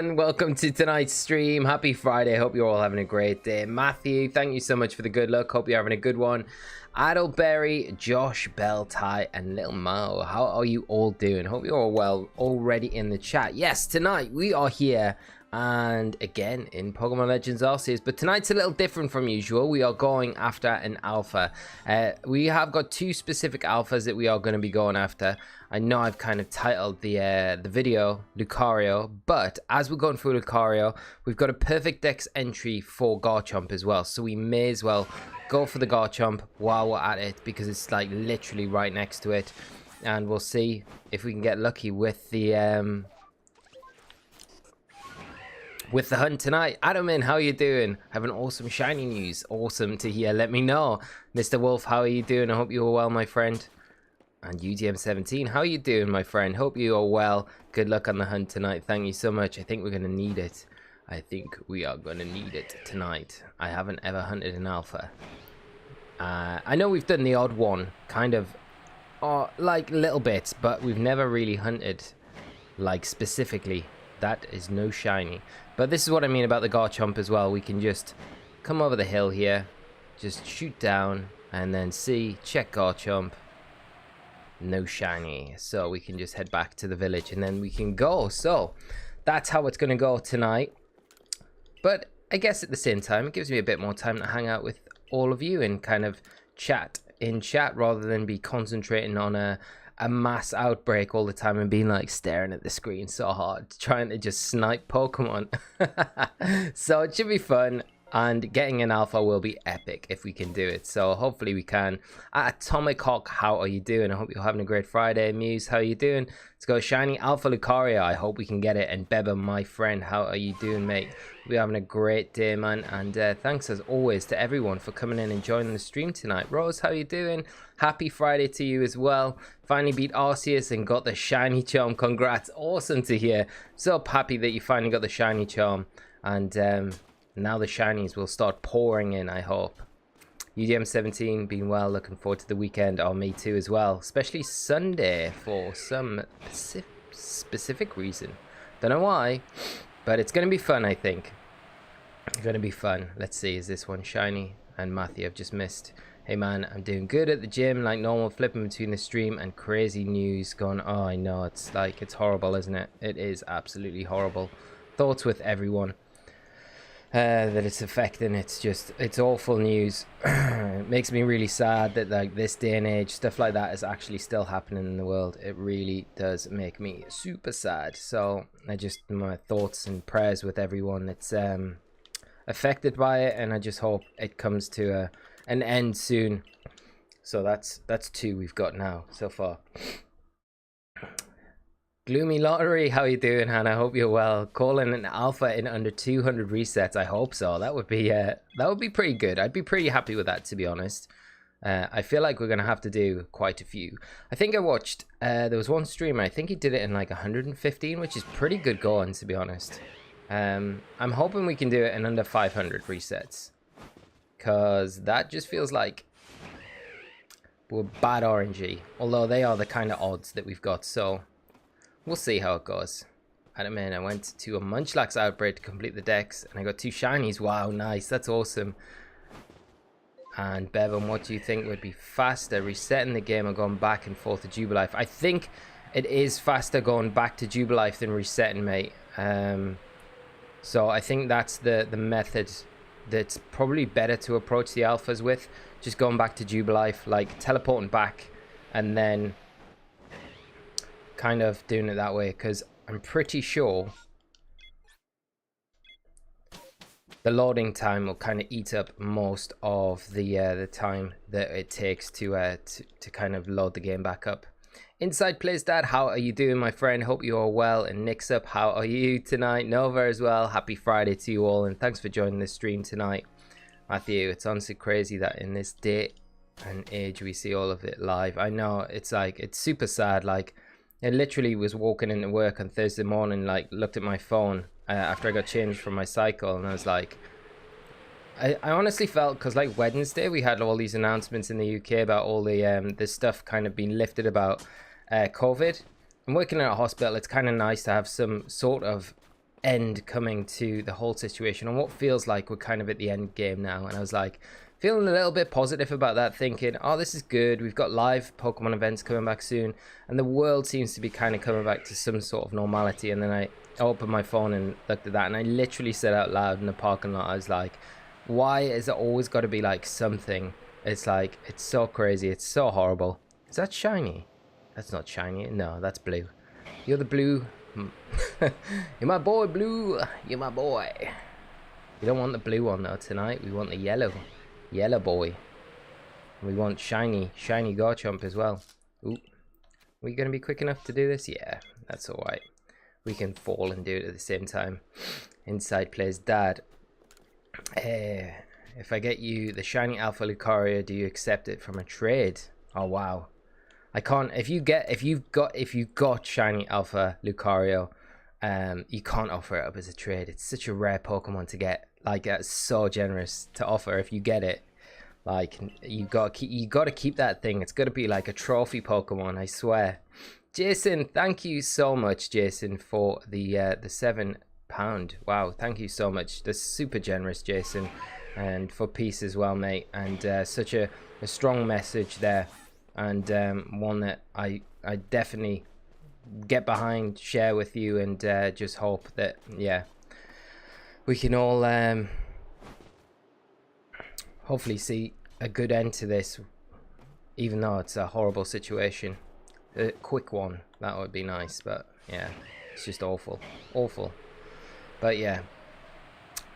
And welcome to tonight's stream. Happy Friday. Hope you're all having a great day. Matthew, thank you so much for the good luck. Hope you're having a good one. Adelberry, Josh, Bell, Ty, and Little Mo. How are you all doing? Hope you're all well already in the chat. Yes, tonight we are here and again in Pokemon Legends Arceus, but tonight's a little different from usual. We are going after an alpha. We have got two specific alphas that we are going to be going after. I know I've kind of titled the video Lucario, but as we're going through Lucario, we've got a perfect dex entry for Garchomp as well, so we may as well go for the Garchomp while we're at it, because it's like literally right next to it, and we'll see if we can get lucky with the hunt tonight. Adamin, how are you doing? Have an awesome shiny news. Awesome to hear. Let me know. Mr. Wolf, how are you doing? I hope you're well, my friend. And UDM17, how are you doing, my friend? Hope you are well. Good luck on the hunt tonight. Thank you so much. I think we're going to need it. I think we are going to need it tonight. I haven't ever hunted an alpha. I know we've done the odd one, kind of, like little bits, but we've never really hunted, like specifically. That is no shiny. But this is what I mean about the Garchomp as well. We can just come over the hill here, just shoot down, and then see, check Garchomp. No shiny, so we can just head back to the village and then we can go. So that's how it's going to go tonight, but I guess at the same time it gives me a bit more time to hang out with all of you and kind of chat in chat rather than be concentrating on a mass outbreak all the time and being like staring at the screen so hard trying to just snipe Pokemon. So it should be fun. And getting an alpha will be epic if we can do it. So hopefully we can. Atomic Hawk, how are you doing? I hope you're having a great Friday. Muse, how are you doing? Let's go shiny Alpha Lucario. I hope we can get it. And Beba, my friend, how are you doing, mate? We're having a great day, man. And thanks as always to everyone for coming in and joining the stream tonight. Rose, how are you doing? Happy Friday to you as well. Finally beat Arceus and got the shiny charm. Congrats. Awesome to hear. So happy that you finally got the shiny charm. And now the shinies will start pouring in, I hope. UDM17, being well, looking forward to the weekend. Oh, me too as well. Especially Sunday for some specific reason. Don't know why, but it's going to be fun, I think. It's going to be fun. Let's see, is this one shiny? And Matthew, I've just missed. Hey man, I'm doing good at the gym, like normal, flipping between the stream and crazy news going. Oh, I know, it's like, it's horrible, isn't it? It is absolutely horrible. Thoughts with everyone. That it's affecting. It's awful news. It makes me really sad that like this day and age stuff like that is actually still happening in the world. It really does make me super sad. So my thoughts and prayers with everyone that's affected by it, and I just hope it comes to an end soon. So that's two we've got now so far. Gloomy Lottery, how you doing, Hannah? Hope you're well. Calling an alpha in under 200 resets. I hope so. That would be pretty good. I'd be pretty happy with that, to be honest. I feel like we're gonna have to do quite a few. I think I watched there was one streamer, I think he did it in like 115, which is pretty good going, to be honest. I'm hoping we can do it in under 500 resets, because that just feels like we're bad RNG, although they are the kind of odds that we've got. So we'll see how it goes. I went to a Munchlax Outbreak to complete the dex, and I got two shinies. Wow, nice. That's awesome. And Bevan, what do you think would be faster, resetting the game or going back and forth to Jubilife? I think it is faster going back to Jubilife than resetting, mate. So I think that's the method that's probably better to approach the alphas with. Just going back to Jubilife, like teleporting back and then kind of doing it that way, because I'm pretty sure the loading time will kind of eat up most of the time that it takes to kind of load the game back up. Inside Plays Dad, how are you doing, my friend? Hope you are well. And Nick's up, how are you tonight? Nova as well. Happy Friday to you all, and thanks for joining the stream tonight. Matthew, it's honestly crazy that in this day and age we see all of it live. I know, it's like, it's super sad. Like, I literally was walking into work on Thursday morning, like looked at my phone after I got changed from my cycle, and I was like, I honestly felt, because like Wednesday we had all these announcements in the UK about all the stuff kind of being lifted about COVID. I'm working at a hospital. It's kind of nice to have some sort of end coming to the whole situation and what feels like we're kind of at the end game now. And I was like feeling a little bit positive about that, thinking, oh, this is good, we've got live Pokemon events coming back soon and the world seems to be kind of coming back to some sort of normality. And then I opened my phone and looked at that, and I literally said out loud in the parking lot, I was like, why is it always got to be like something? It's like, it's so crazy, it's so horrible. Is that shiny? That's not shiny. No, that's blue. You're the blue. You're my boy, Blue. You're my boy. We don't want the blue one though tonight. We want the yellow. Yellow boy. We want shiny Garchomp as well. Ooh. Are we going to be quick enough to do this? Yeah, that's alright. We can fall and do it at the same time. Inside plays dad. If I get you the shiny Alpha Lucario, do you accept it from a trade? Oh wow. I can't. If you got shiny Alpha Lucario, you can't offer it up as a trade. It's such a rare Pokemon to get. Like, it's so generous to offer if you get it. Like, you got to keep that thing. It's got to be like a trophy Pokemon, I swear. Jason, thank you so much, Jason, for the £7. Wow, thank you so much. That's super generous, Jason, and for peace as well, mate. And such a strong message there, and one that I definitely get behind, share with you, and just hope that, yeah, we can all hopefully see a good end to this, even though it's a horrible situation. A quick one, that would be nice, but yeah, it's just awful. But yeah,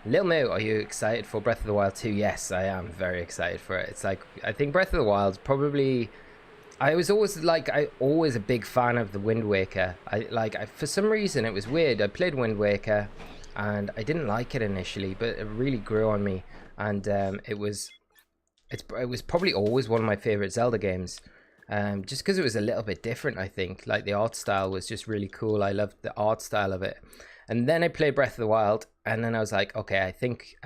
Lil Moo, are you excited for Breath of the Wild 2? Yes, I am very excited for it. It's like, I think Breath of the Wild probably, I was always a big fan of the Wind Waker. For some reason it was weird. I played Wind Waker and I didn't like it initially, but it really grew on me, and it was probably always one of my favorite Zelda games. Just because it was a little bit different, I think. Like, the art style was just really cool. I loved the art style of it. And then I played Breath of the Wild, and then I was like, okay, I think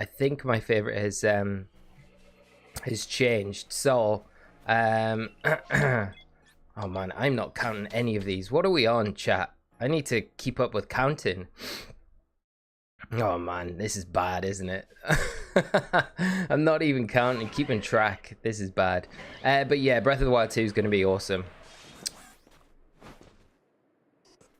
my favorite has changed. So, oh man, I'm not counting any of these. What are we on, chat? I need to keep up with counting. Oh man, this is bad, isn't it? I'm not even counting, keeping track. This is bad. But yeah, Breath of the Wild 2 is going to be awesome.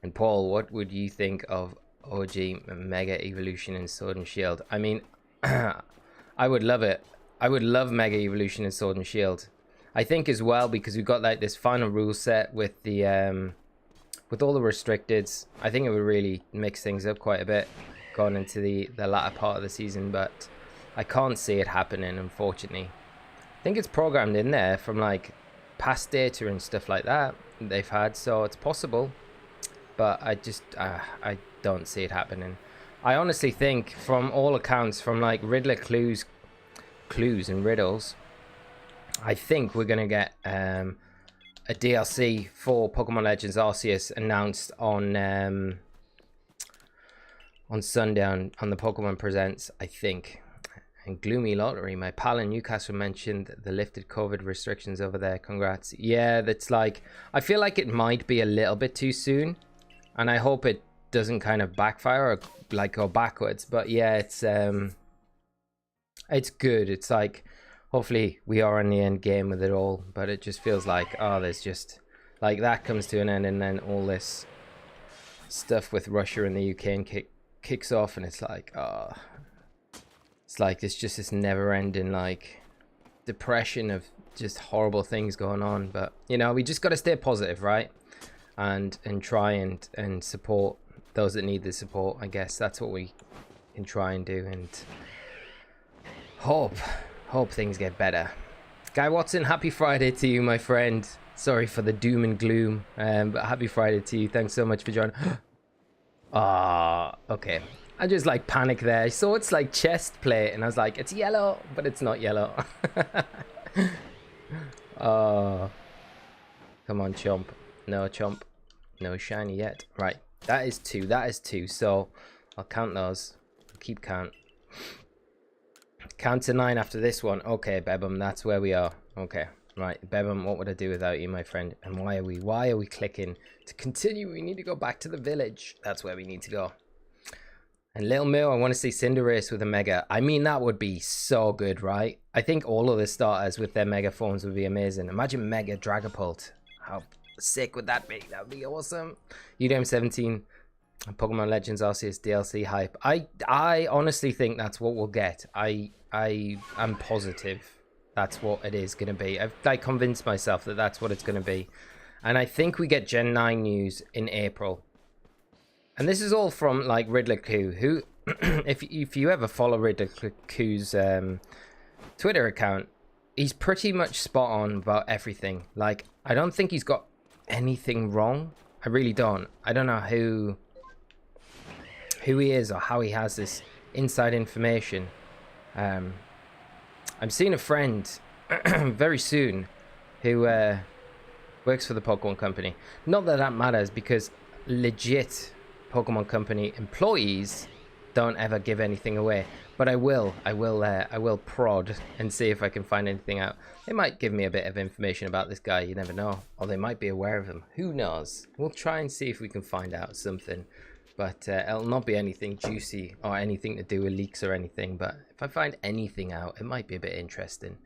And Paul, what would you think of OG Mega Evolution in Sword and Shield? I mean, I would love it. I would love Mega Evolution in Sword and Shield. I think as well, because we've got like this final rule set with the with all the restricteds. I think it would really mix things up quite a bit going into the latter part of the season, but I can't see it happening, unfortunately. I think it's programmed in there from like past data and stuff like that they've had, so it's possible, but I just I don't see it happening. I honestly think, from all accounts, from like Riddler clues and riddles, I think we're gonna get a DLC for Pokemon Legends Arceus announced on Sundown on the Pokemon Presents, I think. And Gloomy Lottery, my pal in Newcastle mentioned the lifted COVID restrictions over there. Congrats. Yeah, that's like, I feel like it might be a little bit too soon, and I hope it doesn't kind of backfire or like go backwards. But yeah, it's good. It's like, hopefully we are in the end game with it all, but it just feels like, oh, there's just like that comes to an end, and then all this stuff with Russia and the UK and kicks off, and it's like, oh, it's like it's just this never-ending like depression of just horrible things going on. But you know, we just got to stay positive, right? And try and support those that need the support. I guess that's what we can try and do, and hope things get better. Guy Watson, happy Friday to you, my friend. Sorry for the doom and gloom, but happy Friday to you. Thanks so much for joining. Okay. I just like panic there. I saw it's like chest plate, and I was like, it's yellow, but it's not yellow. Oh, come on, Chomp. No, Chomp. No shiny yet. Right, that is two. So I'll count those. I'll keep count. Count to 9 after this one. Okay, Bebum, that's where we are. Okay, right, Bebum, what would I do without you, my friend? And why are we clicking to continue? We need to go back to the village. That's where we need to go. And Little Moo, I want to see Cinderace with a Mega. I mean, that would be so good, right? I think all of the starters with their Mega forms would be amazing. Imagine Mega Dragapult. How sick would that be? That would be awesome. UDM 17, Pokemon Legends Arceus DLC hype. I honestly think that's what we'll get. I'm positive that's what it is going to be. I've like convinced myself that that's what it's going to be. And I think we get Gen 9 news in April. And this is all from like Riddler Q, who, if you ever follow Riddler Q's Twitter account, he's pretty much spot on about everything. Like, I don't think he's got anything wrong. I really don't. I don't know who he is or how he has this inside information. I'm seeing a friend very soon who works for the Pokemon Company. Not that that matters, because legit Pokemon Company employees don't ever give anything away. But I will prod and see if I can find anything out. They might give me a bit of information about this guy, you never know. Or they might be aware of him. Who knows? We'll try and see if we can find out something. But it'll not be anything juicy or anything to do with leaks or anything. But if I find anything out, it might be a bit interesting.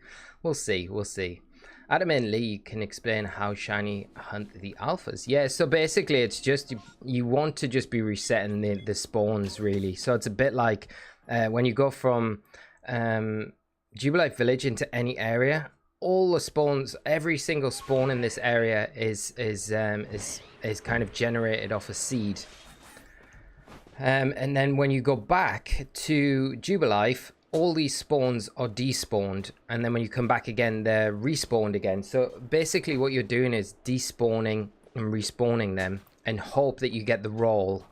We'll see, we'll see. Adam and Lee can explain how shiny hunt the alphas. Yeah, so basically it's just you want to just be resetting the spawns, really. So it's a bit like when you go from Jubilife Village into any area, all the spawns, every single spawn in this area is kind of generated off a seed. And then when you go back to Jubilife, all these spawns are despawned, and then when you come back again, they're respawned again. So basically what you're doing is despawning and respawning them and hope that you get the roll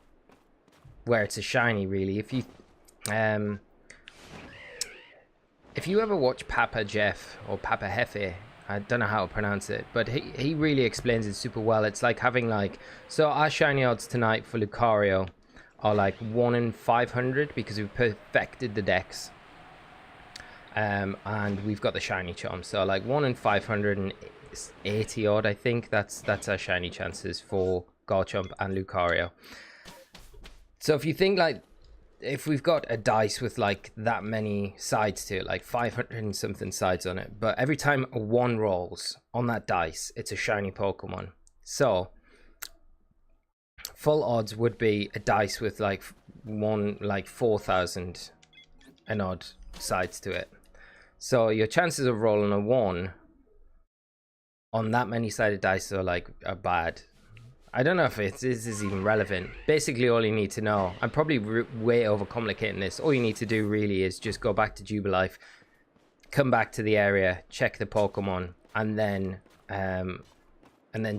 where it's a shiny, really. If you ever watch Papa Jeff or Papa Hefe, I don't know how to pronounce it, but he really explains it super well. It's like having like, so our shiny odds tonight for Lucario are like 1 in 500 because we've perfected the dex. And we've got the shiny charm, so like 1 in 580 odd, I think that's our shiny chances for Garchomp and Lucario. So if you think like, if we've got a dice with like that many sides to it, like 500 and something sides on it, but every time a 1 rolls on that dice, it's a shiny Pokemon. So full odds would be a dice with like 4,000 and odd sides to it. So your chances of rolling a 1 on that many sided dice are bad. I don't know if this is even relevant. Basically, all you need to know, I'm probably way overcomplicating this. All you need to do really is just go back to Jubilife, come back to the area, check the Pokemon, and then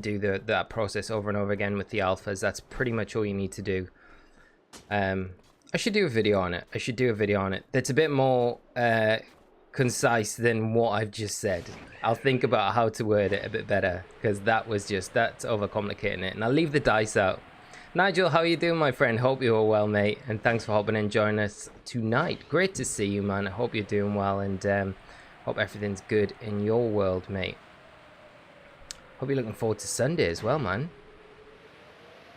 do that process over and over again with the alphas. That's pretty much all you need to do. I should do a video on it. That's a bit more concise than what I've just said. I'll think about how to word it a bit better, because that's overcomplicating it. And I'll leave the dice out. Nigel, how are you doing, my friend? Hope you're well, mate, and thanks for hopping and joining us tonight. Great to see you, man. I hope you're doing well, and hope everything's good in your world, mate. Hope you're looking forward to Sunday as well, man.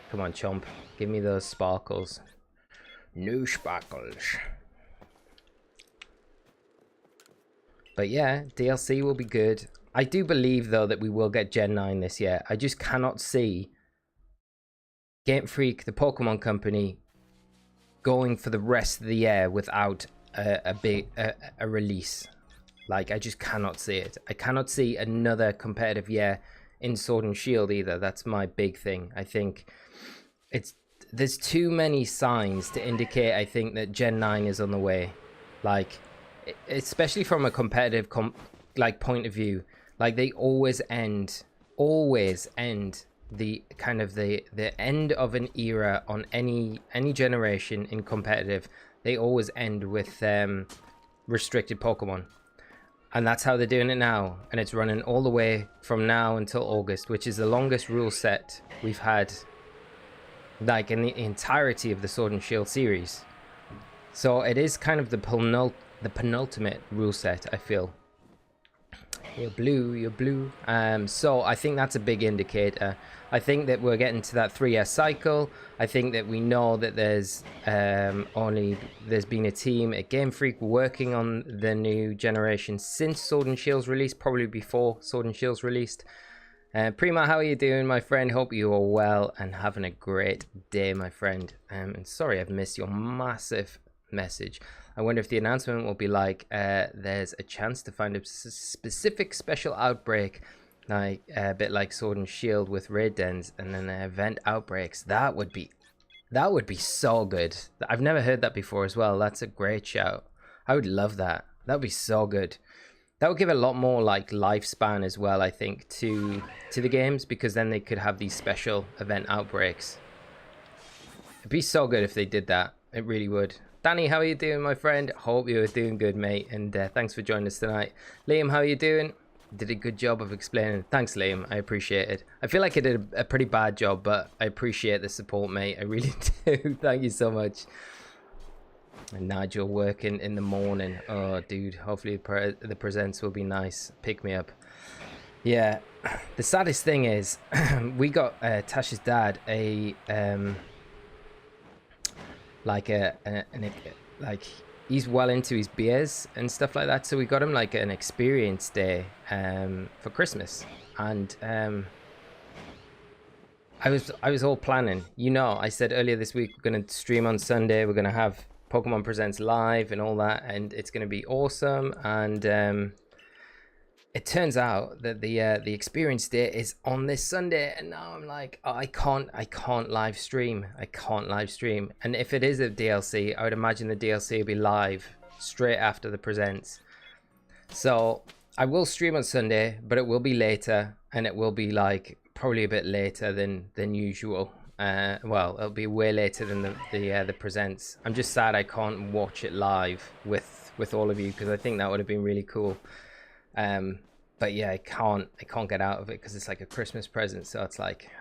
Come on, Chomp, give me those sparkles. No sparkles. But yeah, DLC will be good. I do believe, though, that we will get Gen 9 this year. I just cannot see Game Freak, the Pokemon Company, going for the rest of the year without a release. Like, I just cannot see it. I cannot see another competitive year in Sword and Shield either. That's my big thing. I think there's too many signs to indicate, I think, that Gen 9 is on the way. Like, especially from a competitive point of view, like they always end the kind of the end of an era on any generation in competitive. They always end with restricted Pokemon, and that's how they're doing it now, and it's running all the way from now until August, which is the longest rule set we've had like in the entirety of the Sword and Shield series. So it is kind of the penultimate rule set, I feel. You're blue, you're blue. So I think that's a big indicator. I think that we're getting to that 3-year cycle. I think that we know that there's been a team at Game Freak working on the new generation since Sword and Shield's release, probably before Sword and Shield's released. Prima, how are you doing, my friend? Hope you are well and having a great day, my friend. And sorry I've missed your massive message. I wonder if the announcement will be like, there's a chance to find a specific special outbreak, like a bit like Sword and Shield with raid dens, and then event outbreaks. That would be so good. I've never heard that before as well. That's a great shout. I would love that. That would be so good. That would give a lot more like lifespan as well, I think, to the games, because then they could have these special event outbreaks. It'd be so good if they did that. It really would. Danny, how are you doing, my friend? Hope you're doing good, mate. And thanks for joining us tonight. Liam, how are you doing? Did a good job of explaining. Thanks, Liam. I appreciate it. I feel like I did a pretty bad job, but I appreciate the support, mate. I really do. Thank you so much. And Nigel working in the morning. Oh, dude. Hopefully the presents will be nice. Pick me up. Yeah. The saddest thing is, we got Tash's dad like he's well into his beers and stuff like that, so we got him like an experience day for Christmas. And I was all planning, you know. I said earlier this week we're gonna stream on Sunday, we're gonna have Pokemon Presents live and all that, and it's gonna be awesome. And it turns out that the experience day is on this Sunday, and now I'm like, oh, I can't live stream. I can't live stream. And if it is a DLC, I would imagine the DLC will be live straight after the presents. So I will stream on Sunday, but it will be later, and it will be like probably a bit later than usual. Well, it'll be way later than the presents. I'm just sad I can't watch it live with all of you, because I think that would have been really cool. But yeah, I can't get out of it because it's like a Christmas present. So it's like,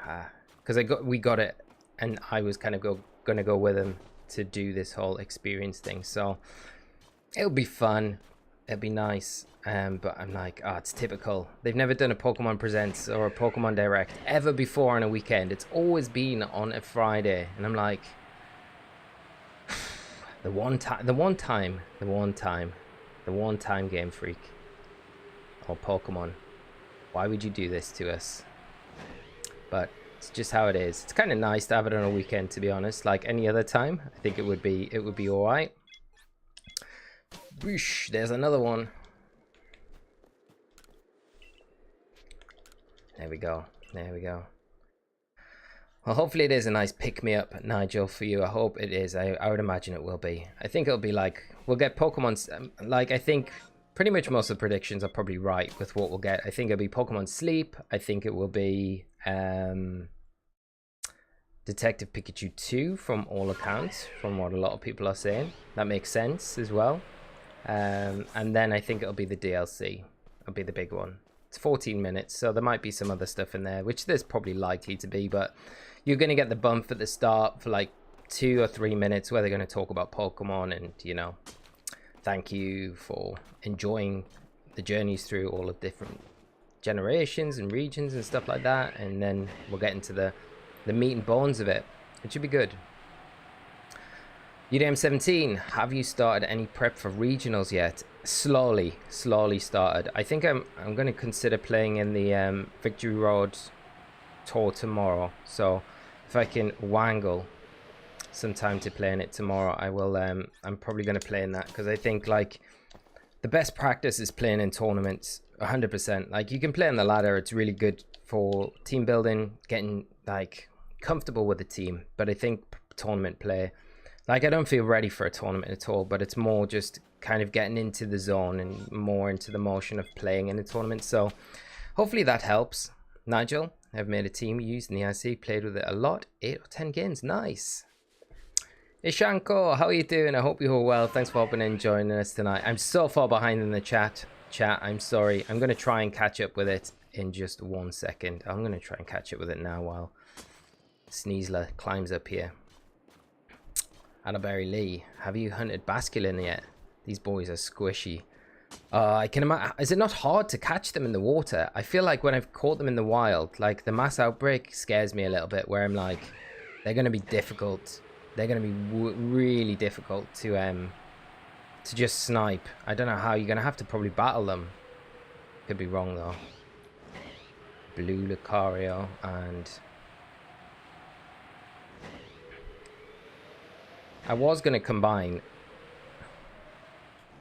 because we got it, and I was kind of gonna go with him to do this whole experience thing. So it'll be fun, it'll be nice. But I'm like, oh, it's typical. They've never done a Pokemon Presents or a Pokemon Direct ever before on a weekend. It's always been on a Friday, and I'm like, the one time Game Freak or Pokemon, why would you do this to us? But it's just how it is. It's kind of nice to have it on a weekend, to be honest. Like any other time, I think it would be all right. Whoosh, there's another one. There we go. Well, hopefully it is a nice pick-me-up, Nigel, for you. I hope it is. I would imagine it will be. I think it'll be like, we'll get Pokemon, like, I think pretty much most of the predictions are probably right with what we'll get. I think it'll be Pokemon Sleep. I think it will be Detective Pikachu 2 from all accounts, from what a lot of people are saying. That makes sense as well. And then I think it'll be the DLC. It'll be the big one. It's 14 minutes, so there might be some other stuff in there, which there's probably likely to be, but you're going to get the bump at the start for like 2 or 3 minutes where they're going to talk about Pokemon and, you know, thank you for enjoying the journeys through all the different generations and regions and stuff like that, and then we'll get into the meat and bones of it. It should be good. UDM17, have you started any prep for regionals yet? Slowly started. I think I'm going to consider playing in the Victory Road tour tomorrow, so if I can wangle some time to play in it tomorrow, I will. I'm probably going to play in that, because I think like the best practice is playing in tournaments 100%. Like, you can play on the ladder, it's really good for team building, getting like comfortable with the team, but I think tournament play, like, I don't feel ready for a tournament at all, but it's more just kind of getting into the zone and more into the motion of playing in a tournament. So hopefully that helps. Nigel, I've made a team used in the IC, played with it a lot, 8 or 10 games. Nice. Ishanko, how are you doing? I hope you're well. Thanks for hopping in, joining us tonight. I'm so far behind in the chat. I'm sorry. I'm going to try and catch up with it in just 1 second. I'm going to try and catch up with it now while Sneasler climbs up here. Annabelle Lee, have you hunted Basculin yet? These boys are squishy. I can imagine. Is it not hard to catch them in the water? I feel like when I've caught them in the wild, like the mass outbreak scares me a little bit, where I'm like, they're going to be difficult. They're going to be really difficult to just snipe. I don't know how. You're going to have to probably battle them. Could be wrong though. Blue Lucario and I was going to combine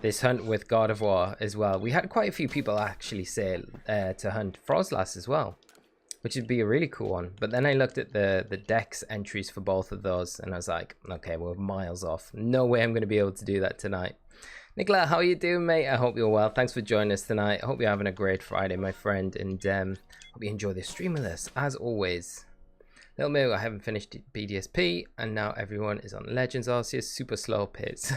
this hunt with God of War as well. We had quite a few people actually say to hunt Frostlass as well, which would be a really cool one. But then I looked at the dex entries for both of those and I was like, okay, we're miles off. No way I'm going to be able to do that tonight. Nicola, how are you doing, mate? I hope you're well. Thanks for joining us tonight. I hope you're having a great Friday, my friend. And hope you enjoy this stream with us, as always. Little Moo, I haven't finished BDSP, and now everyone is on Legends Arceus. Super slow pace.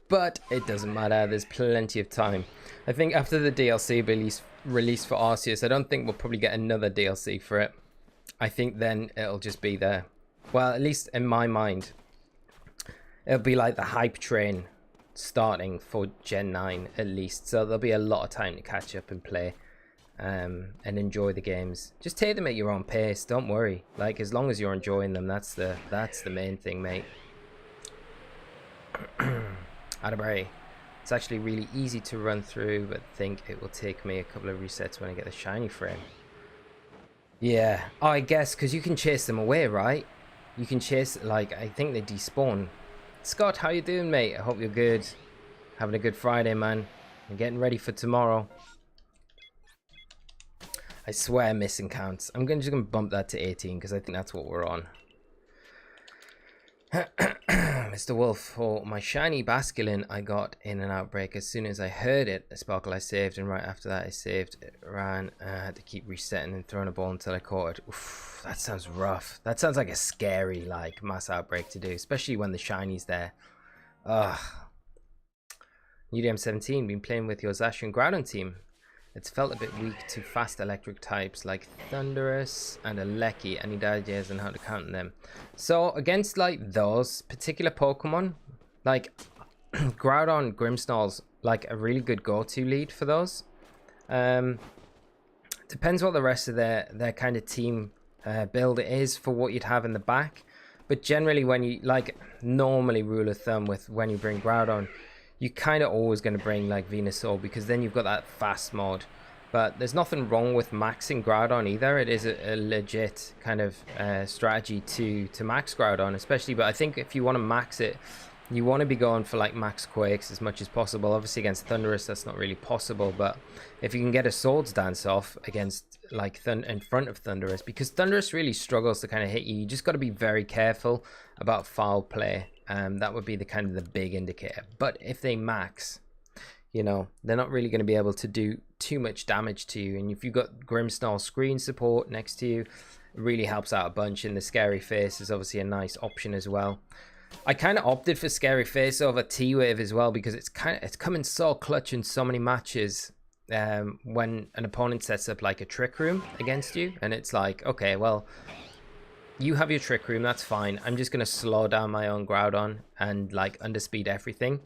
But it doesn't matter. There's plenty of time. I think after the DLC release for Arceus, I don't think we'll probably get another DLC for it. I think then it'll just be there. Well, at least in my mind, it'll be like the hype train starting for Gen 9 at least, so there'll be a lot of time to catch up and play and enjoy the games. Just take them at your own pace, don't worry. Like, as long as you're enjoying them, that's the main thing, mate. Outbreak. It's actually really easy to run through, but I think it will take me a couple of resets when I get the shiny frame. Yeah, oh, I guess because you can chase them away, right? You can chase, like, I think they despawn. Scott, how you doing, mate? I hope you're good. Having a good Friday, man. I'm getting ready for tomorrow. I swear missing counts. I'm just gonna bump that to 18 because I think that's what we're on. Mr. Wolf, for my shiny Basculin I got in an outbreak. As soon as I heard it, a sparkle I saved, and right after that I saved, it ran, and I had to keep resetting and throwing a ball until I caught it. Oof, that sounds rough. That sounds like a scary, like, mass outbreak to do, especially when the shiny's there. Ugh. UDM17, been playing with your Zacian Groudon team. It's felt a bit weak to fast electric types like Thundurus and Alecki. Any ideas on how to counter them? So against like those particular Pokemon, like Groudon, Grimmsnarl's like a really good go-to lead for those. Depends what the rest of their kind of team build is for what you'd have in the back. But generally, when you like normally rule of thumb with when you bring Groudon, you're kind of always going to bring like Venusaur because then you've got that fast mode. But there's nothing wrong with maxing Groudon either. It is a legit kind of strategy to max Groudon, especially. But I think if you want to max it, you want to be going for like max Quakes as much as possible. Obviously against Thundurus that's not really possible, but if you can get a Swords Dance off against like in front of Thundurus, because Thundurus really struggles to kind of hit you, you just got to be very careful about foul play. That would be the kind of the big indicator. But if they max, you know, they're not really going to be able to do too much damage to you. And if you've got Grimmsnarl screen support next to you, it really helps out a bunch. And the Scary Face is obviously a nice option as well. I kind of opted for Scary Face over T-Wave as well because it's coming so clutch in so many matches when an opponent sets up like a Trick Room against you. And it's like, okay, well, you have your Trick Room, that's fine. I'm just going to slow down my own Groudon and like underspeed everything.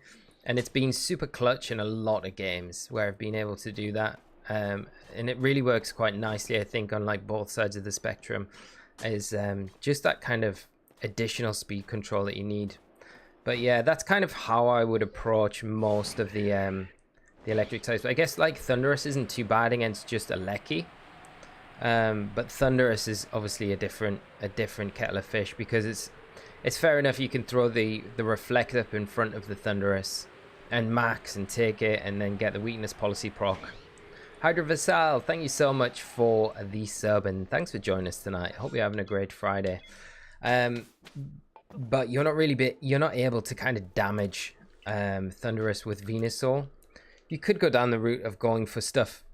And it's been super clutch in a lot of games where I've been able to do that. And it really works quite nicely, I think, on like both sides of the spectrum. Is just that kind of additional speed control that you need. But yeah, that's kind of how I would approach most of the electric types. But I guess like Thundurus isn't too bad against just Alecki. But Thundurus is obviously a different kettle of fish because it's fair enough you can throw the Reflect up in front of the Thundurus and max and take it and then get the weakness policy proc. Hydra Vassal, thank you so much for the sub and thanks for joining us tonight. I hope you're having a great Friday. But you're not able to kind of damage Thundurus with Venusaur. You could go down the route of going for stuff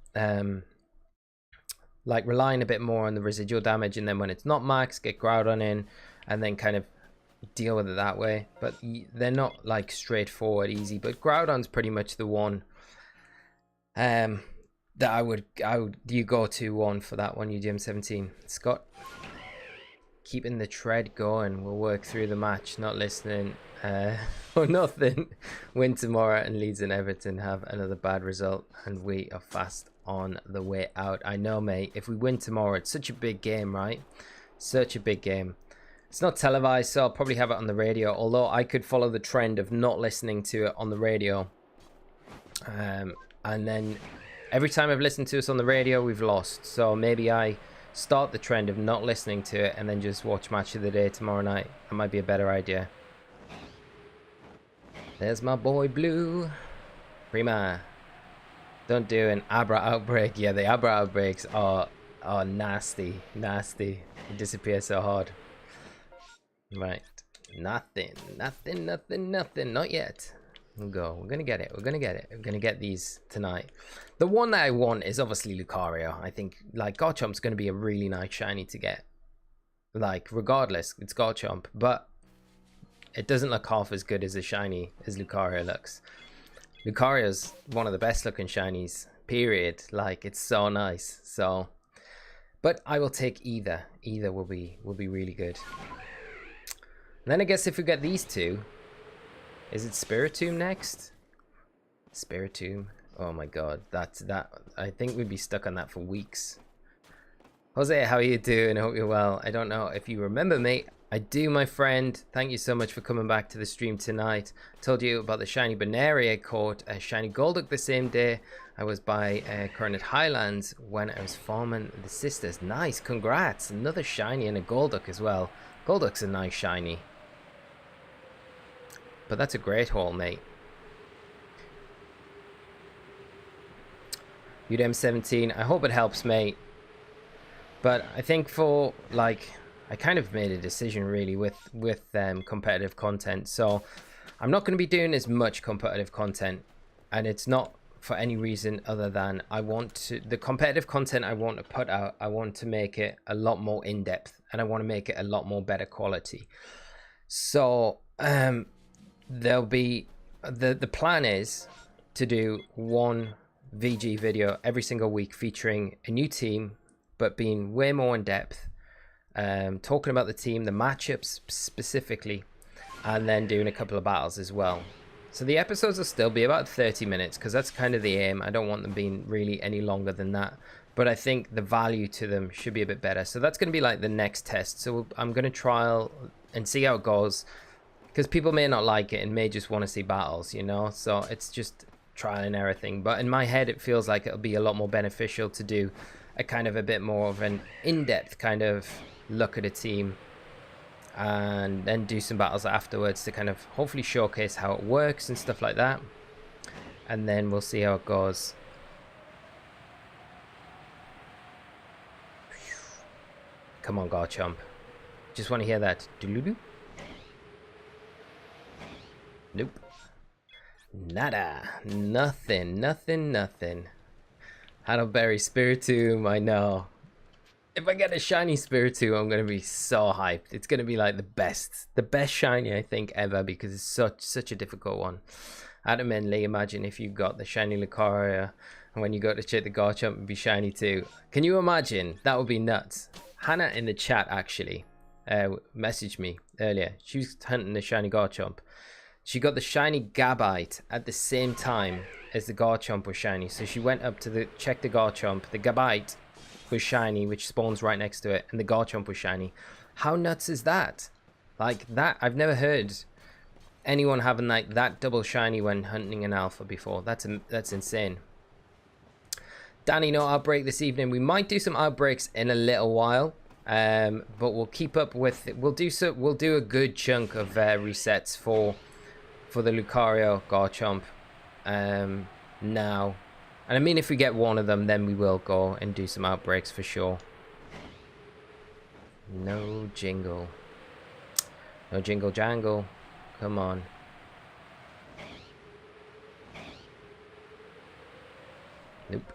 like relying a bit more on the residual damage, and then when it's not max, get Groudon in and then kind of deal with it that way. But they're not like straightforward easy, but Groudon's pretty much the one that I would you go to one for that one. UGM17 Scott. keeping the tread going. We'll work through the match, not listening or nothing. Win tomorrow and Leeds and Everton have another bad result and we are fast on the way out. I know, mate. If we win tomorrow, it's such a big game, right? Such a big game. It's not televised, so I'll probably have it on the radio, although I could follow the trend of not listening to it on the radio. And then every time I've listened to us on the radio, we've lost. So maybe I start the trend of not listening to it and then just watch Match of the Day tomorrow night. That might be a better idea. There's my boy Blue. Prima. Don't do an Abra outbreak. Yeah, the Abra outbreaks are nasty. Nasty. They disappear so hard. Right. Nothing. Not yet. We'll go. We're gonna get it. We're gonna get these tonight. The one that I want is obviously Lucario. I think like Garchomp's gonna be a really nice shiny to get. Like regardless, it's Garchomp, but it doesn't look half as good as a shiny as Lucario looks. Lucario's one of the best looking shinies. Period. Like it's so nice. So, but I will take either. Either will be really good. And then I guess if we get these two. Is it Spiritomb next? Spiritomb. Oh my god, that I think we'd be stuck on that for weeks. Jose, how are you doing? I hope you're well. I don't know if you remember me. I do, my friend. Thank you so much for coming back to the stream tonight. Told you about the shiny Baneri I caught a shiny Golduck the same day. I was by Coronet Highlands when I was farming the sisters. Nice, congrats. Another shiny and a Golduck as well. Golduck's a nice shiny. But that's a great haul, mate. UDM17, I hope it helps, mate. But I think for, like, I kind of made a decision, really, with competitive content. So I'm not going to be doing as much competitive content. And it's not for any reason other than I want to... The competitive content I want to put out, I want to make it a lot more in-depth. And I want to make it a lot more better quality. So... there'll be the plan is to do one VG video every single week featuring a new team, but being way more in depth, talking about the team, the matchups specifically, and then doing a couple of battles as well. So the episodes will still be about 30 minutes because that's kind of the aim. I don't want them being really any longer than that, but I think the value to them should be a bit better. So that's going to be like the next test. So I'm going to trial and see how it goes. Because people may not like it and may just want to see battles, you know? So it's just trial and error thing. But in my head, it feels like it'll be a lot more beneficial to do a kind of a bit more of an in-depth kind of look at a team. And then do some battles afterwards to kind of hopefully showcase how it works and stuff like that. And then we'll see how it goes. Come on, Garchomp. Just want to hear that. Doo-doo-doo. Nope. Nada. Nothing. Haddleberry Spiritomb, I know. If I get a shiny Spiritomb, I'm going to be so hyped. It's going to be like the best shiny I think ever because it's such a difficult one. Adam and Lee, imagine if you got the shiny Lucario and when you go to check the Garchomp, it would be shiny too. Can you imagine? That would be nuts. Hannah in the chat actually messaged me earlier. She was hunting the shiny Garchomp. She got the shiny Gabite at the same time as the Garchomp was shiny. So she went up to check the Garchomp. The Gabite was shiny, which spawns right next to it. And the Garchomp was shiny. How nuts is that? Like that, I've never heard anyone having like that double shiny when hunting an alpha before. That's insane. Danny, no Outbreak this evening. We might do some Outbreaks in a little while. But we'll keep up with it. We'll do a good chunk of resets for the Lucario Garchomp now. And I mean, if we get one of them, then we will go and do some Outbreaks for sure. No jingle. No jingle jangle. Come on. Nope.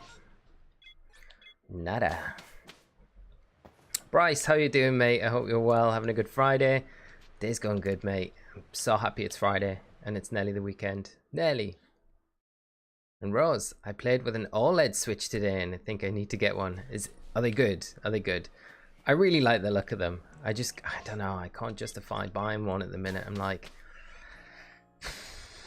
Nada. Bryce, how you doing, mate? I hope you're well. Having a good Friday. Day's going good, mate. I'm so happy it's Friday. And it's nearly the weekend. Nearly. And Rose, I played with an OLED Switch today and I think I need to get one. Are they good? Are they good? I really like the look of them. I don't know, I can't justify buying one at the minute. I'm like,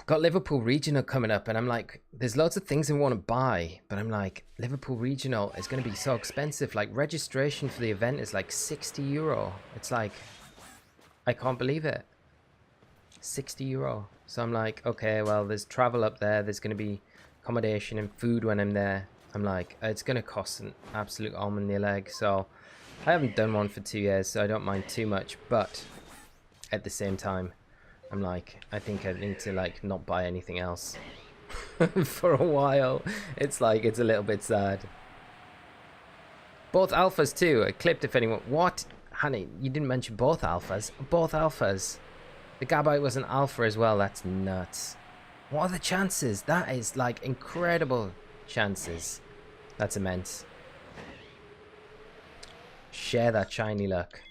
got Liverpool Regional coming up, and I'm like, there's lots of things I want to buy, but I'm like, Liverpool Regional is going to be so expensive. Like, registration for the event is like €60. It's like, I can't believe it. €60. So I'm like, okay, well, there's travel up there. There's going to be accommodation and food when I'm there. I'm like, it's going to cost an absolute arm and a leg. So I haven't done one for 2 years, so I don't mind too much. But at the same time, I'm like, I think I need to like not buy anything else for a while. It's like, it's a little bit sad. Both alphas too. I clipped if anyone. What? Honey, you didn't mention both alphas. Both alphas. The Gabite was an alpha as well. That's nuts. What are the chances? That is like incredible chances. That's immense. Share that shiny luck.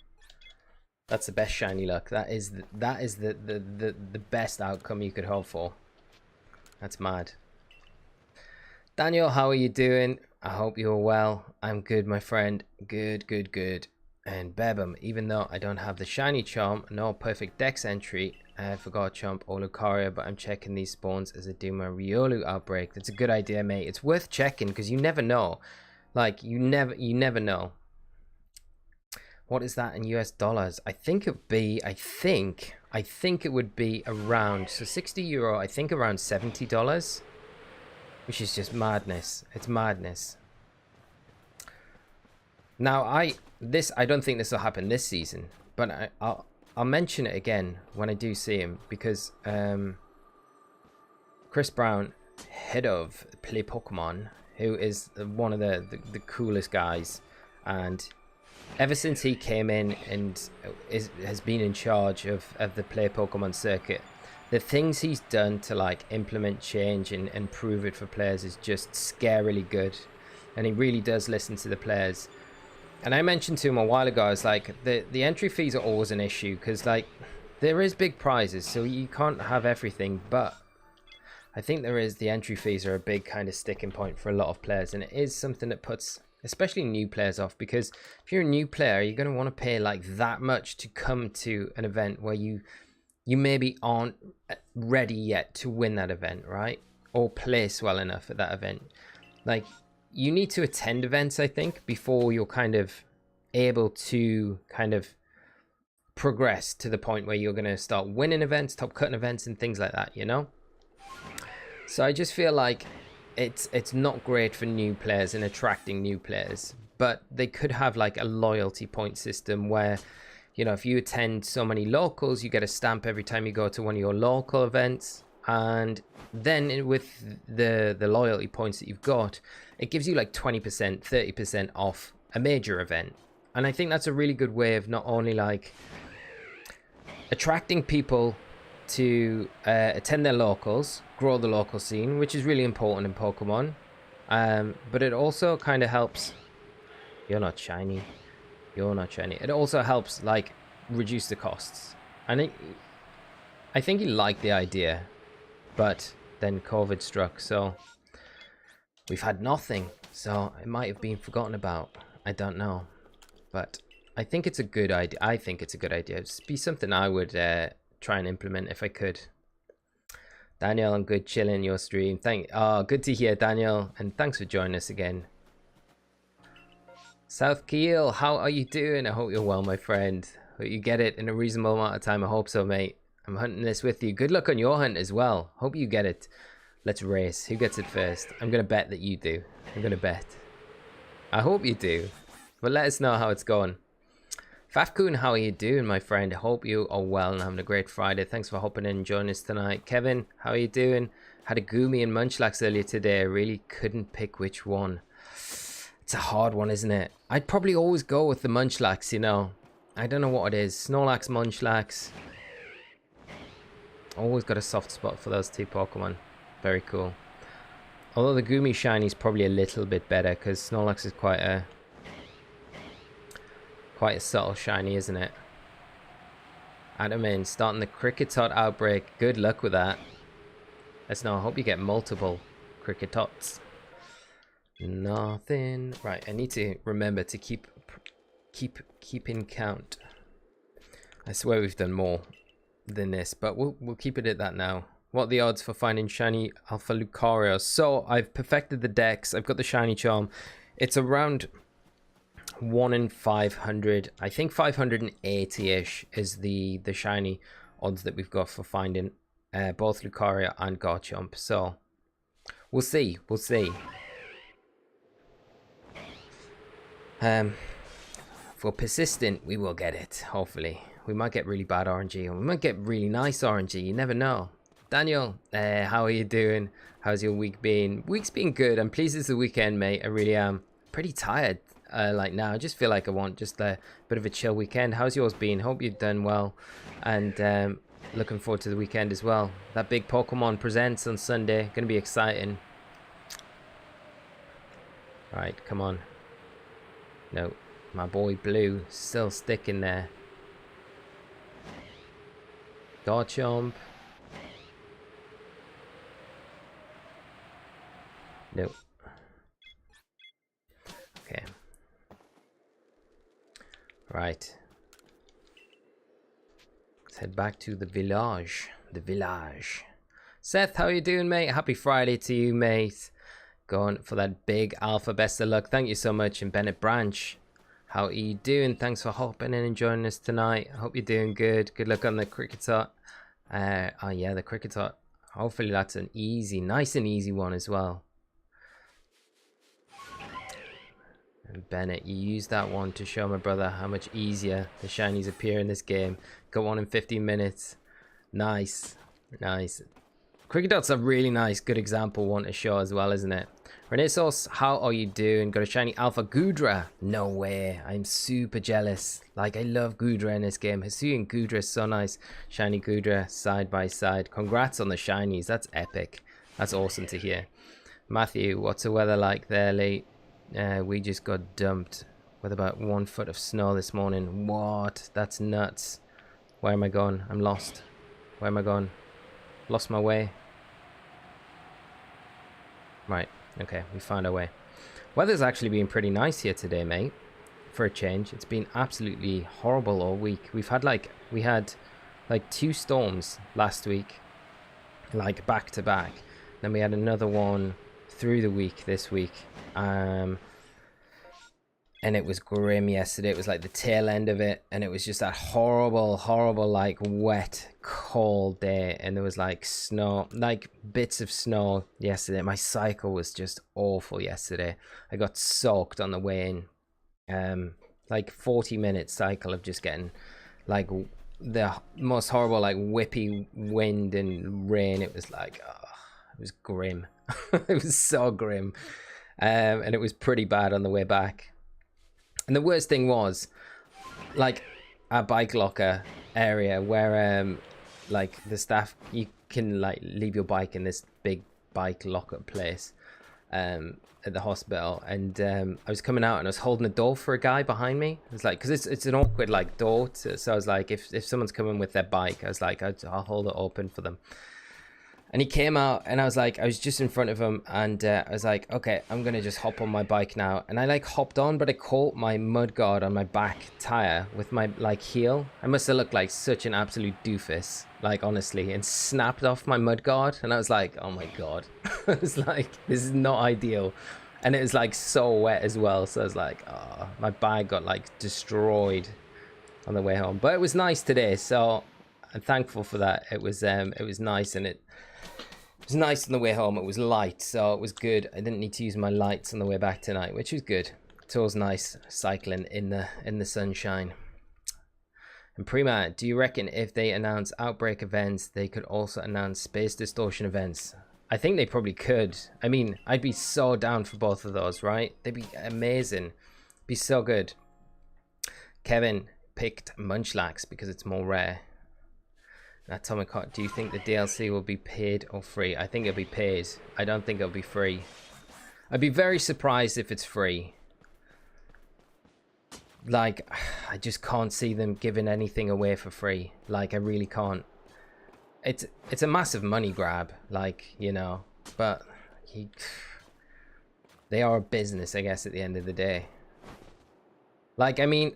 That's the best shiny luck. That is the best outcome you could hope for. That's mad. Daniel, how are you doing? I hope you're well. I'm good, my friend. Good, good, good. And Bebum, even though I don't have the shiny charm, no perfect dex entry for Garchomp or Lucario, but I'm checking these spawns as I do my Riolu outbreak. That's a good idea, mate. It's worth checking because you never know. Like, you never know. What is that in US dollars? I think it would be, I think it would be around, so €60, I think around $70, which is just madness. It's madness. Now, I don't think this will happen this season, but I'll mention it again when I do see him, because Chris Brown, head of Play Pokemon, who is one of the coolest guys, and ever since he came in and has been in charge of the Play Pokemon circuit, the things he's done to like implement change and improve it for players is just scarily good, and he really does listen to the players. And I mentioned to him a while ago, I was like, the entry fees are always an issue, because like there is big prizes, so you can't have everything, but I think the entry fees are a big kind of sticking point for a lot of players, and it is something that puts especially new players off, because if you're a new player, you're going to want to pay like that much to come to an event where you maybe aren't ready yet to win that event, right? Or place well enough at that event. Like, you need to attend events, I think, before you're kind of able to kind of progress to the point where you're going to start winning events, top cutting events and things like that, you know? So I just feel like it's not great for new players and attracting new players, but they could have like a loyalty point system where, you know, if you attend so many locals, you get a stamp every time you go to one of your local events, and then with the loyalty points that you've got, it gives you like 20%, 30% off a major event. And I think that's a really good way of not only like attracting people to attend their locals, grow the local scene, which is really important in Pokemon, but it also kind of helps. You're not shiny. It also helps like reduce the costs. And I think he liked the idea, but then COVID struck, so we've had nothing. So it might have been forgotten about. I don't know, but I think it's a good idea. It'd be something I would try and implement if I could. Daniel, I'm good chilling your stream. Good to hear, Daniel, and thanks for joining us again. South Keel, how are you doing? I hope you're well, my friend. Hope you get it in a reasonable amount of time. I hope so, mate. I'm hunting this with you. Good luck on your hunt as well. Hope you get it. Let's race. Who gets it first? I'm gonna bet that you do. I'm gonna bet. I hope you do, but let us know how it's going. Fafkoon, how are you doing, my friend? I hope you are well and having a great Friday. Thanks for hopping in and joining us tonight. Kevin, how are you doing? Had a Goomy and Munchlax earlier today. I really couldn't pick which one. It's a hard one, isn't it? I'd probably always go with the Munchlax, you know. I don't know what it is. Snorlax, Munchlax. Always got a soft spot for those two Pokemon. Very cool. Although the Goomy Shiny is probably a little bit better, because Snorlax is quite a subtle shiny, isn't it? Adam in, starting the Crickettot outbreak. Good luck with that. Let's know. I hope you get multiple Crickettots. Nothing. Right, I need to remember to keep Keeping count. I swear we've done more than this, but we'll keep it at that now. What are the odds for finding shiny Alpha Lucario? So I've perfected the dex. I've got the shiny charm. It's around 1 in 500. I think 580-ish is the shiny odds that we've got for finding both Lucario and Garchomp. So we'll see. We'll see. If we're persistent, we will get it, hopefully. We might get really bad RNG, or we might get really nice RNG. You never know. Daniel, how are you doing? How's your week been? Week's been good. I'm pleased it's the weekend, mate. I really am. Pretty tired like now. I just feel like I want just a bit of a chill weekend. How's yours been? Hope you've done well. And looking forward to the weekend as well. That big Pokemon Presents on Sunday. Going to be exciting. Right, come on. No, my boy Blue still sticking there. Garchomp. Nope. Okay. Right. Let's head back to the village. The village. Seth, how you doing, mate? Happy Friday to you, mate. Going for that big alpha. Best of luck. Thank you so much. And Bennett Branch, how are you doing? Thanks for hopping in and joining us tonight. I hope you're doing good. Good luck on the cricket tot. Oh yeah, the cricket tot. Hopefully that's an easy, nice and easy one as well. And Bennett, you used that one to show my brother how much easier the shinies appear in this game. Got one in 15 minutes. Nice. Nice. Cricketot's a really nice, good example one to show as well, isn't it? Renaissance, how are you doing? Got a shiny Alpha Goodra. No way. I'm super jealous. Like, I love Goodra in this game. Hisuian Goodra is so nice. Shiny Goodra side by side. Congrats on the shinies. That's epic. That's awesome to hear. Matthew, what's the weather like there, Lee? We just got dumped with about 1 foot of snow this morning. What? That's nuts. Where am I going? I'm lost. Where am I going? Lost my way. Right. Okay, we found our way. Weather's actually been pretty nice here today, mate. For a change. It's been absolutely horrible all week. We had like 2 storms last week. Like back to back. Then we had another one through the week this week. And it was grim yesterday. It was like the tail end of it, and it was just that horrible like wet cold day, and there was like snow, like bits of snow yesterday. My cycle was just awful yesterday. I got soaked on the way in. Like 40-minute cycle of just getting like the most horrible like whippy wind and rain. It was like, oh, it was grim. It was so grim. And it was pretty bad on the way back. And the worst thing was, like, our bike locker area where, like, the staff, you can, like, leave your bike in this big bike locker place at the hospital. And I was coming out and I was holding the door for a guy behind me. It was like, because it's an awkward, like, door. So I was like, if someone's coming with their bike, I was like, I'll hold it open for them. And he came out and I was like, I was just in front of him, and I was like, okay, I'm going to just hop on my bike now. And I like hopped on, but I caught my mudguard on my back tire with my like heel. I must have looked like such an absolute doofus, like honestly, and snapped off my mudguard. And I was like, oh my God, I was like, this is not ideal. And it was like so wet as well. So I was like, oh, my bike got like destroyed on the way home. But it was nice today. So I'm thankful for that. It was nice, and it was nice on the way home. It was light, so it was good. I didn't need to use my lights on the way back tonight, which was good. It's always nice cycling in the sunshine. And Prima, do you reckon if they announce Outbreak events, they could also announce Space Distortion events? I think they probably could. I mean, I'd be so down for both of those, right? They'd be amazing. Be so good. Kevin picked Munchlax because it's more rare. Atomic Heart, do you think the DLC will be paid or free? I think it'll be paid. I don't think it'll be free. I'd be very surprised if it's free. Like, I just can't see them giving anything away for free. Like, I really can't. It's a massive money grab, like, you know. But they are a business, I guess, at the end of the day. Like, I mean,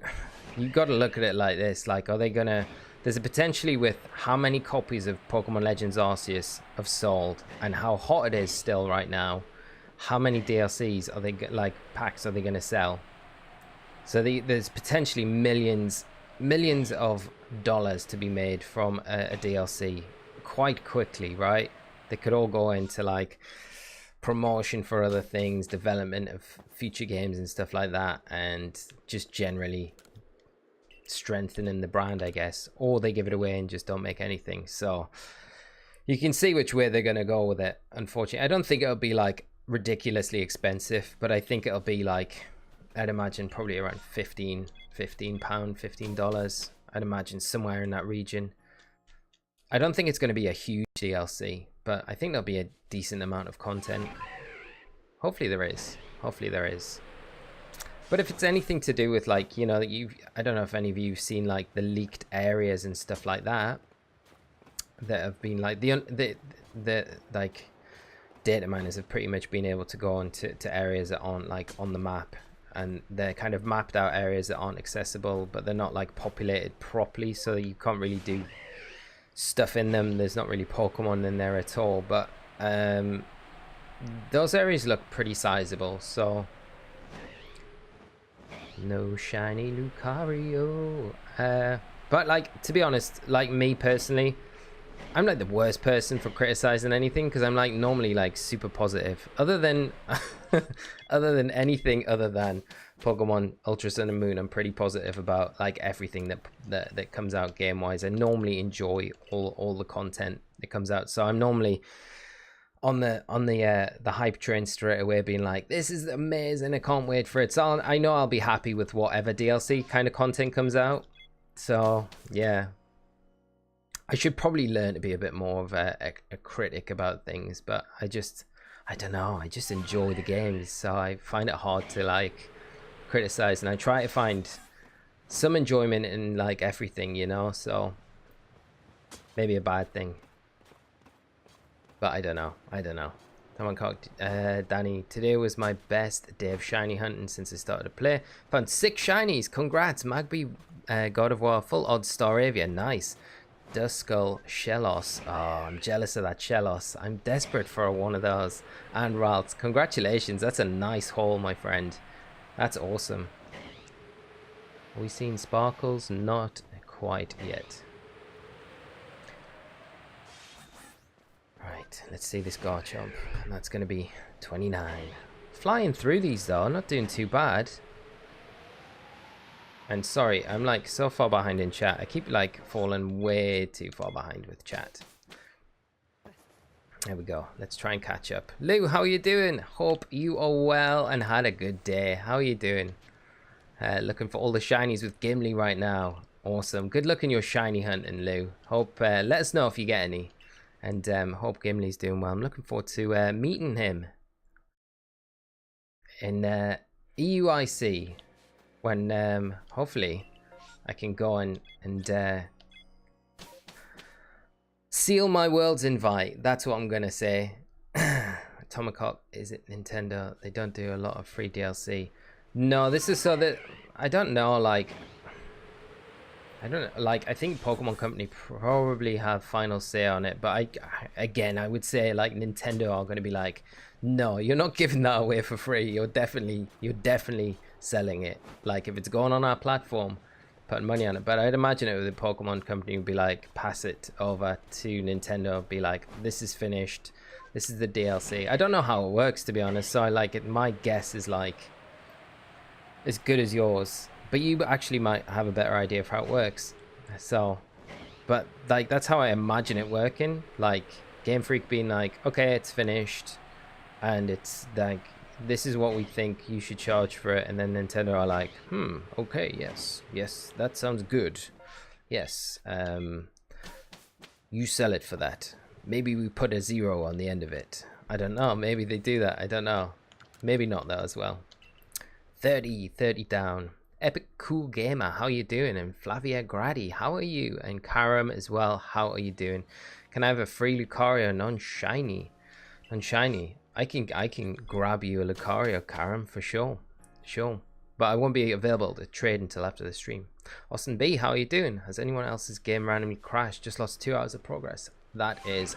you got to look at it like this. Like, are they gonna? There's a potentially with how many copies of Pokemon Legends Arceus have sold and how hot it is still right now. How many DLCs are they like packs are they gonna sell? So there's potentially millions of dollars to be made from a DLC quite quickly, right? They could all go into like promotion for other things, development of future games and stuff like that, and just generally strengthening the brand, I guess. Or they give it away and just don't make anything. So you can see which way they're going to go with it. Unfortunately, I don't think it'll be like ridiculously expensive, but I think it'll be like, I'd imagine probably around £15. I'd imagine somewhere in that region. I don't think it's going to be a huge DLC, but I think there'll be a decent amount of content. Hopefully there is. Hopefully there is. But if it's anything to do with like, you know, I don't know if any of you have seen like the leaked areas and stuff like that have been like the like data miners have pretty much been able to go on to areas that aren't like on the map, and they're kind of mapped out areas that aren't accessible, but they're not like populated properly, so you can't really do stuff in them. There's not really Pokemon in there at all, but those areas look pretty sizable. So no shiny Lucario, but like, to be honest, like me personally, I'm like the worst person for criticizing anything, because I'm like normally like super positive, other than anything other than Pokemon Ultra Sun and Moon. I'm pretty positive about like everything that comes out game wise. I normally enjoy all the content that comes out, so I'm normally on the hype train straight away, being like, this is amazing, I can't wait for it. So I know I'll be happy with whatever DLC kind of content comes out. So yeah, I should probably learn to be a bit more of a critic about things, but I don't know, I just enjoy the games, so I find it hard to like criticize, and I try to find some enjoyment in like everything, you know. So maybe a bad thing, but I don't know. Come on, Danny, today was my best day of shiny hunting since I started to play. Found 6 shinies. Congrats, Magby, God of War, full odds Staravia, nice. Duskull, Shellos. Oh, I'm jealous of that Shellos. I'm desperate for one of those. And Ralts, congratulations. That's a nice haul, my friend. That's awesome. Have we seen Sparkles? Not quite yet. Right, let's see this Garchomp. And that's going to be 29. Flying through these though, not doing too bad. And sorry, I'm like so far behind in chat. I keep like falling way too far behind with chat. There we go. Let's try and catch up. Lou, how are you doing? Hope you are well and had a good day. How are you doing? Looking for all the shinies with Gimli right now. Awesome. Good luck in your shiny hunting, Lou. Hope let us know if you get any. And hope Gimli's doing well. I'm looking forward to meeting him in EUIC. When hopefully I can go and seal my world's invite. That's what I'm gonna say. Tomahawk, is it Nintendo? They don't do a lot of free DLC. No, this is so that I don't know. Like, I don't know, like, I think Pokemon Company probably have final say on it, but I would say like Nintendo are going to be like, no, you're not giving that away for free. You're definitely selling it. Like, if it's going on our platform, putting money on it. But I'd imagine it with the Pokemon Company would be like, pass it over to Nintendo, be like, this is finished, this is the DLC. I don't know how it works, to be honest, so I like it. My guess is like as good as yours, but you actually might have a better idea of how it works. So, but like, that's how I imagine it working. Like, Game Freak being like, okay, it's finished, and it's like, this is what we think you should charge for it, and then Nintendo are like, okay, yes, that sounds good, yes, you sell it for that. Maybe we put a 0 on the end of it. I don't know, maybe they do that, I don't know. Maybe not though as well. 30 down. Epic Cool Gamer, how are you doing? And Flavia Grady, how are you? And Karam as well, how are you doing? Can I have a free Lucario non-shiny? I can grab you a Lucario, Karam, for sure. but I won't be available to trade until after the stream. Austin B, how are you doing? Has anyone else's game randomly crashed? Just lost 2 hours of progress. That is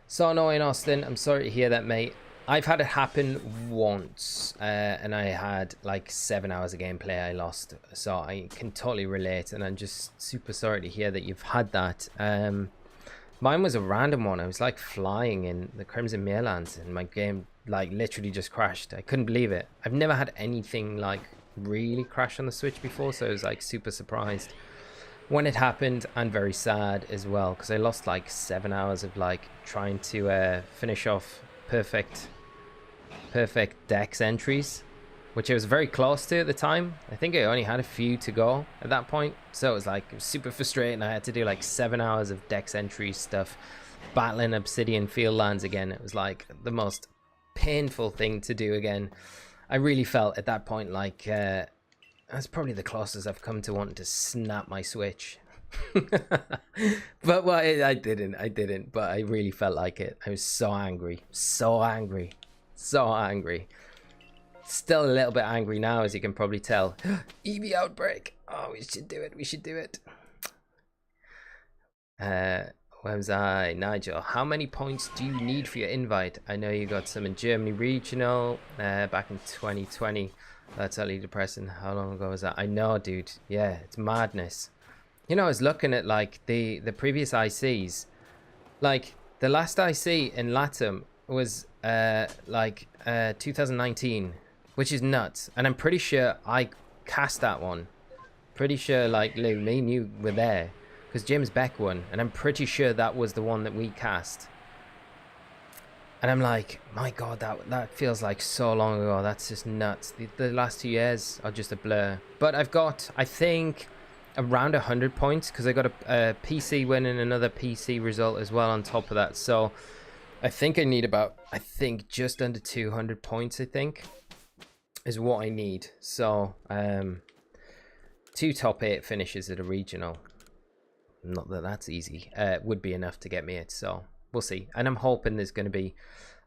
so annoying, Austin. I'm sorry to hear that, mate. I've had it happen once, and I had like 7 hours of gameplay I lost, so I can totally relate, and I'm just super sorry to hear that you've had that. Mine was a random one. I was like flying in the Crimson Merelands, and my game like literally just crashed. I couldn't believe it. I've never had anything like really crash on the Switch before, so I was like super surprised when it happened, and very sad as well, because I lost like 7 hours of like trying to finish off perfect dex entries, which I was very close to at the time. I think I only had a few to go at that point, so it was like super frustrating. I had to do like 7 hours of dex entry stuff, battling Obsidian Fieldlands again. It was like the most painful thing to do again. I really felt at that point like that's probably the closest I've come to wanting to snap my Switch. But well, I didn't, but I really felt like it. I was so angry, so angry. Still a little bit angry now, as you can probably tell. EV Outbreak. Oh, we should do it. Where was I? Nigel, how many points do you need for your invite? I know you got some in Germany regional back in 2020. That's utterly depressing. How long ago was that? I know, dude. Yeah, it's madness. You know, I was looking at like the previous ICs. Like the last IC in LATAM was 2019, which is nuts. And I'm pretty sure I cast that one. Pretty sure like Lou, me and you were there, because James Beck won, and I'm pretty sure that was the one that we cast. And I'm like, my god, that feels like so long ago. That's just nuts. The last 2 years are just a blur. But I've got, I think, around 100 points, because I got a PC win and another PC result as well on top of that. So I think I need about, just under 200 points, I think, is what I need. So 2 top 8 finishes at a regional. Not that that's easy. Would be enough to get me it. So we'll see. And I'm hoping there's going to be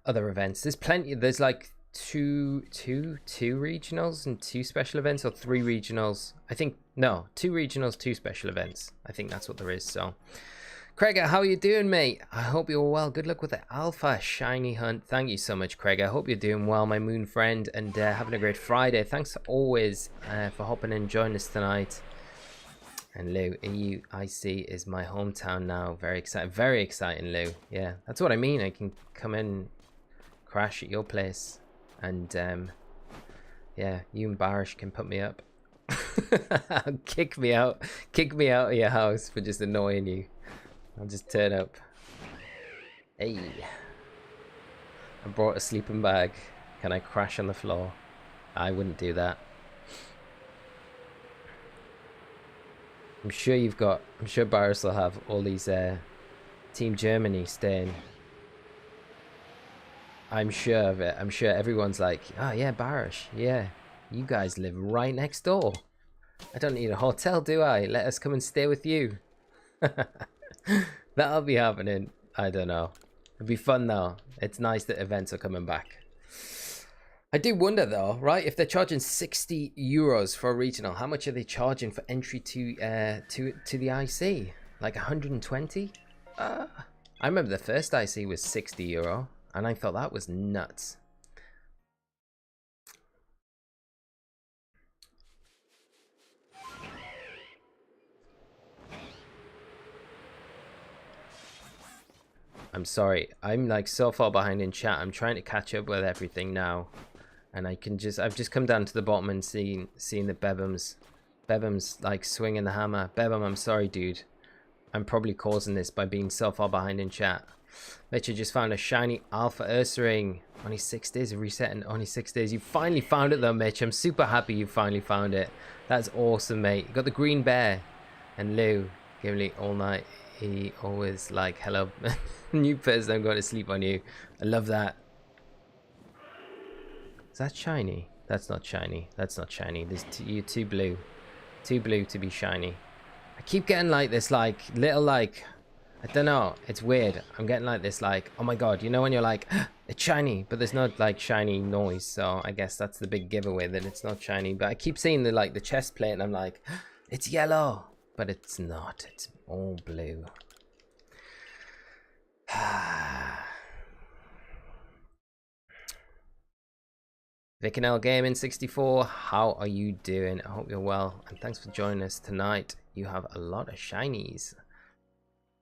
other events. There's plenty. There's like two regionals and 2 special events, or 3 regionals. I think, no, 2 regionals, 2 special events. I think that's what there is. So Craig, how are you doing, mate? I hope you're well. Good luck with the alpha shiny hunt. Thank you so much, Craig. I hope you're doing well, my moon friend, and having a great Friday. Thanks always for hopping in and joining us tonight. And Lou, EUIC is my hometown now. Very exciting, Lou. Yeah, that's what I mean. I can come in, crash at your place, and yeah, you and Barish can put me up. kick me out of your house for just annoying you. I'll just turn up. Hey, I brought a sleeping bag. Can I crash on the floor? I wouldn't do that. I'm sure Boris will have all these Team Germany staying. I'm sure of it. I'm sure everyone's like, oh yeah, Barish, yeah, you guys live right next door. I don't need a hotel, do I? Let us come and stay with you. That'll be happening. I don't know. It'd be fun though. It's nice that events are coming back. I do wonder though, right? If they're charging 60 euros for a regional, how much are they charging for entry to the IC? Like 120? I remember the first IC was 60 euro, and I thought that was nuts. I'm sorry, I'm like so far behind in chat. I'm trying to catch up with everything now, and I've just come down to the bottom and seeing that Bebham's like swinging the hammer. Bebham, I'm sorry, dude. I'm probably causing this by being so far behind in chat. Mitch, I just found a shiny Alpha Ursaring. Only 6 days of resetting. Only 6 days. You finally found it though, Mitch. I'm super happy you finally found it. That's awesome, mate. You got the green bear. And Lou, give me all night. He always like, hello, new person, I'm going to sleep on you. I love that. Is that shiny? That's not shiny. That's not shiny. You're too blue. Too blue to be shiny. I keep getting like this like little like I don't know. It's weird. I'm getting like this, like, oh my god, you know when you're like, it's shiny, but there's no like shiny noise. So I guess that's the big giveaway that it's not shiny. But I keep seeing the like the chest plate, and I'm like, it's yellow, but it's not. It's all blue. Vicanel Gaming 64, how are you doing? I hope you're well, and thanks for joining us tonight. You have a lot of shinies.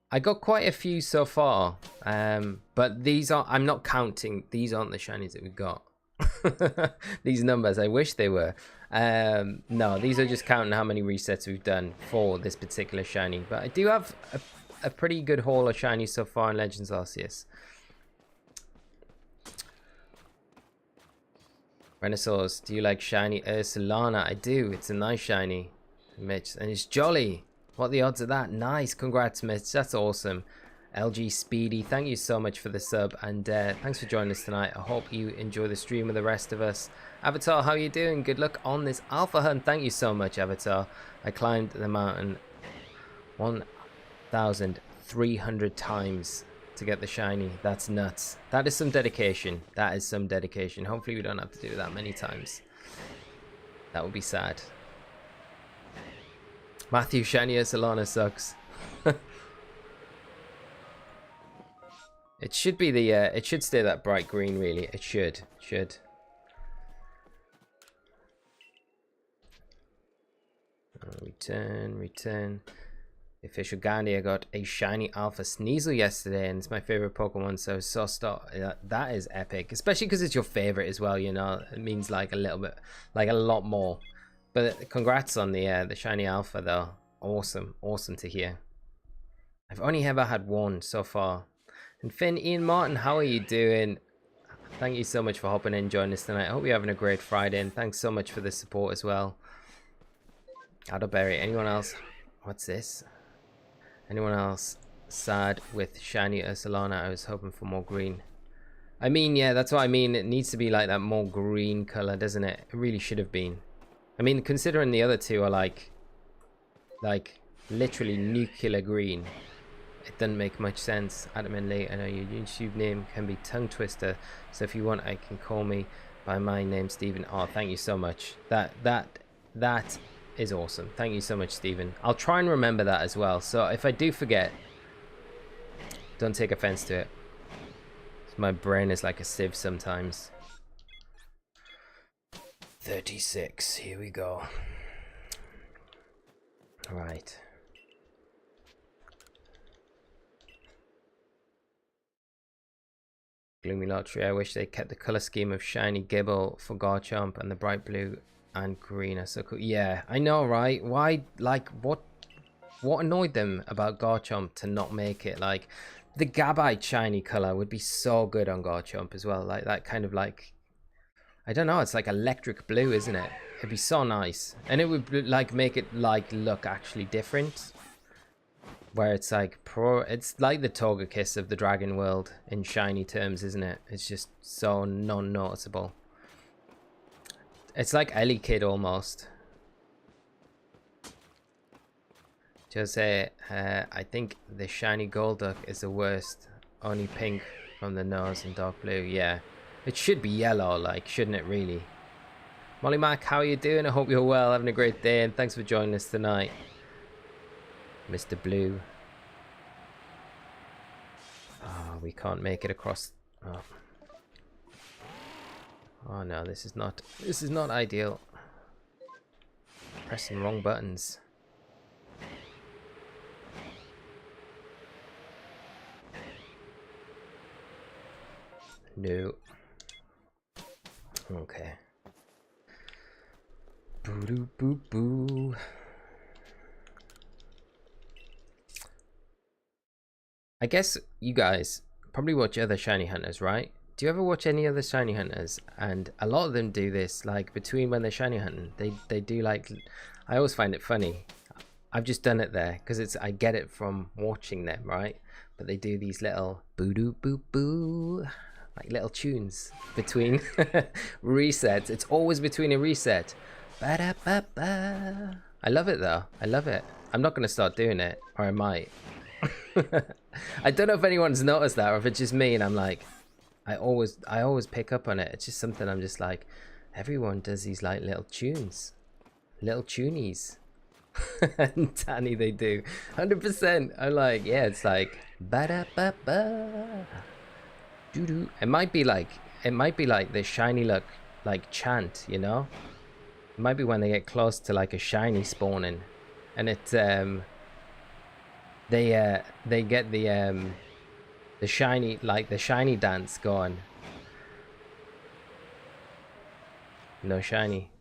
I got quite a few so far, but these are, I'm not counting, these aren't the shinies that we got. These numbers, I wish they were. No, these are just counting how many resets we've done for this particular shiny. But I do have a pretty good haul of shinies so far in Legends Arceus. Renaissance, do you like shiny Ursulana? I do, it's a nice shiny, Mitch, and it's jolly. What are the odds of that? Nice, congrats, Mitch, that's awesome. LG Speedy, thank you so much for the sub, and thanks for joining us tonight. I hope you enjoy the stream with the rest of us. Avatar, how are you doing? Good luck on this alpha hunt. Thank you so much, Avatar. I climbed the mountain 1,300 times to get the shiny. That's nuts. That is some dedication. That is some dedication. Hopefully we don't have to do that many times. That would be sad. Matthew, shiny Solana sucks. It should be the it should stay that bright green, really. It should. Return. The official Gandhi, I got a shiny Alpha Sneasel yesterday, and it's my favorite Pokemon, so that is epic, especially because it's your favorite as well, you know. It means like a little bit, like a lot more. But congrats on the shiny Alpha though. Awesome to hear. I've only ever had one so far. And Finn, Ian Martin, how are you doing? Thank you so much for hopping in, joining us tonight. I hope you're having a great Friday, and thanks so much for the support as well. Adderberry, anyone else? What's this? Anyone else sad with shiny Ursulana? I was hoping for more green. I mean, yeah, that's what I mean. It needs to be like that more green color, doesn't it? It really should have been. I mean, considering the other two are like literally nuclear green, it doesn't make much sense. Adam and Lee, I know your YouTube name can be tongue twister, so if you want, I can call me by my name, Stephen. Oh, thank you so much. That is awesome. Thank you so much, Stephen. I'll try and remember that as well. So if I do forget, don't take offense to it. My brain is like a sieve sometimes. 36. Here we go. All right. Gloomy Lottery. I wish they kept the color scheme of shiny Gibble for Garchomp and the bright blue and green are so cool. Yeah, I know, right? Why, like, what annoyed them about Garchomp to not make it like the Gabite shiny color would be so good on Garchomp as well, like that kind of like, I don't know, it's like electric blue, isn't it? It'd be so nice, and it would like make it like look actually different, where it's like it's like the Togekiss of the Dragon world in shiny terms, isn't it? It's just so non-noticeable. It's like Ellie Kid almost. Jose, I think the shiny Golduck is the worst. Only pink from the nose and dark blue. Yeah, it should be yellow, like, shouldn't it really? Molly Mac, how are you doing? I hope you're well, having a great day, and thanks for joining us tonight. Mr. Blue. Oh, we can't make it across. Oh no, this is not ideal. Pressing wrong buttons. No. Okay. Boo doo boo boo. I guess you guys probably watch other shiny hunters, right? Do you ever watch any other shiny hunters? And a lot of them do this, like between when they're shiny hunting, they do like, I always find it funny. I've just done it there because I get it from watching them, right? But they do these little boo doo boo boo, like little tunes between resets. It's always between a reset. Ba-da-ba-ba. I love it though. I love it. I'm not gonna start doing it, or I might. I don't know if anyone's noticed that or if it's just me and I'm like, I always pick up on it. It's just something I'm just like, everyone does these like little tunes, little tunies. And Danny, they do 100%. I'm like, yeah, it's like ba da ba ba doo doo. It might be like the shiny look like chant, you know. It might be when they get close to like a shiny spawning, and it they get the shiny, like the shiny dance going. No shiny.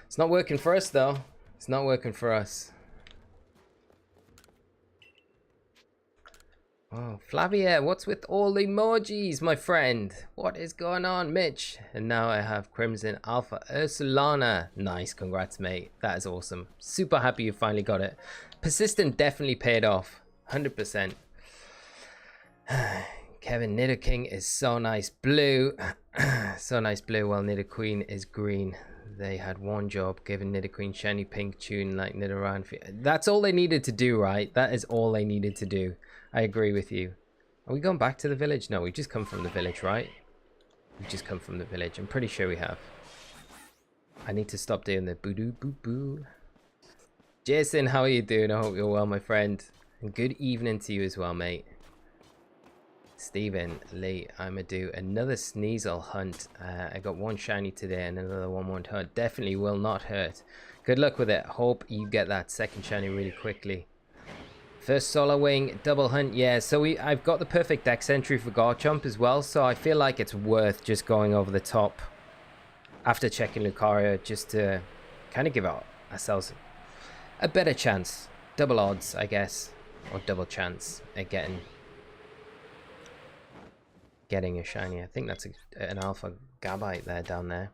It's not working for us though. It's not working for us. Oh, Flavia, what's with all the emojis, my friend? What is going on, Mitch? And now I have Crimson Alpha Ursulana. Nice, congrats, mate. That is awesome. Super happy you finally got it. Persistent definitely paid off. 100%. Kevin, Nidoking is so nice blue. So nice blue, while Nidoqueen is green. They had one job, giving Nidoqueen shiny pink tune like Nidoran. That's all they needed to do, right? That is all they needed to do. I agree with you. Are we going back to the village? No, we just come from the village, right? We just come from the village. I'm pretty sure we have. I need to stop doing the boo-doo boo-boo. Jason, how are you doing? I hope you're well, my friend. And good evening to you as well, mate. Stephen Lee, I'm gonna do another Sneasel hunt. I got one shiny today and another one won't hurt. Definitely will not hurt. Good luck with it. Hope you get that second shiny really quickly. First Solar Wing double hunt. Yeah, so I've got the perfect dex entry for Garchomp as well, so I feel like it's worth just going over the top after checking Lucario, just to kind of give ourselves a better chance. Double odds, I guess, or double chance at getting a shiny. I think that's an Alpha Gabite there, down there.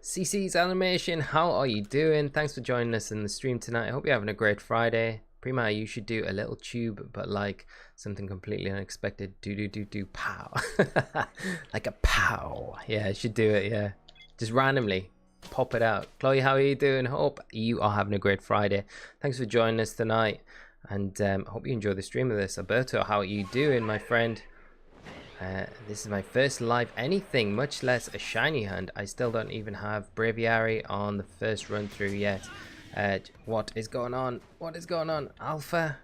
CC's Animation, how are you doing? Thanks for joining us in the stream tonight. I hope you're having a great Friday. Prima, you should do a little tube, but like something completely unexpected. Do pow. Like a pow. Yeah, I should do it, yeah. Just randomly pop it out. Chloe, how are you doing? Hope you are having a great Friday. Thanks for joining us tonight. And I hope you enjoy the stream of this. Alberto, how are you doing, my friend? This is my first live anything, much less a shiny hunt. I still don't even have Braviary on the first run through yet. What is going on? What is going on? Alpha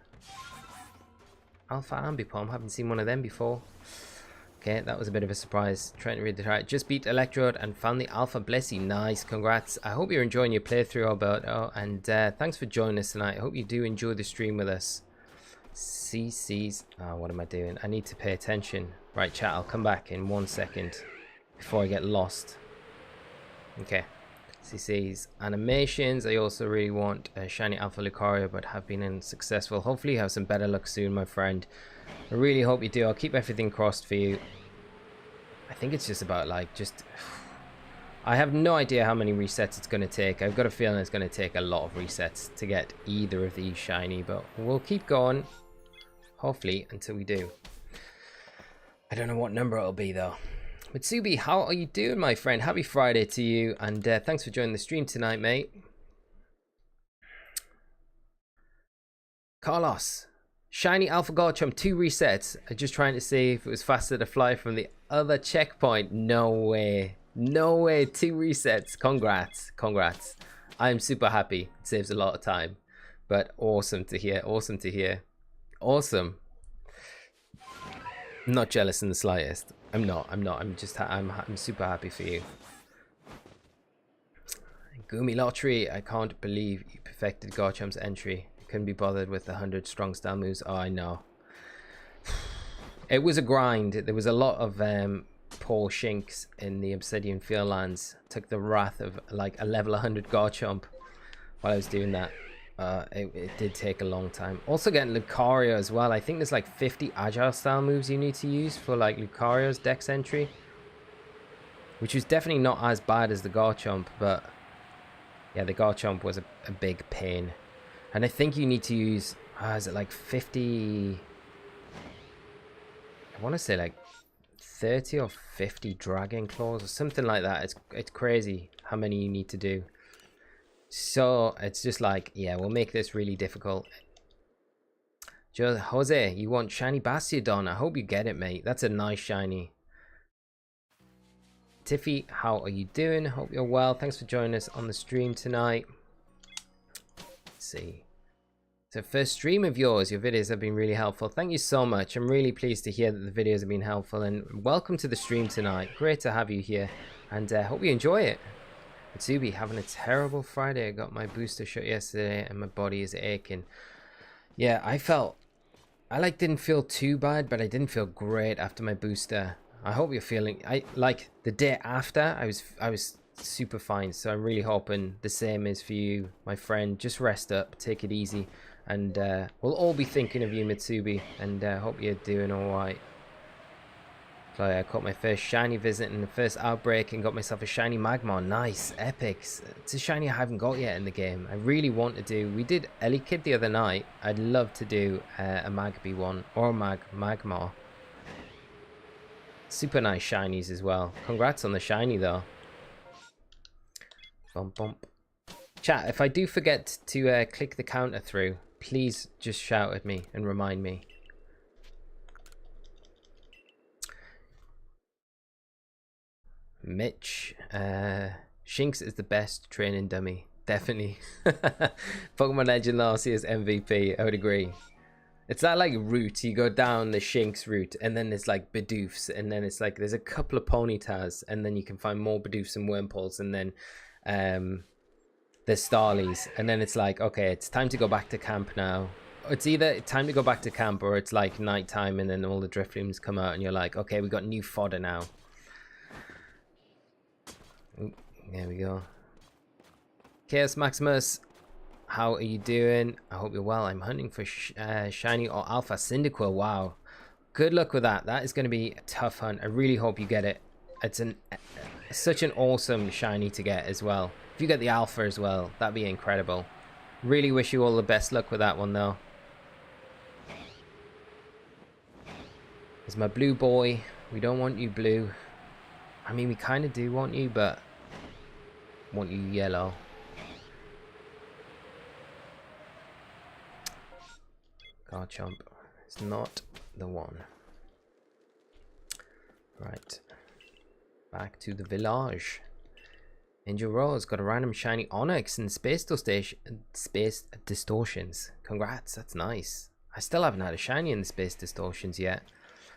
Ambipom, haven't seen one of them before. Okay, that was a bit of a surprise. Trying to read the chart. Just beat Electrode and found the Alpha Blessy. Nice, congrats. I hope you're enjoying your playthrough, Alberto. And thanks for joining us tonight. I hope you do enjoy the stream with us. CC's. Oh, what am I doing? I need to pay attention. Right, chat, I'll come back in 1 second before I get lost. Okay. CC's animations. I also really want a shiny Alpha Lucario, but have been unsuccessful. Hopefully you have some better luck soon, my friend. I really hope you do. I'll keep everything crossed for you. I think it's just about like I have no idea how many resets it's going to take. I've got a feeling it's going to take a lot of resets to get either of these shiny, but we'll keep going. Hopefully until we do. I don't know what number it'll be though. Mitsubi, how are you doing, my friend? Happy Friday to you, and thanks for joining the stream tonight, mate. Carlos, shiny Alpha Garchomp, 2 resets. I'm just trying to see if it was faster to fly from the other checkpoint. No way. No way. 2 resets. Congrats. Congrats. I'm super happy. It saves a lot of time. But awesome to hear. Awesome to hear. Awesome. I'm not jealous in the slightest. I'm not. I'm super happy for you. Gumi Lottery. I can't believe you perfected Garchomp's entry. Couldn't be bothered with 100 strong style moves. Oh, I know. It was a grind. There was a lot of poor shinks in the Obsidian Fieldlands. Took the wrath of like a level 100 Garchomp while I was doing that. It did take a long time. Also getting Lucario as well. I think there's like 50 agile style moves you need to use for like Lucario's dex entry, which was definitely not as bad as the Garchomp, but yeah, the Garchomp was a big pain. And I think you need to use, is it like 50, I want to say like 30 or 50 Dragon Claws or something like that. It's crazy how many you need to do. So it's just like, yeah, we'll make this really difficult. Jose, you want shiny Bastiodon? I hope you get it, mate. That's a nice shiny. Tiffy, how are you doing? Hope you're well. Thanks for joining us on the stream tonight. Let's see. So first stream of yours, your videos have been really helpful. Thank you so much. I'm really pleased to hear that the videos have been helpful, and welcome to the stream tonight. Great to have you here, and hope you enjoy it. Mitsubi, having a terrible Friday. I got my booster shot yesterday and my body is aching. Yeah, I didn't feel too bad, but I didn't feel great after my booster. I hope you're feeling, like the day after, I was super fine. So I'm really hoping the same is for you, my friend. Just rest up, take it easy. And we'll all be thinking of you, Mitsubi, and hope you're doing all right. So I caught my first shiny visit in the first outbreak and got myself a shiny Magmar. Nice, epics. It's a shiny I haven't got yet in the game. I really want to do. We did Elekid the other night. I'd love to do a Magby one or Magmar. Super nice shinies as well. Congrats on the shiny though. Bump bump. Chat, if I do forget to click the counter through, please just shout at me and remind me. Mitch, Shinx is the best training dummy. Definitely. Pokemon Legends Arceus MVP, I would agree. It's that like route, you go down the Shinx route, and then there's like Bidoofs, and then it's like there's a couple of Ponytas, and then you can find more Bidoofs and Wurmples, and then there's Starlies, and then it's like, okay, it's time to go back to camp now. It's either time to go back to camp, or it's like nighttime, and then all the Driftlooms come out, and you're like, okay, we got new fodder now. Ooh, there we go. Chaos Maximus, how are you doing? I hope you're well. I'm hunting for shiny or alpha Cyndaquil. Wow, good luck with that. That is going to be a tough hunt. I really hope you get it. It's such an awesome shiny to get as well. If you get the alpha as well, that'd be incredible. Really wish you all the best luck with that one though. There's my blue boy. We don't want you blue. I mean, we kind of do want you, but want you yellow. Garchomp is not the one. Right. Back to the village. Angel Rose got a random shiny Onyx and Space Distortions. Congrats, that's nice. I still haven't had a shiny in the Space Distortions yet.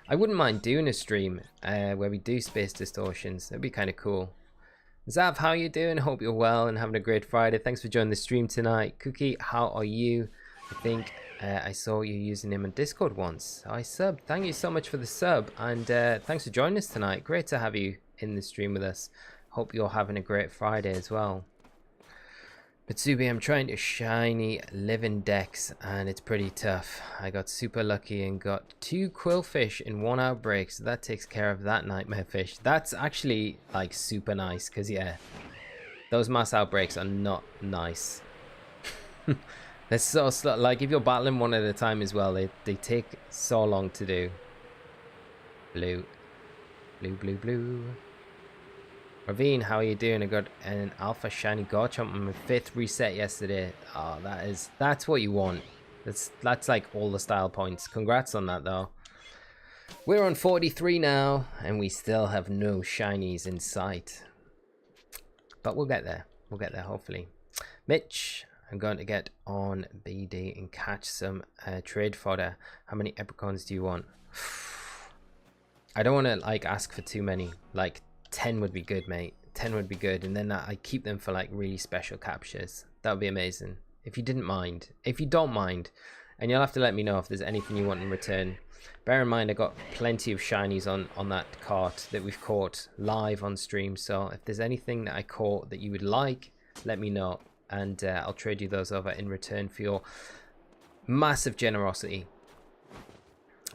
I wouldn't mind doing a stream where we do Space Distortions. That'd be kind of cool. Zav, how you doing? Hope you're well and having a great Friday. Thanks for joining the stream tonight. Cookie, how are you? I think I saw you using him on Discord once. I subbed. Thank you so much for the sub, and thanks for joining us tonight. Great to have you in the stream with us. Hope you're having a great Friday as well. Mitsubi, I'm trying to shiny living decks, and it's pretty tough. I got super lucky and got 2 Quillfish in 1 outbreak, so that takes care of that nightmare fish. That's actually like super nice, because yeah, those mass outbreaks are not nice. They're so slow. Like if you're battling one at a time as well, they take so long to do. Blue, blue, blue, blue. Ravine, how are you doing? I got an alpha shiny Garchomp on my 5th reset yesterday. Oh, that's what you want. That's like all the style points. Congrats on that though. We're on 43 now, and we still have no shinies in sight. But we'll get there. We'll get there hopefully. Mitch, I'm going to get on BD and catch some trade fodder. How many Epricons do you want? I don't want to like ask for too many. Like 10 would be good, mate. 10 would be good, and then I keep them for like really special captures. That would be amazing. If you didn't mind. If you don't mind, and you'll have to let me know if there's anything you want in return. Bear in mind, I got plenty of shinies on that cart that we've caught live on stream. So if there's anything that I caught that you would like, let me know, and I'll trade you those over in return for your massive generosity.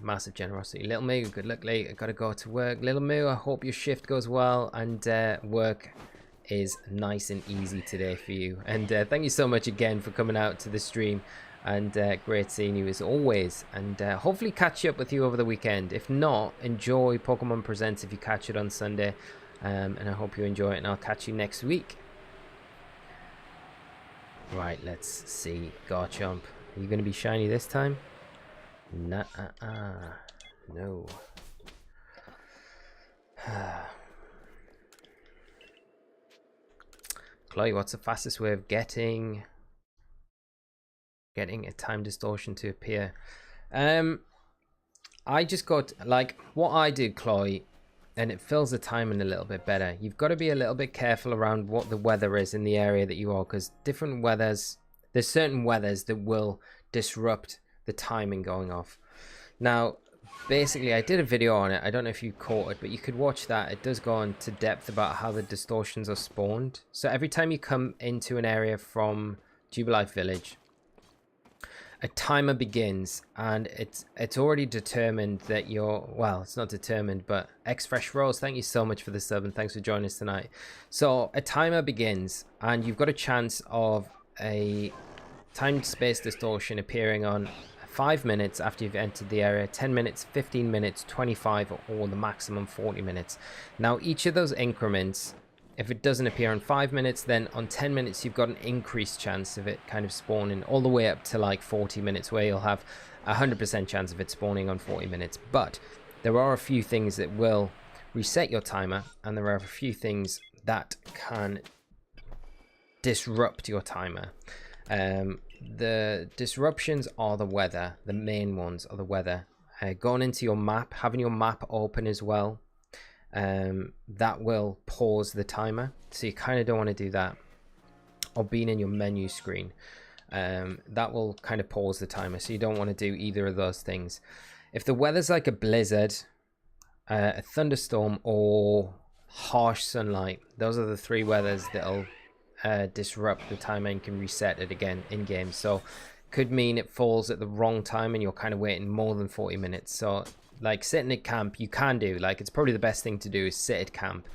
Massive generosity. Little Moo, good luck, late. I gotta go to work. Little Moo, I hope your shift goes well and work is nice and easy today for you. And thank you so much again for coming out to the stream, and great seeing you as always, and hopefully catch up with you over the weekend. If not, enjoy Pokemon Presents if you catch it on Sunday, and I hope you enjoy it, and I'll catch you next week. Right, let's see. Garchomp. Are you going to be shiny this time? Nah, no. Chloe, what's the fastest way of getting a time distortion to appear? I just got, like, what I did, Chloe, and it fills the timing a little bit better. You've got to be a little bit careful around what the weather is in the area that you are, because different weathers, there's certain weathers that will disrupt the timing going off. Now, basically, I did a video on it. I don't know if you caught it, but you could watch that. It does go into depth about how the distortions are spawned. So every time you come into an area from Jubilife Village, a timer begins, and it's already determined that you're, well, it's not determined, but X Fresh Rose, thank you so much for the sub and thanks for joining us tonight. So a timer begins, and you've got a chance of a time space distortion appearing on 5 minutes after you've entered the area, 10 minutes, 15 minutes, 25, or the maximum 40 minutes. Now each of those increments, if it doesn't appear on 5 minutes, then on 10 minutes you've got an increased chance of it kind of spawning, all the way up to like 40 minutes, where you'll have a 100% chance of it spawning on 40 minutes. But there are a few things that will reset your timer, and there are a few things that can disrupt your timer. The disruptions are the weather. The main ones are the weather. Going into your map, having your map open as well, that will pause the timer, so you kind of don't want to do that. Or being in your menu screen, that will kind of pause the timer, so you don't want to do either of those things. If the weather's like a blizzard, a thunderstorm, or harsh sunlight, those are the three weathers that'll disrupt the timer and can reset it again in game. So could mean it falls at the wrong time and you're kind of waiting more than 40 minutes. So like sitting at camp, you can do, like, it's probably the best thing to do is sit at camp.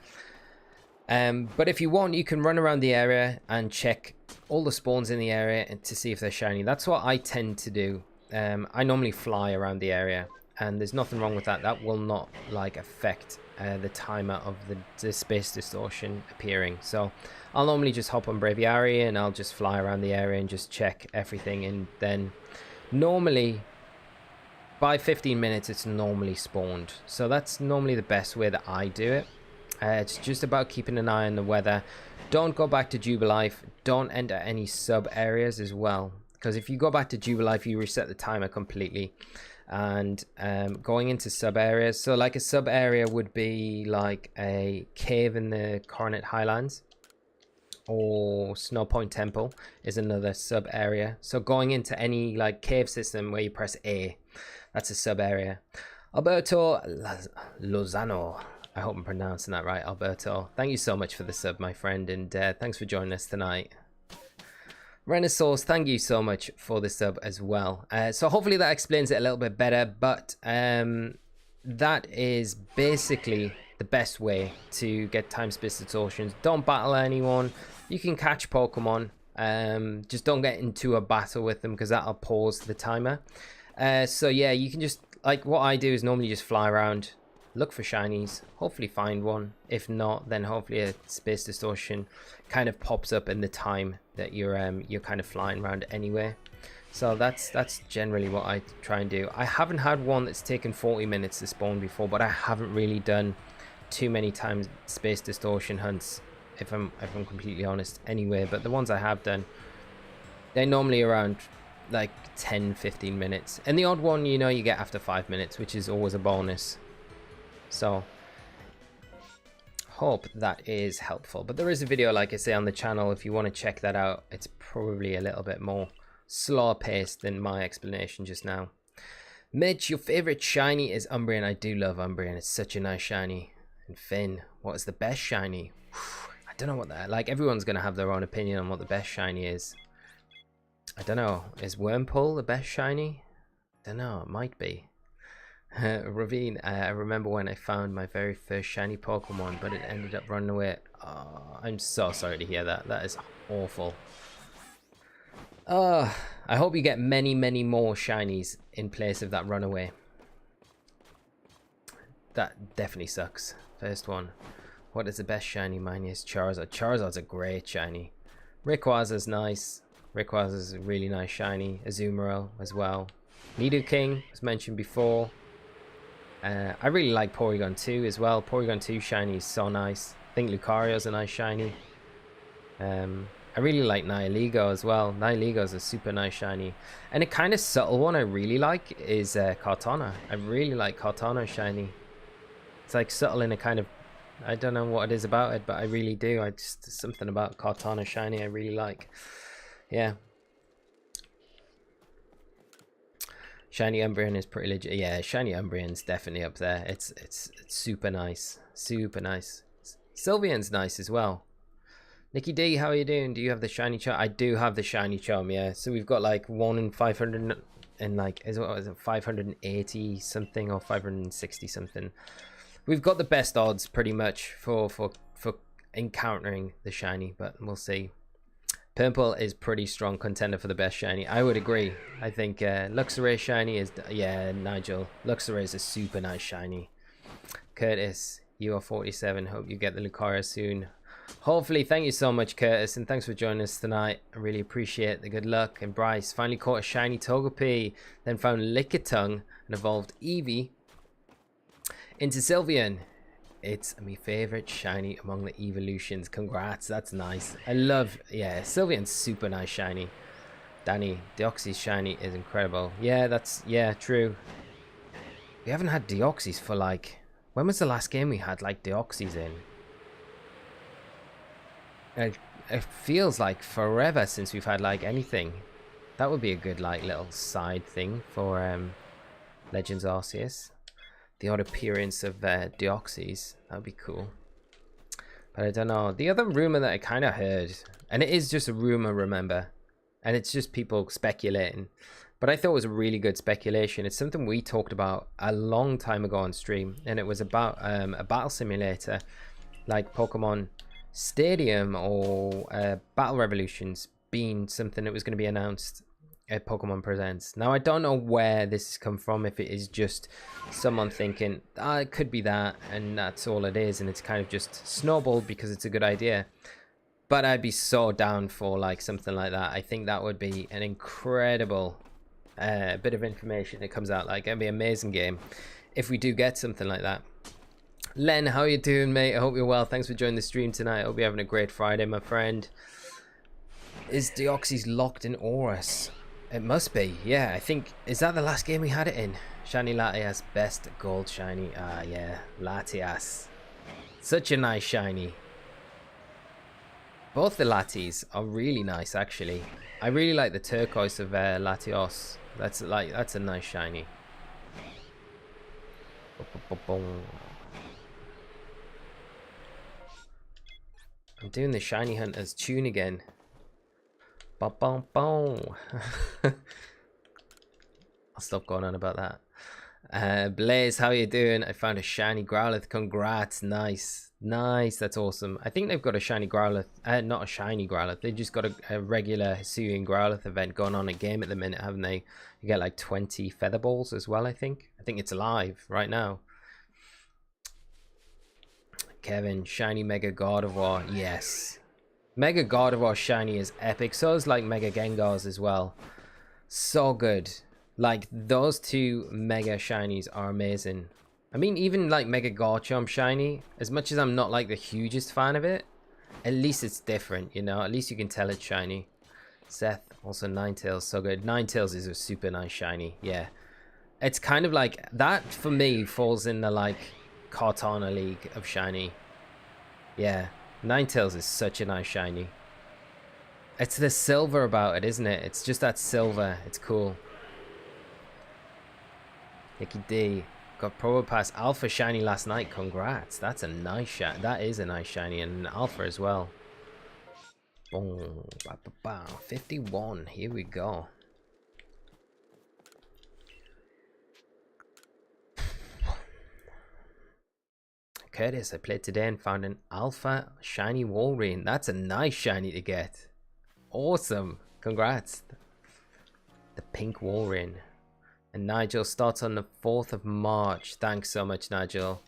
But if you want, you can run around the area and check all the spawns in the area and to see if they're shiny. That's what I tend to do. I normally fly around the area, and there's nothing wrong with that. That will not like affect the timer of the space distortion appearing. So I'll normally just hop on Braviary and I'll just fly around the area and just check everything, and then normally by 15 minutes it's normally spawned. So that's normally the best way that I do it. It's just about keeping an eye on the weather. Don't go back to Jubilife. Don't enter any sub areas as well, because if you go back to Jubilife you reset the timer completely. And going into sub areas, so like a sub area would be like a cave in the Coronet Highlands, or Snow Point Temple is another sub area. So going into any like cave system where you press A, that's a sub area. Alberto Lozano, I hope I'm pronouncing that right. Alberto, thank you so much for the sub, my friend, and thanks for joining us tonight. Renaissance, thank you so much for the sub as well. So hopefully that explains it a little bit better, but that is basically the best way to get time space distortions. Don't battle anyone. You can catch Pokemon, just don't get into a battle with them, because that'll pause the timer. So yeah, you can just, like what I do is normally just fly around, look for shinies, hopefully find one. If not, then hopefully a space distortion kind of pops up in the time that you're kind of flying around anyway. So that's generally what I try and do. I haven't had one that's taken 40 minutes to spawn before, but I haven't really done too many times space distortion hunts, if I'm completely honest anyway. But the ones I have done, they're normally around like 10-15 minutes, and the odd one, you know, you get after 5 minutes, which is always a bonus. So hope that is helpful. But there is a video, like I say, on the channel if you want to check that out. It's probably a little bit more slower paced than my explanation just now. Mitch, your favorite shiny is Umbreon. I do love Umbreon, it's such a nice shiny. And Finn, what is the best shiny? I don't know what that, like, everyone's gonna have their own opinion on what the best shiny is. I don't know, is Wurmple the best shiny? I don't know, it might be. Ravine, I remember when I found my very first shiny Pokemon, but it ended up running away. Oh, I'm so sorry to hear that. That is awful. I hope you get many, many more shinies in place of that runaway. That definitely sucks. First one. What is the best shiny? Mine is Charizard. Charizard's a great shiny. Rayquaza's nice. Rayquaza is a really nice shiny. Azumarill as well. Nidoking was mentioned before. I really like Porygon 2 as well. Porygon 2 shiny is so nice. I think Lucario is a nice shiny. I really like Nihilego as well. Nihilego is a super nice shiny. And a kind of subtle one I really like is Kartana. I really like Kartana shiny. It's like subtle in a kind of... I don't know what it is about it, but I really do. Something about Kartana shiny I really like. Yeah. Shiny Umbreon is pretty legit. Yeah, Shiny Umbreon's definitely up there. It's super nice. Super nice. Sylveon's nice as well. Nikki D, how are you doing? Do you have the shiny charm? I do have the shiny charm, yeah. So we've got like 1 in 500 and like, is it 580 something or 560 something? We've got the best odds pretty much for encountering the shiny, but we'll see. Purple is pretty strong contender for the best shiny. I would agree. I think Luxray shiny is, yeah, Nigel. Luxray is a super nice shiny. Curtis, you are 47. Hope you get the Lucario soon. Hopefully. Thank you so much, Curtis, and thanks for joining us tonight. I really appreciate the good luck. And Bryce finally caught a shiny Togepi, then found Lickitung and evolved Eevee into Sylveon. It's my favorite shiny among the evolutions. Congrats, that's nice. I love, yeah, Sylveon's super nice shiny. Danny, Deoxys shiny is incredible. Yeah, that's, yeah, true. We haven't had Deoxys for like, when was the last game we had like Deoxys in? It feels like forever since we've had like anything. That would be a good like little side thing for Legends Arceus. The odd appearance of Deoxys. That would be cool. But I don't know. The other rumor that I kind of heard, and it is just a rumor, remember, and it's just people speculating, but I thought it was a really good speculation. It's something we talked about a long time ago on stream, and it was about a battle simulator like Pokemon Stadium or Battle Revolutions being something that was going to be announced at Pokemon Presents. Now I don't know where this has come from, if it is just someone thinking it could be that and that's all it is, and it's kind of just snowballed because it's a good idea. But I'd be so down for like something like that. I think that would be an incredible bit of information that comes out. Like, it'd be an amazing game if we do get something like that. Len, how you doing, mate? I hope you're well. Thanks for joining the stream tonight. I hope you're having a great Friday, my friend. Is Deoxys locked in Aurus? It must be. Yeah, I think, is that the last game we had it in? Shiny Latias, best gold shiny. Ah, yeah, Latias. Such a nice shiny. Both the Latis are really nice, actually. I really like the turquoise of Latios. That's a nice shiny. I'm doing the shiny hunters tune again. I'll stop going on about that. Blaze, how you doing? I found a shiny Growlithe. Congrats. Nice. Nice. That's awesome. I think they've got a shiny Growlithe. Not a shiny Growlithe. They just got a regular Hisuian Growlithe event going on a game at the minute, haven't they? You get like 20 feather balls as well, I think. I think it's live right now. Kevin, shiny Mega Gardevoir. Yes. Mega Gardevoir shiny is epic. So is like Mega Gengars as well. So good. Like, those two Mega shinies are amazing. I mean, even like Mega Garchomp shiny, as much as I'm not like the hugest fan of it, at least it's different, you know? At least you can tell it's shiny. Seth, also Ninetales, so good. Ninetales is a super nice shiny, yeah. It's kind of like, that for me falls in the like Kartana league of shiny. Yeah, Ninetales is such a nice shiny. It's the silver about it, isn't it? It's just that silver. It's cool. Nicky D got Probo Pass Alpha shiny last night. Congrats. That's a nice shiny. That is a nice shiny, and an Alpha as well. Boom. 51. Here we go. Curtis, I played today and found an Alpha shiny Walrein. That's a nice shiny to get. Awesome. Congrats. The pink Walrein. And Nigel starts on the 4th of March. Thanks so much, Nigel.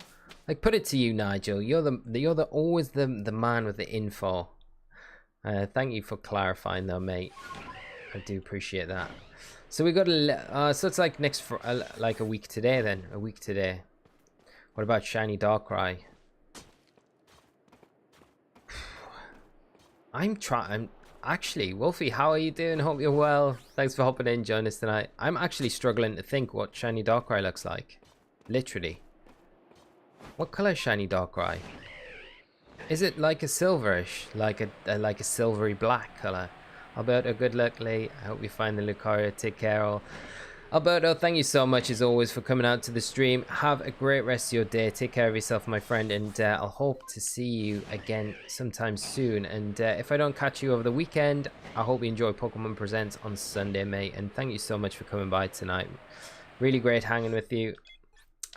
Like, put it to you, Nigel. You're always the man with the info. Thank you for clarifying though, mate. I do appreciate that. So we got a so it's like like a week today then. A week today. What about shiny Darkrai? I'm actually, Wolfie, how are you doing? Hope you're well. Thanks for hopping in, joining us tonight. I'm actually struggling to think what shiny Darkrai looks like. Literally. What color is shiny Darkrai? Is it like a silverish, like a silvery black color? Alberto, good luck, Lee. I hope you find the Lucario. Take care, all. Alberto, thank you so much as always for coming out to the stream. Have a great rest of your day. Take care of yourself, my friend, and I'll hope to see you again sometime soon. And if I don't catch you over the weekend, I hope you enjoy Pokemon Presents on Sunday, mate. And thank you so much for coming by tonight. Really great hanging with you,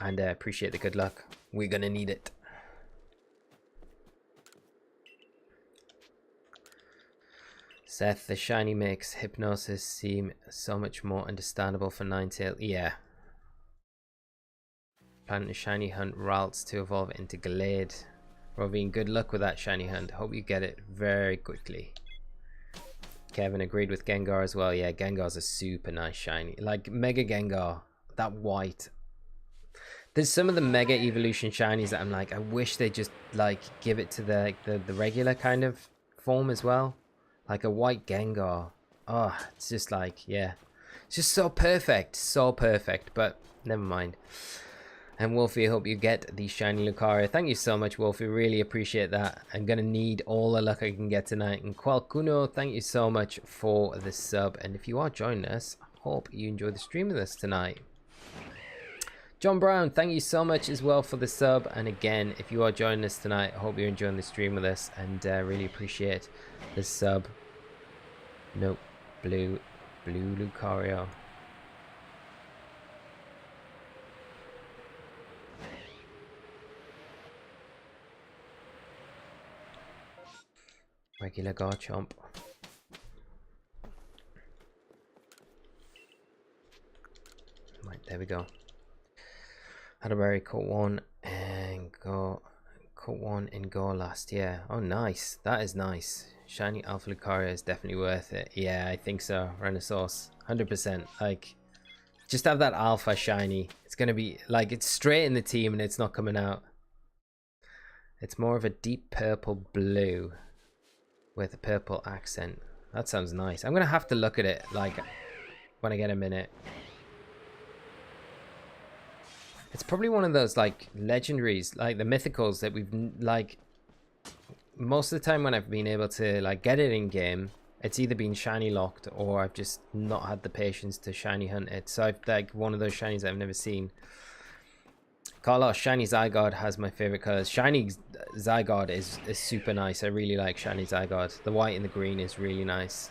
and appreciate the good luck. We're gonna need it. Seth, the shiny makes Hypnosis seem so much more understandable for Ninetale. Yeah. Plan a shiny hunt Ralts to evolve into Glade. Rovine, good luck with that shiny hunt. Hope you get it very quickly. Kevin agreed with Gengar as well. Yeah, Gengar's a super nice shiny. Like Mega Gengar, that white. There's some of the Mega Evolution shinies that I'm like, I wish they just like give it to the regular kind of form as well. Like a white Gengar. Oh, it's just like, yeah. It's just so perfect. So perfect. But never mind. And Wolfie, I hope you get the shiny Lucario. Thank you so much, Wolfie. Really appreciate that. I'm going to need all the luck I can get tonight. And Qualcuno, thank you so much for the sub. And if you are joining us, I hope you enjoy the stream with us tonight. John Brown, thank you so much as well for the sub. And again, if you are joining us tonight, I hope you're enjoying the stream with us. And really appreciate the sub. Nope. Blue Lucario. Regular Garchomp. Right, there we go. Hadawari caught one and caught one in Go last. Yeah. Oh, nice. That is nice. Shiny Alpha Lucario is definitely worth it. Yeah, I think so. Renaissance. 100%. Like, just have that Alpha shiny. It's going to be, like, it's straight in the team and it's not coming out. It's more of a deep purple blue with a purple accent. That sounds nice. I'm going to have to look at it, like, when I get a minute. It's probably one of those, like, legendaries, like the mythicals that we've, like, most of the time when I've been able to, like, get it in game, it's either been shiny locked or I've just not had the patience to shiny hunt it. So I've, like, one of those shinies I've never seen. Carlos, shiny Zygarde has my favorite colors. Shiny Zygarde is super nice. I really like shiny Zygarde. The white and the green is really nice.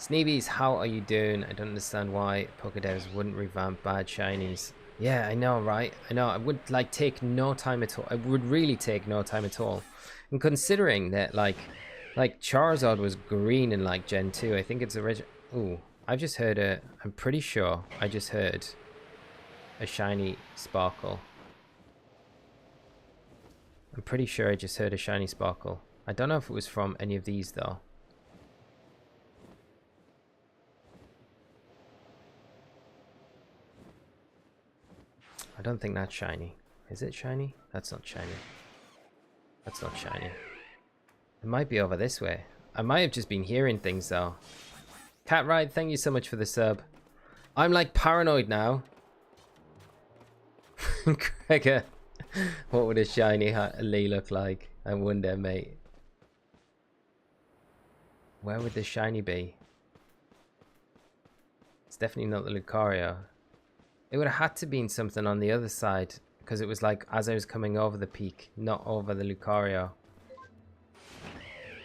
Sneebies, how are you doing? I don't understand why Pokédex wouldn't revamp bad shinies. Yeah, I know, right? I know. I would, like, take no time at all. I would really take no time at all. And considering that, like Charizard was green in, like, Gen 2, I think it's original. Ooh, I've just heard I'm pretty sure I just heard a shiny Sparkle. I'm pretty sure I just heard a shiny Sparkle. I don't know if it was from any of these, though. I don't think that's shiny. Is it shiny? That's not shiny. That's not shiny. It might be over this way. I might have just been hearing things though. Cat Ride, thank you so much for the sub. I'm like paranoid now. Gregor, what would a shiny Lee look like? I wonder, mate. Where would the shiny be? It's definitely not the Lucario. It would have had to been something on the other side, because it was like as I was coming over the peak, not over the Lucario.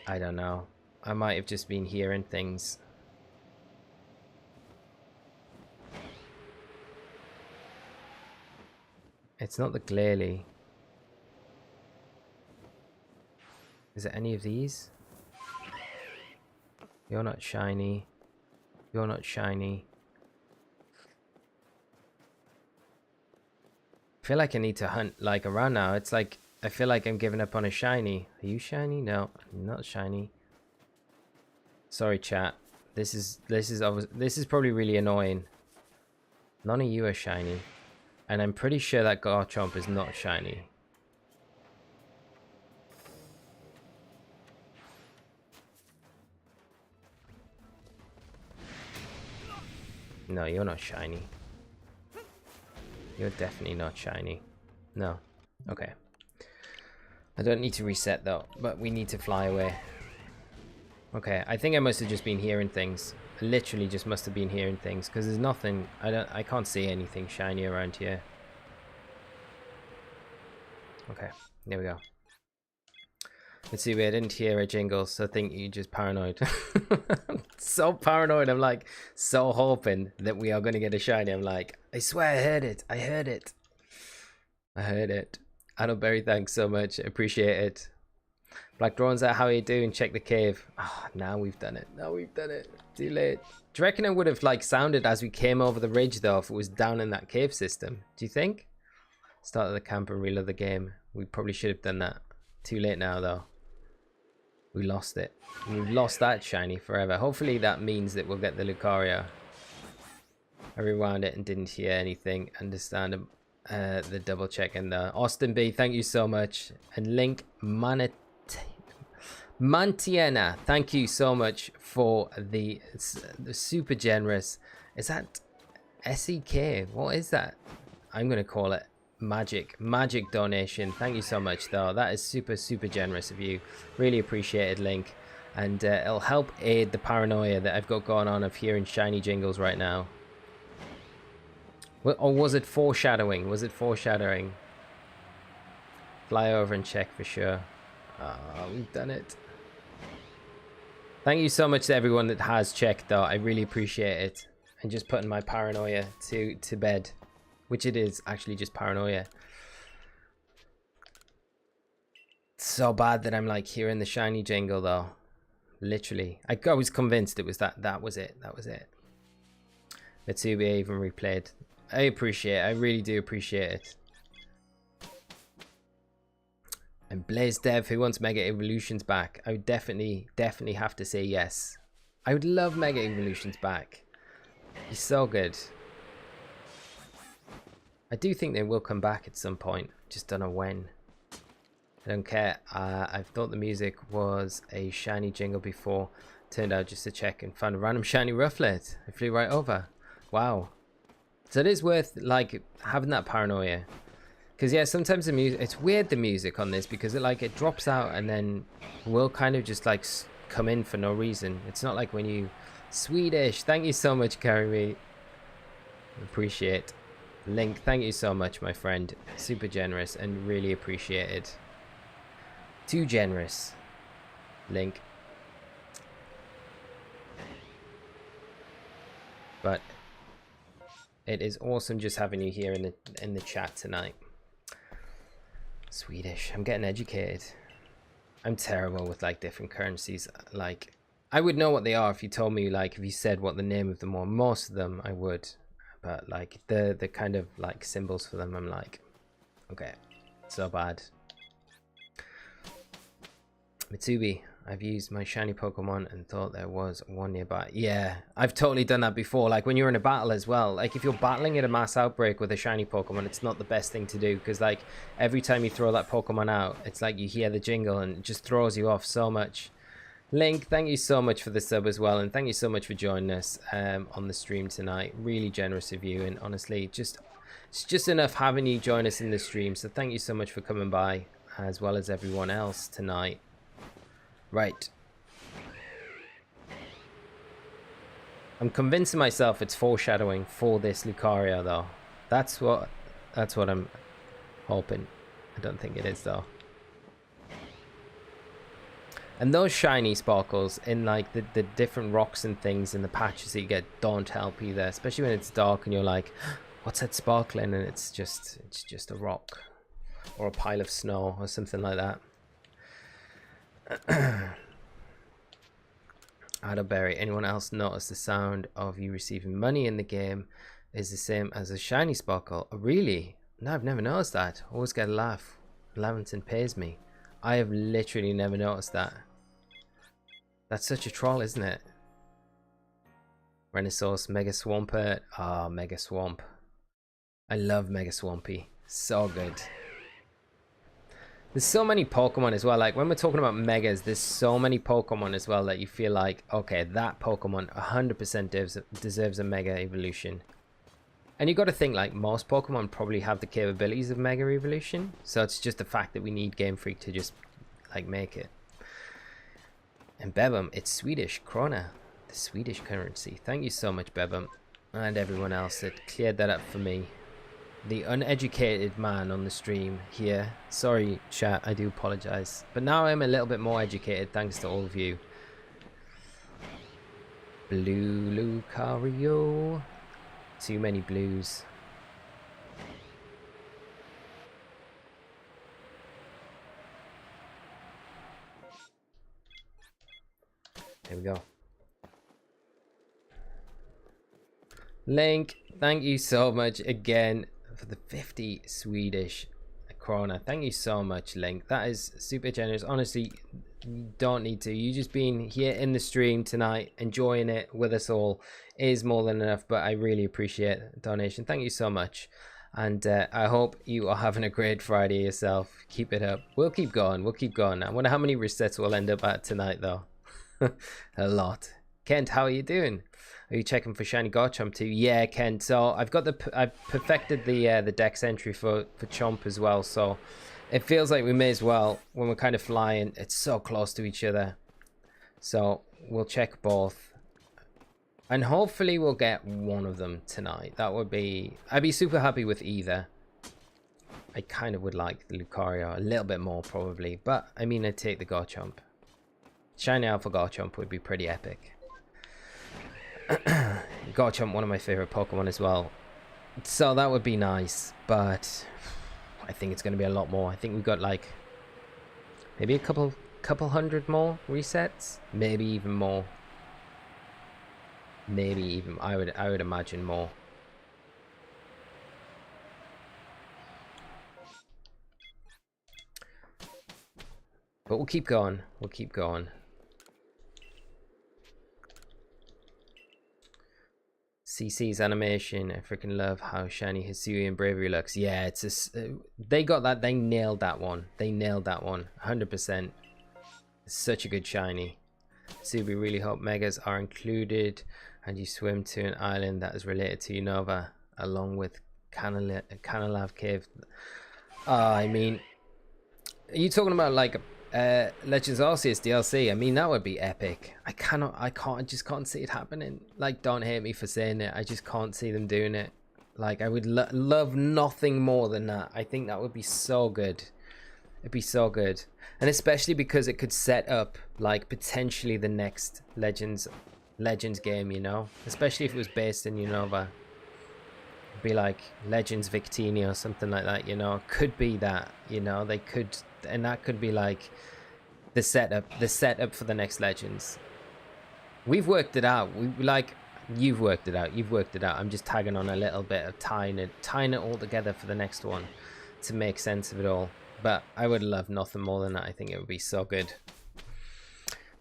I don't know. I might have just been hearing things. It's not the Glalie. Is it any of these? You're not shiny. You're not shiny. I feel like I need to hunt like around now. It's like I feel like I'm giving up on a shiny. Are you shiny? No, not shiny. Sorry, chat. This is probably really annoying. None of you are shiny, and I'm pretty sure that Garchomp is not shiny. No, you're not shiny. You're definitely not shiny. No. Okay. I don't need to reset though, but we need to fly away. Okay, I think I must have just been hearing things. I literally just must have been hearing things because there's nothing. I can't see anything shiny around here. Okay, there we go. Let's see. I didn't hear a jingle, so I think you're just paranoid. So paranoid. I'm like so hoping that we are going to get a shiny. I'm like, I swear I heard it. I heard it. I heard it. Annalberry, thanks so much. Appreciate it. Black Drones, how are you doing? Check the cave. Ah, oh, now we've done it. Now we've done it. Too late. Do you reckon it would have like sounded as we came over the ridge though if it was down in that cave system? Do you think? Start of the camp and reload the game. We probably should have done that. Too late now though. We lost it. We've lost that shiny forever. Hopefully that means that we'll get the Lucario. I rewound it and didn't hear anything. Understand the double check in there. Austin B, thank you so much. And Link Mantiena, thank you so much for the super generous. Is that SEK? What is that? I'm gonna call it magic donation. Thank you so much though. That is super generous of you. Really appreciated, Link. And it'll help aid the paranoia that I've got going on of hearing shiny jingles right now. Or was it foreshadowing? Was it foreshadowing? Fly over and check for sure. Oh, we've done it. Thank you so much to everyone that has checked though. I really appreciate it. And just putting my paranoia to bed. Which it is actually just paranoia. It's so bad that I'm like hearing the shiny jingle though. Literally. I was convinced it was that was it. That was it. Mitsubi even replayed. I appreciate it. I really do appreciate it. And Blaze Dev, who wants Mega Evolutions back? I would definitely have to say yes. I would love Mega Evolutions back. He's so good. I do think they will come back at some point. Just don't know when. I don't care. I thought the music was a shiny jingle before. Turned out just to check and found a random shiny Rufflet. I flew right over. Wow. So it is worth like having that paranoia. Because yeah, sometimes the music, it's weird the music on this because it drops out and then will kind of just like come in for no reason. It's not like when you Swedish. Thank you so much, Carrie. Appreciate. Link, thank you so much, my friend. Super generous and really appreciated. Too generous, Link. But it is awesome just having you here in the chat tonight. Swedish. I'm getting educated. I'm terrible with like different currencies. Like I would know what they are if you told me, like if you said what the name of them were. Most of them I would. But like the kind of like symbols for them, I'm like, okay, so bad. Mitsubi, I've used my shiny Pokemon and thought there was one nearby. Yeah, I've totally done that before. Like when you're in a battle as well. Like if you're battling at a mass outbreak with a shiny Pokemon, it's not the best thing to do because like every time you throw that Pokemon out, it's like you hear the jingle and it just throws you off so much. Link, thank you so much for the sub as well, and thank you so much for joining us on the stream tonight. Really generous of you, and honestly, it's just enough having you join us in the stream. So thank you so much for coming by, as well as everyone else tonight. Right, I'm convincing myself it's foreshadowing for this Lucario, though. That's what I'm hoping. I don't think it is though. And those shiny sparkles in like the different rocks and things in the patches that you get don't help either, especially when it's dark and you're like, what's that sparkling? And it's just a rock or a pile of snow or something like that. Adderberry, anyone else notice the sound of you receiving money in the game is the same as a shiny sparkle? Oh, really? No, I've never noticed that. Always get a laugh Laventon pays me. I have literally never noticed that. That's such a troll, isn't it? Renaissance, Mega Swampert. Ah, Mega Swamp. I love Mega Swampy. So good. There's so many Pokemon as well. Like, when we're talking about Megas, there's so many Pokemon as well that you feel like, okay, that Pokemon 100% deserves a Mega Evolution. And you got to think, like, most Pokemon probably have the capabilities of Mega Evolution. So it's just the fact that we need Game Freak to just, like, make it. And Bebum, it's Swedish. Krona, the Swedish currency. Thank you so much, Bebum. And everyone else that cleared that up for me. The uneducated man on the stream here. Sorry, chat, I do apologize. But now I'm a little bit more educated thanks to all of you. Blue Lucario. Too many blues. There we go. Link, thank you so much again for the 50 Swedish krona. Thank you so much, Link. That is super generous. Honestly, you don't need to. You just being here in the stream tonight, enjoying it with us all is more than enough, but I really appreciate the donation. Thank you so much. And I hope you are having a great Friday yourself. Keep it up. We'll keep going. We'll keep going. I wonder how many resets we'll end up at tonight, though. A lot. Kent, how are you doing? Are you checking for shiny Garchomp too? Yeah, Kent. So I've perfected the dex entry for Chomp as well. So it feels like we may as well, when we're kind of flying, it's so close to each other. So we'll check both, and hopefully we'll get one of them tonight. That would be, I'd be super happy with either. I kind of would like the Lucario a little bit more probably, but I mean, I'd take the Garchomp. Shiny Alpha Garchomp would be pretty epic. Garchomp, one of my favorite Pokemon as well, so that would be nice, but I think it's going to be a lot more. I think we've got like maybe a couple hundred more resets, maybe even more, maybe even I would imagine more. But we'll keep going. We'll keep going. CC's animation, I freaking love how shiny Hisuian Bravery looks. Yeah, it's just, they got that, they nailed that one. They nailed that one, 100%. It's such a good shiny. So we really hope Megas are included and you swim to an island that is related to Unova along with Canalav Cave. I mean, are you talking about like Legends Arceus DLC? I mean, that would be epic. I just can't see it happening. Like, don't hate me for saying it, I just can't see them doing it. Like, I would love nothing more than that. I think that would be so good. It'd be so good, and especially because it could set up like potentially the next Legends game, you know, especially if it was based in Unova. It'd be like Legends Victini or something like that, you know. Could be that, you know, they could. And that could be like the setup for the next Legends. We've worked it out. You've worked it out. I'm just tagging on a little bit of tying it all together for the next one to make sense of it all. But I would love nothing more than that. I think it would be so good.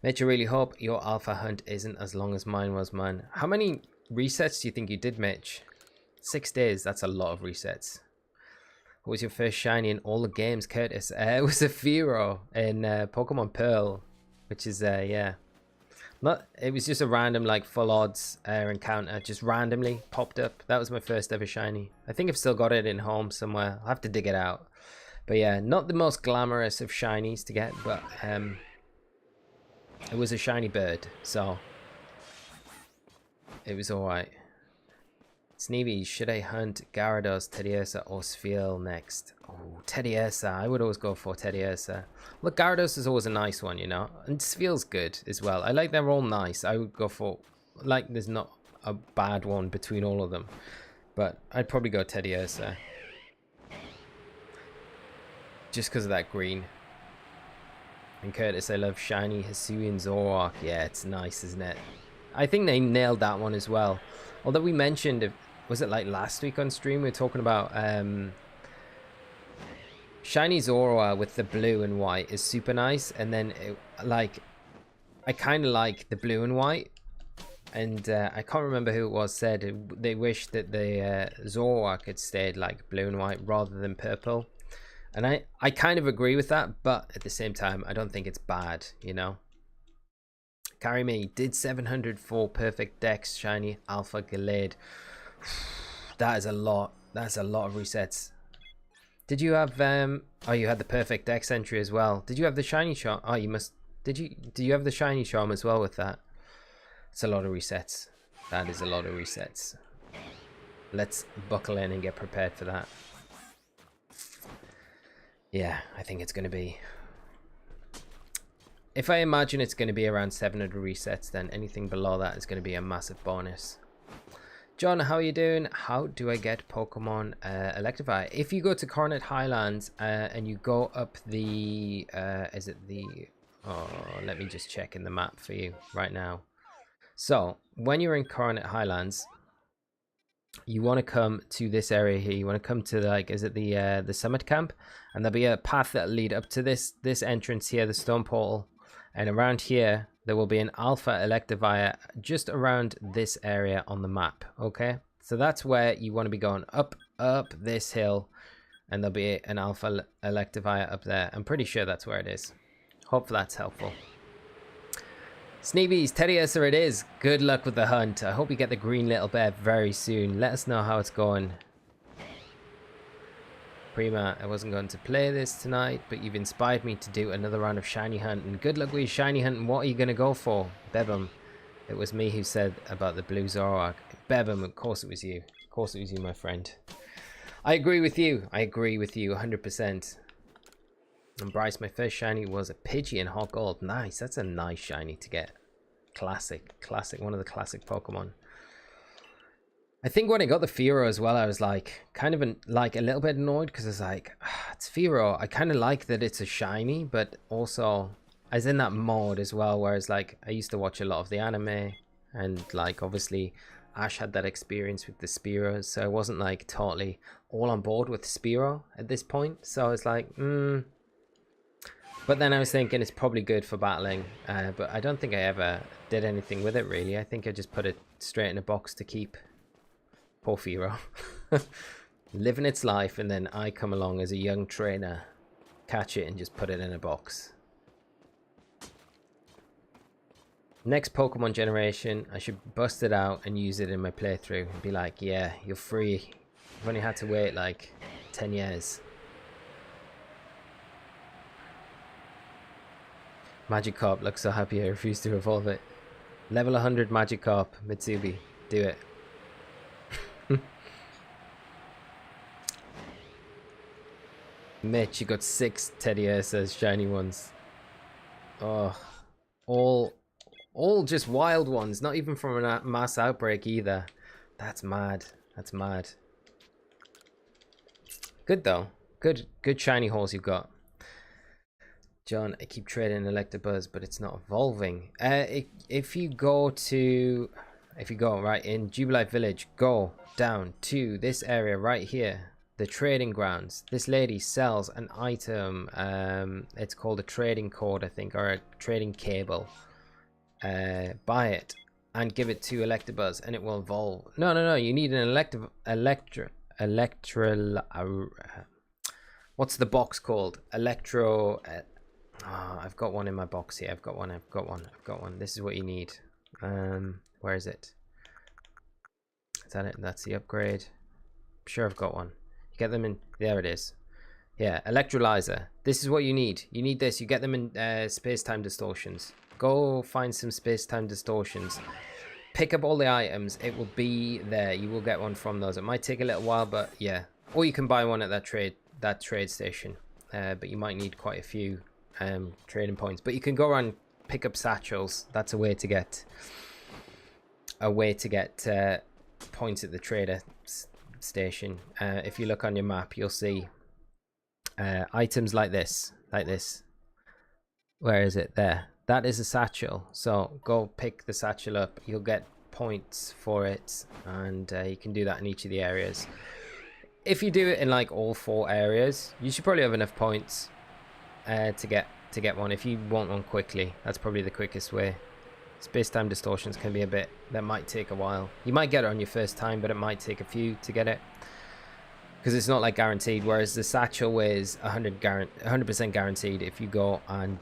Mitch, I really hope your alpha hunt isn't as long as mine was, man. How many resets do you think you did, Mitch? 6 days. That's a lot of resets. What was your first shiny in all the games, Curtis? It was a Fearow in Pokemon Pearl, which is yeah. It was just a random like full odds encounter, just randomly popped up. That was my first ever shiny. I think I've still got it in home somewhere. I'll have to dig it out. But yeah, not the most glamorous of shinies to get, but it was a shiny bird, so it was alright. Sneevy, should I hunt Gyarados, Teddiursa, or Spheal next? Oh, Teddiursa. I would always go for Teddiursa. Look, Gyarados is always a nice one, you know? And Spheal's good as well. I like they're all nice. I would go for... Like, there's not a bad one between all of them. But I'd probably go Teddiursa. Just because of that green. And Curtis, I love shiny Hisuian Zoroark. Yeah, it's nice, isn't it? I think they nailed that one as well. Although we mentioned... Was it like last week on stream? We were talking about Shiny Zoroark with the blue and white is super nice, and then like I kind of like the blue and white, and I can't remember who it was said they wish that the Zoroark had stayed like blue and white rather than purple, and I kind of agree with that, but at the same time I don't think it's bad, you know. Carry me did 700 for perfect dex shiny alpha Gallade. That is a lot. That's a lot of resets. Did you have oh, you had the perfect dex entry as well. Did you have the shiny charm? Oh, you must. Do you have the shiny charm as well with that? It's a lot of resets. That is a lot of resets. Let's buckle in and get prepared for that. Yeah, I think it's going to be... If I imagine it's going to be around 700 resets, then anything below that is going to be a massive bonus. John, how are you doing? How do I get Pokemon Electrify? If you go to Coronet Highlands and you go up the... is it the... Oh, let me just check in the map for you right now. So, when you're in Coronet Highlands, you want to come to this area here. You want to come to, like, is it the summit camp? And there'll be a path that'll lead up to this entrance here, the stone portal. And around here, there will be an Alpha Electivire just around this area on the map, okay? So that's where you want to be going, up this hill, and there'll be an Alpha Electivire up there. I'm pretty sure that's where it is. Hope that's helpful. Sneebies, Teddiursa it is. Good luck with the hunt. I hope you get the green little bear very soon. Let us know how it's going. Prima, I wasn't going to play this tonight, but you've inspired me to do another round of shiny hunting. Good luck with your shiny hunting. What are you going to go for? Bebum. It was me who said about the blue Zoroark. Bebum, of course it was you. Of course it was you, my friend. I agree with you. I agree with you 100%. And Bryce, my first shiny was a Pidgey in Hot Gold. Nice. That's a nice shiny to get. Classic. One of the classic Pokemon. I think when I got the Fearow as well, I was like kind of like a little bit annoyed because it's like, it's Fearow. I kind of like that it's a shiny, but also I was in that mode as well, whereas like I used to watch a lot of the anime, and like obviously Ash had that experience with the Spearows, so I wasn't like totally all on board with Spearow at this point. So I was like, But then I was thinking it's probably good for battling, but I don't think I ever did anything with it really. I think I just put it straight in a box to keep. Poor Fearow. Living its life, and then I come along as a young trainer, catch it and just put it in a box. Next Pokemon generation, I should bust it out and use it in my playthrough and be like, yeah, you're free. You've only had to wait like 10 years. Magikarp looks so happy I refuse to evolve it. Level 100 Magikarp, Mitsubi, do it. Mitch, you got 6 Teddiursas, shiny ones. Oh, all just wild ones, not even from a mass outbreak either. That's mad. That's mad. Good though. Good shiny horse you've got. John, I keep trading Electabuzz, but it's not evolving. If you go right in Jubilife Village, go down to this area right here, the trading grounds. This lady sells an item. It's called a trading cord, I think, or a trading cable. Buy it and give it to Electabuzz, and it will evolve. No. You need an what's the box called? Electro. I've got one in my box here. I've got one. This is what you need. Where is it? Is that it? That's the upgrade. I'm sure I've got one. You get them in. There it is. Yeah, electrolyzer. This is what you need. You need this. You get them in space-time distortions. Go find some space-time distortions. Pick up all the items. It will be there. You will get one from those. It might take a little while, but yeah. Or you can buy one at that trade station. But you might need quite a few trading points. But you can go around, pick up satchels. That's a way to get points at the trader station. If you look on your map, you'll see items like this. Where is it? There. That is a satchel. So go pick the satchel up. You'll get points for it, and you can do that in each of the areas. if you do it in like all 4 areas, you should probably have enough points to get one. If you want one quickly, that's probably the quickest way. Space-time distortions can be a bit, that might take a while. You might get it on your first time, but it might take a few to get it, because it's not like guaranteed, whereas the satchel is 100% guaranteed if you go and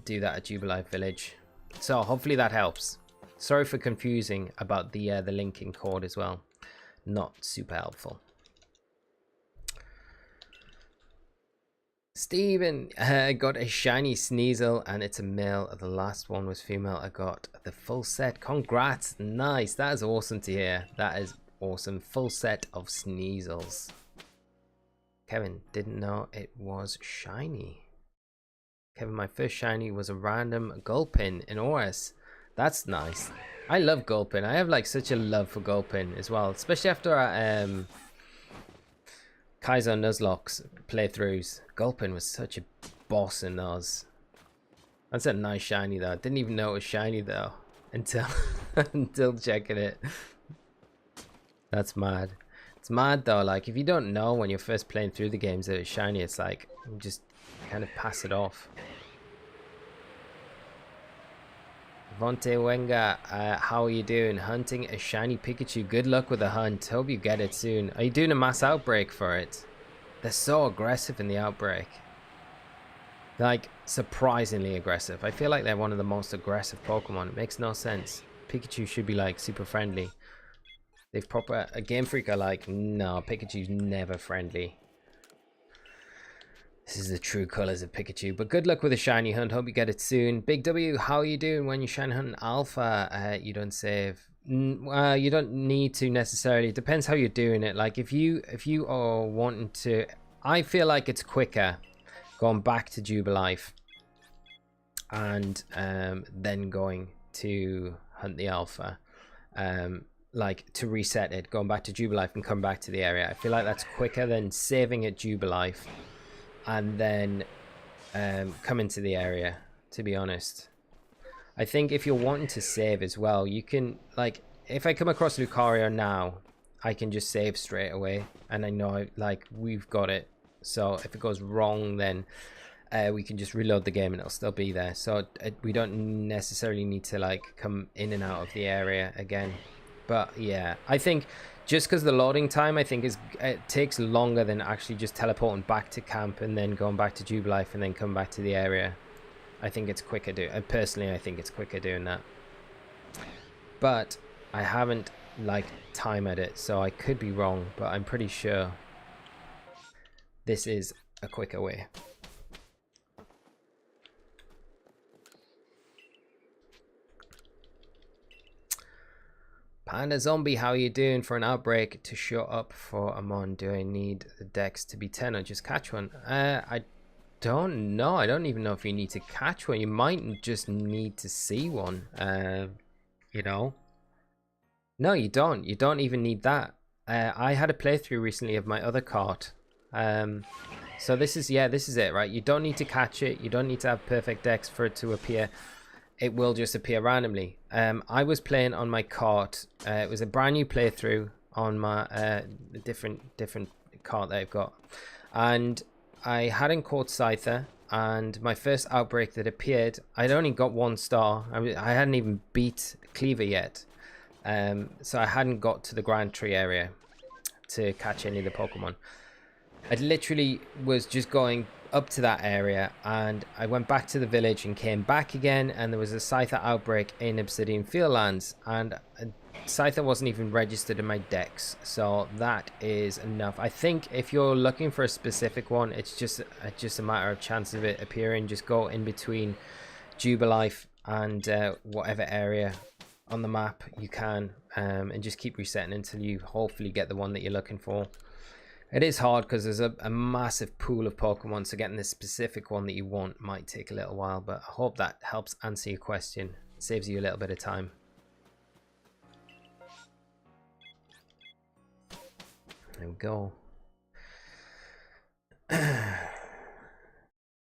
do that at Jubilife Village. So hopefully that helps. Sorry for confusing about the linking code as well. Not super helpful. Steven got a shiny Sneasel, and it's a male. The last one was female. I got the full set. Congrats. Nice. That is awesome to hear. That is awesome. Full set of Sneasels. Kevin, didn't know it was shiny. Kevin, my first shiny was a random Gulpin in OS. That's nice. I love Gulpin. I have like such a love for Gulpin as well, especially after our Kaizo Nuzlocke's playthroughs. Gulpin was such a boss in those. That's a nice shiny though. I didn't even know it was shiny though until until checking it. That's mad. It's mad though, like if you don't know when you're first playing through the games that it's shiny, it's like you just kind of pass it off. Vonte Wenger, how are you doing? Hunting a shiny Pikachu. Good luck with the hunt. Hope you get it soon. Are you doing a mass outbreak for it? They're so aggressive in the outbreak. Like, surprisingly aggressive. I feel like they're one of the most aggressive Pokemon. It makes no sense. Pikachu should be like super friendly. They've proper... Game Freak are like, no, Pikachu's never friendly. This is the true colors of Pikachu. But good luck with the shiny hunt. Hope you get it soon. Big W, how are you doing when you shiny hunt alpha? You don't save. You don't need to necessarily. It depends how you're doing it. Like if you are wanting to, I feel like it's quicker going back to Jubilife and then going to hunt the alpha. Like to reset it, going back to Jubilife and come back to the area. I feel like that's quicker than saving at Jubilife and then come into the area, to be honest. I think if you're wanting to save as well, you can, like, if I come across Lucario now, I can just save straight away. And I know, like, we've got it. So if it goes wrong, then we can just reload the game and it'll still be there. So we don't necessarily need to, like, come in and out of the area again. But, yeah, I think... Just because the loading time, I think, it takes longer than actually just teleporting back to camp and then going back to Jubilife and then come back to the area. I think it's quicker personally, I think it's quicker doing that. But I haven't, like, time at it, so I could be wrong, but I'm pretty sure this is a quicker way. Panda Zombie, how are you doing? For an outbreak to show up for Amon, do I need the dex to be 10 or just catch one? I don't know. I don't even know if you need to catch one. You might just need to see one. You know? No, you don't. You don't even need that. I had a playthrough recently of my other cart. So this is it, right? You don't need to catch it. You don't need to have perfect dex for it to appear. It will just appear randomly. I was playing on my cart. It was a brand new playthrough on my different cart that I've got, and I hadn't caught Scyther. And my first outbreak that appeared, I'd only got 1 star. I hadn't even beat Cleaver yet, so I hadn't got to the Grand Tree area to catch any of the Pokemon. I literally was just going up to that area, and I went back to the village and came back again, and there was a Scyther outbreak in Obsidian Fieldlands, and Scyther wasn't even registered in my dex, so that is enough. I think if you're looking for a specific one, it's just a matter of chance of it appearing. Just go in between Jubilife and whatever area on the map you can, and just keep resetting until you hopefully get the one that you're looking for. It is hard because there's a massive pool of Pokemon, so getting the specific one that you want might take a little while, but I hope that helps answer your question. It saves you a little bit of time. There we go.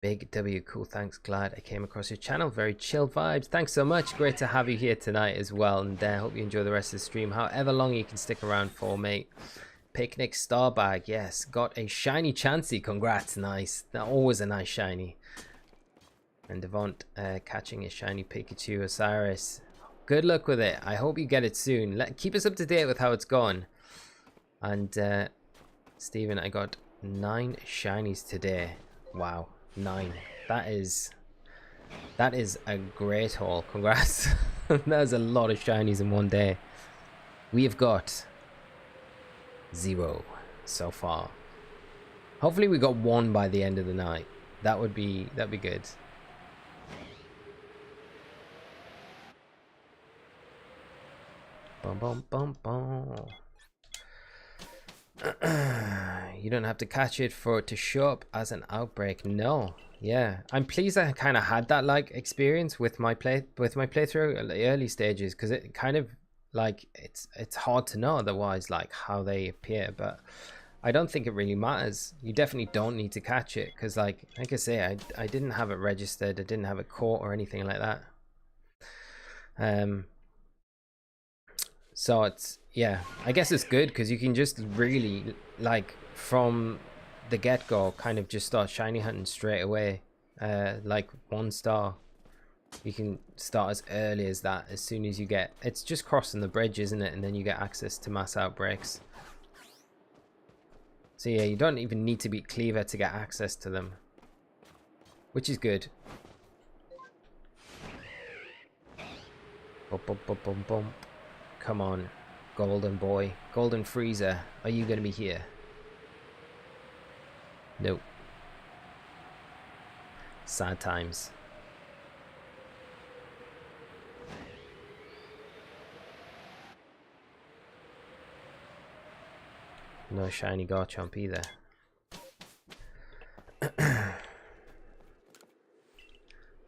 Big W, cool, thanks, glad I came across your channel. Very chill vibes. Thanks so much. Great to have you here tonight as well, and I hope you enjoy the rest of the stream, however long you can stick around for, mate. Picnic Star Bag. Yes, got a shiny Chansey. Congrats, nice. Always a nice shiny. And Devont catching a shiny Pikachu Osirus. Good luck with it. I hope you get it soon. Keep us up to date with how it's gone. And Steven, I got 9 shinies today. Wow, 9. That is a great haul. Congrats. That's a lot of shinies in one day. We have got 0 so far. Hopefully we got 1 by the end of the night. That'd be good. Bum bum bum bum. You don't have to catch it for it to show up as an outbreak. No. Yeah, I'm pleased I kind of had that like experience with my playthrough at the early stages, because it kind of like it's hard to know otherwise like how they appear, but I don't think it really matters. You definitely don't need to catch it, because like I say, I didn't have it registered, I didn't have it caught or anything like that. So it's, yeah, I guess it's good because you can just really like from the get-go kind of just start shiny hunting straight away. Like 1 star, you can start as early as that. As soon as you get, it's just crossing the bridge, isn't it? And then you get access to mass outbreaks. So yeah, you don't even need to beat Cleaver to get access to them, which is good. Bump, bump, bump, bump, bump. Come on, golden boy, golden freezer, are you gonna be here? Nope. Sad times. No shiny Garchomp either.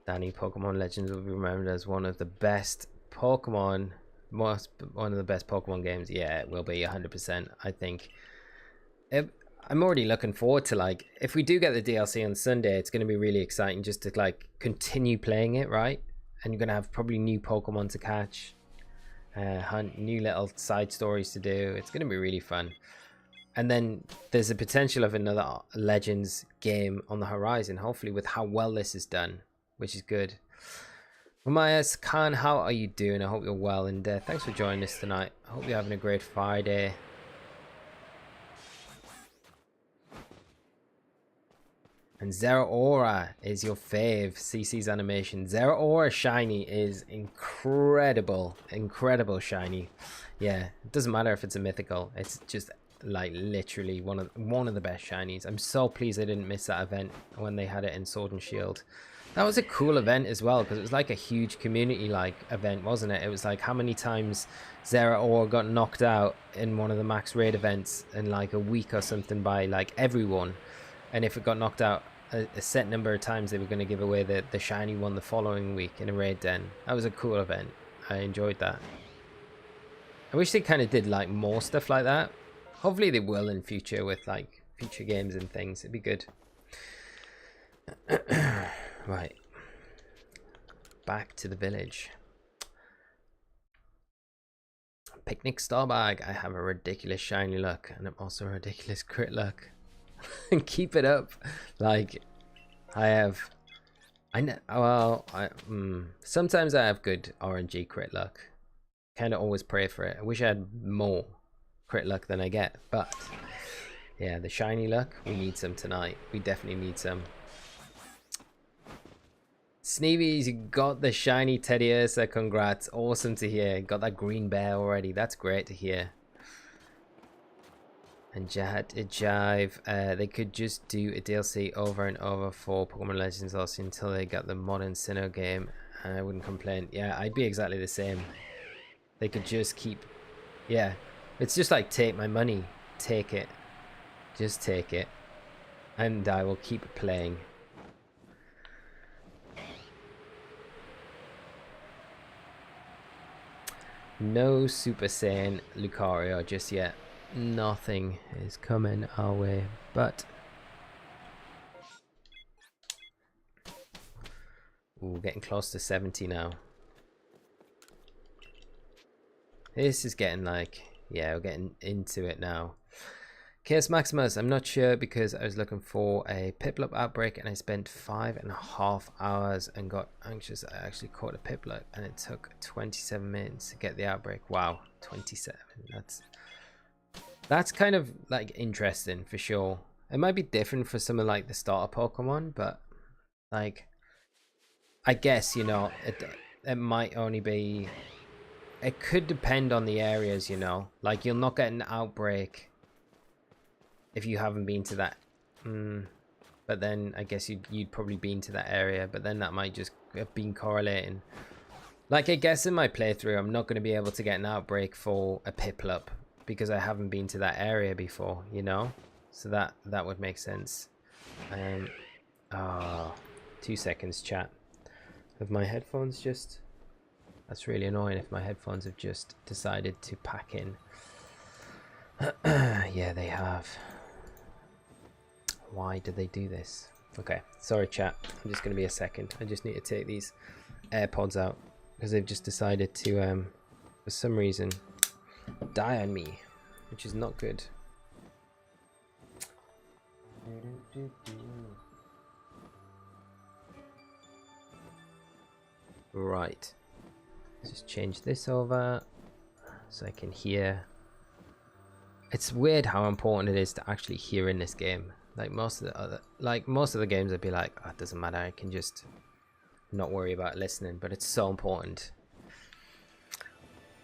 Danny, Pokemon Legends will be remembered as one of the best Pokemon, one of the best Pokemon games. Yeah, it will be 100%. I think. I'm already looking forward to, like, if we do get the DLC on Sunday, it's going to be really exciting just to like continue playing it, right? And you're going to have probably new Pokemon to catch, hunt, new little side stories to do. It's going to be really fun. And then there's a potential of another Legends game on the horizon, hopefully, with how well this is done, which is good. Ramayas Khan, how are you doing? I hope you're well, and thanks for joining us tonight. I hope you're having a great Friday. And Zeraora is your fave. CC's animation. Zeraora shiny is incredible. Incredible shiny. Yeah, it doesn't matter if it's a mythical. It's just like literally one of the best shinies. I'm so pleased I didn't miss that event when they had it in Sword and Shield. That was a cool event as well, because it was like a huge community like event, wasn't it? It was like how many times Zeraora got knocked out in one of the max raid events in like a week or something by like everyone. And if it got knocked out a set number of times, they were going to give away the shiny one the following week in a raid den. That was a cool event. I enjoyed that. I wish they kind of did like more stuff like that. Hopefully they will in future with like future games and things. It'd be good. Right. Back to the village. Picnic Star Bag. I have a ridiculous shiny luck, and I'm also a ridiculous crit luck. And keep it up. Like sometimes I have good RNG crit luck. Kind of always pray for it. I wish I had more crit luck than I get, but yeah, the shiny luck, we need some tonight. We definitely need some. Sneebies, you got the shiny Teddy Ursa. Congrats. Awesome to hear. Got that green bear already. That's great to hear. And Jive, they could just do a DLC over and over for Pokemon Legends Arceus until they got the modern Sinnoh game, and I wouldn't complain. Yeah, I'd be exactly the same. They could just keep, yeah, it's just like, take my money, take it, just take it, and I will keep playing. No Super Saiyan Lucario just yet. Nothing is coming our way, but ooh, getting close to 70 now. This is getting like, yeah, we're getting into it now. Chaos Maximus, I'm not sure because I was looking for a Piplup outbreak and I spent 5.5 hours and got anxious. I actually caught a Piplup and it took 27 minutes to get the outbreak. Wow, 27. That's kind of like interesting for sure. It might be different for some of like the starter Pokemon, but like I guess, you know, it might only be, it could depend on the areas, you know, like you'll not get an outbreak if you haven't been to that. But then I guess you'd probably been to that area, but then that might just have been correlating. Like I guess in my playthrough I'm not going to be able to get an outbreak for a Piplup because I haven't been to that area before, you know, so that would make sense. 2 seconds chat. Have my headphones just, that's really annoying if my headphones have just decided to pack in. Yeah, they have. Why did they do this? Okay, sorry chat, I'm just gonna be a second. I just need to take these AirPods out because they've just decided to for some reason die on me, which is not good. Right, let's just change this over so I can hear. It's weird how important it is to actually hear in this game. Like most of the games I'd be like, oh, it doesn't matter, I can just not worry about listening, but it's so important.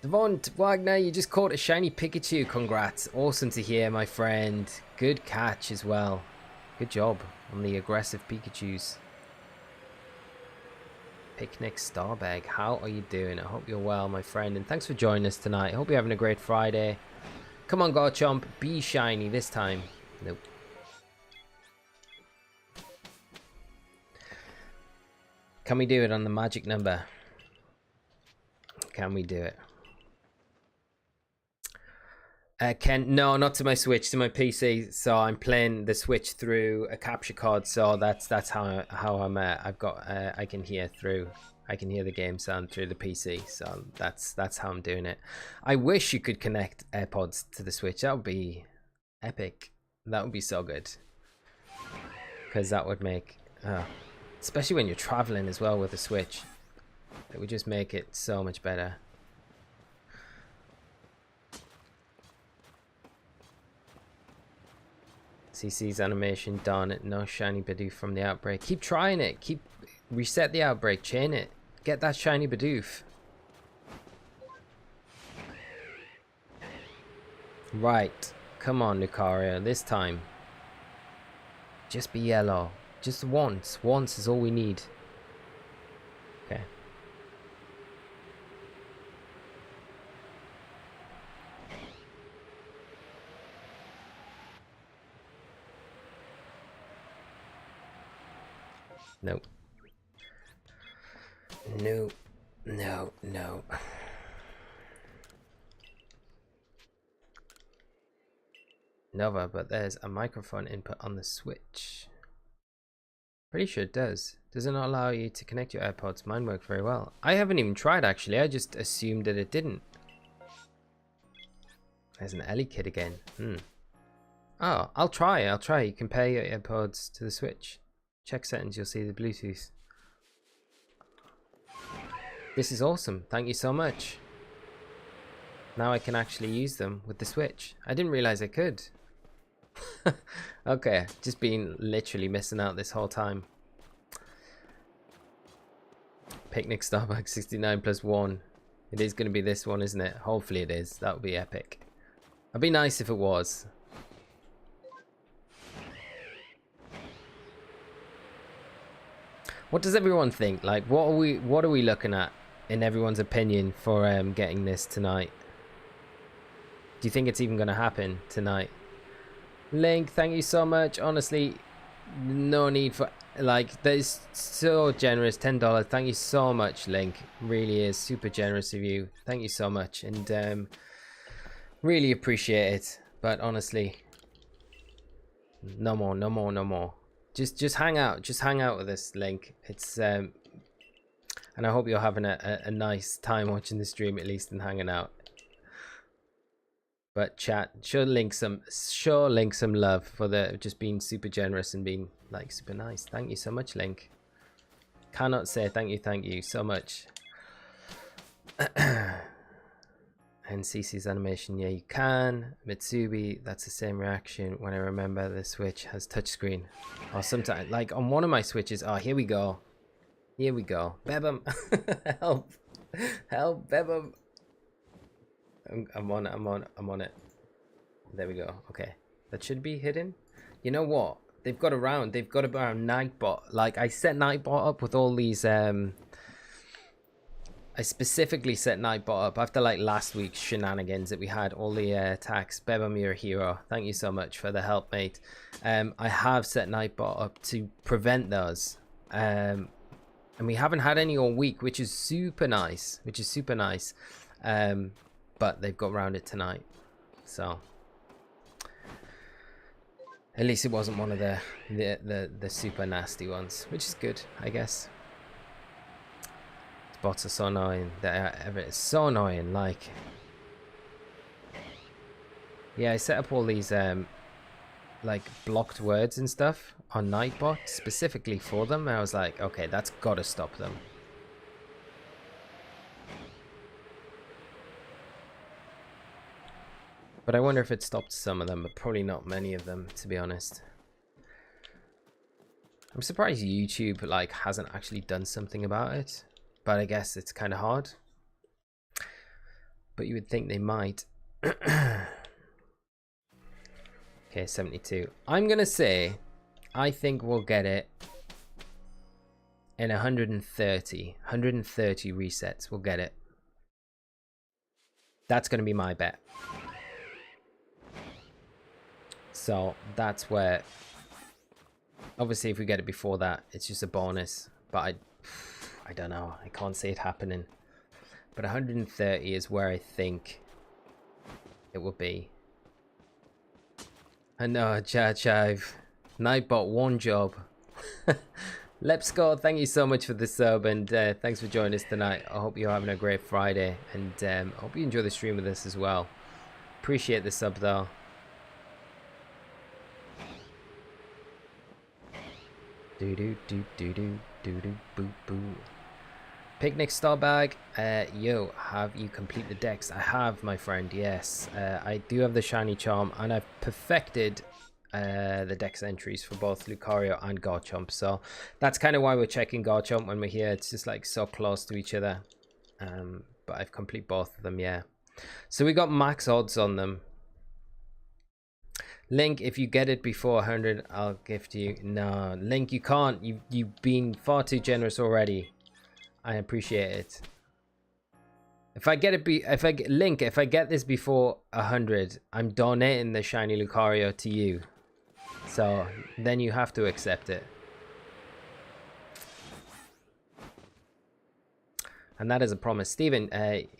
Devon Wagner, you just caught a shiny Pikachu. Congrats, awesome to hear, my friend. Good catch as well. Good job on the aggressive Pikachus. Picnic Starbag, how are you doing? I hope you're well, my friend, and thanks for joining us tonight. I hope you're having a great Friday. Come on, Garchomp, be shiny this time. Nope. Can we do it on the magic number? Can we do it? Ken, no, not to my Switch, to my PC. So I'm playing the Switch through a capture card. So that's how I'm. I've got. I can hear through. I can hear the game sound through the PC. So that's how I'm doing it. I wish you could connect AirPods to the Switch. That would be epic. That would be so good. Because that would make, especially when you're traveling as well with the Switch, it would just make it so much better. CC's animation done. No shiny Bidoof from the outbreak. Keep trying it. Keep reset the outbreak. Chain it. Get that shiny Bidoof. Right. Come on, Lucario. This time. Just be yellow. Just once. Once is all we need. Okay. Nope. No. No. No. Nova, but there's a microphone input on the Switch. Pretty sure it does. Does it not allow you to connect your AirPods? Mine worked very well. I haven't even tried actually. I just assumed that it didn't. There's an Ellie kid again. Oh, I'll try. You can pair your AirPods to the Switch. Check settings, you'll see the Bluetooth. This is awesome. Thank you so much. Now I can actually use them with the Switch. I didn't realize I could. Okay, just been literally missing out this whole time. Picnic Starbucks 69 plus 1. It is going to be this one, isn't it? Hopefully it is. That would be epic. It'd be nice if it was. What does everyone think? Like, what are we looking at in everyone's opinion for getting this tonight? Do you think it's even going to happen tonight? Link, thank you so much. Honestly, no need for, like, that is so generous. $10. Thank you so much, Link. Really is super generous of you. Thank you so much, and really appreciate it. But honestly, no more, no more, no more. Just hang out. Just hang out with us, Link. It's and I hope you're having a nice time watching the stream at least and hanging out. But chat, sure link some love for the just being super generous and being like super nice. Thank you so much, Link. Cannot say thank you so much. And CC's animation, yeah, you can. Mitsubi, that's the same reaction when I remember the Switch has touchscreen. Or sometimes, like on one of my Switches, oh, here we go. Here we go. Bebum, help. Help, Bebum. I'm on it. There we go. Okay. That should be hidden. You know what? They've got around Nightbot. Like, I set Nightbot up with all these, I specifically set Nightbot up after like last week's shenanigans that we had, all the attacks. Bebum, you're a hero. Thank you so much for the help, mate. I have set Nightbot up to prevent those. And we haven't had any all week, which is super nice. But they've got around it tonight. So at least it wasn't one of the super nasty ones, which is good, I guess. Bots are so annoying. It's so annoying. Like, yeah, I set up all these like blocked words and stuff on Nightbot specifically for them. And I was like, okay, that's gotta stop them. But I wonder if it stopped some of them, but probably not many of them, to be honest. I'm surprised YouTube like hasn't actually done something about it. But I guess it's kind of hard. But you would think they might. Okay, 72. I'm going to say, I think we'll get it in 130. 130 resets, we'll get it. That's going to be my bet. So that's where, obviously if we get it before that, it's just a bonus. But I don't know. I can't see it happening. But 130 is where I think it will be. I know, Chive. Nightbot, one job. Let's go. Thank you so much for the sub, and thanks for joining us tonight. I hope you're having a great Friday, and I hope you enjoy the stream with us as well. Appreciate the sub, though. Do do do do do do do boo boo. Picnic star bag. Yo, have you complete the decks? I have, my friend. Yes, I do have the shiny charm, and I've perfected the dex entries for both Lucario and Garchomp. So that's kind of why we're checking Garchomp when we're here. It's just like so close to each other. But I've complete both of them. Yeah. So we got max odds on them. Link, if you get it before 100, I'll gift you. No, Link, you can't. You've been far too generous already. I appreciate it. If I get it, if I get this before 100, I'm donating the shiny Lucario to you. So then you have to accept it. And that is a promise. Steven,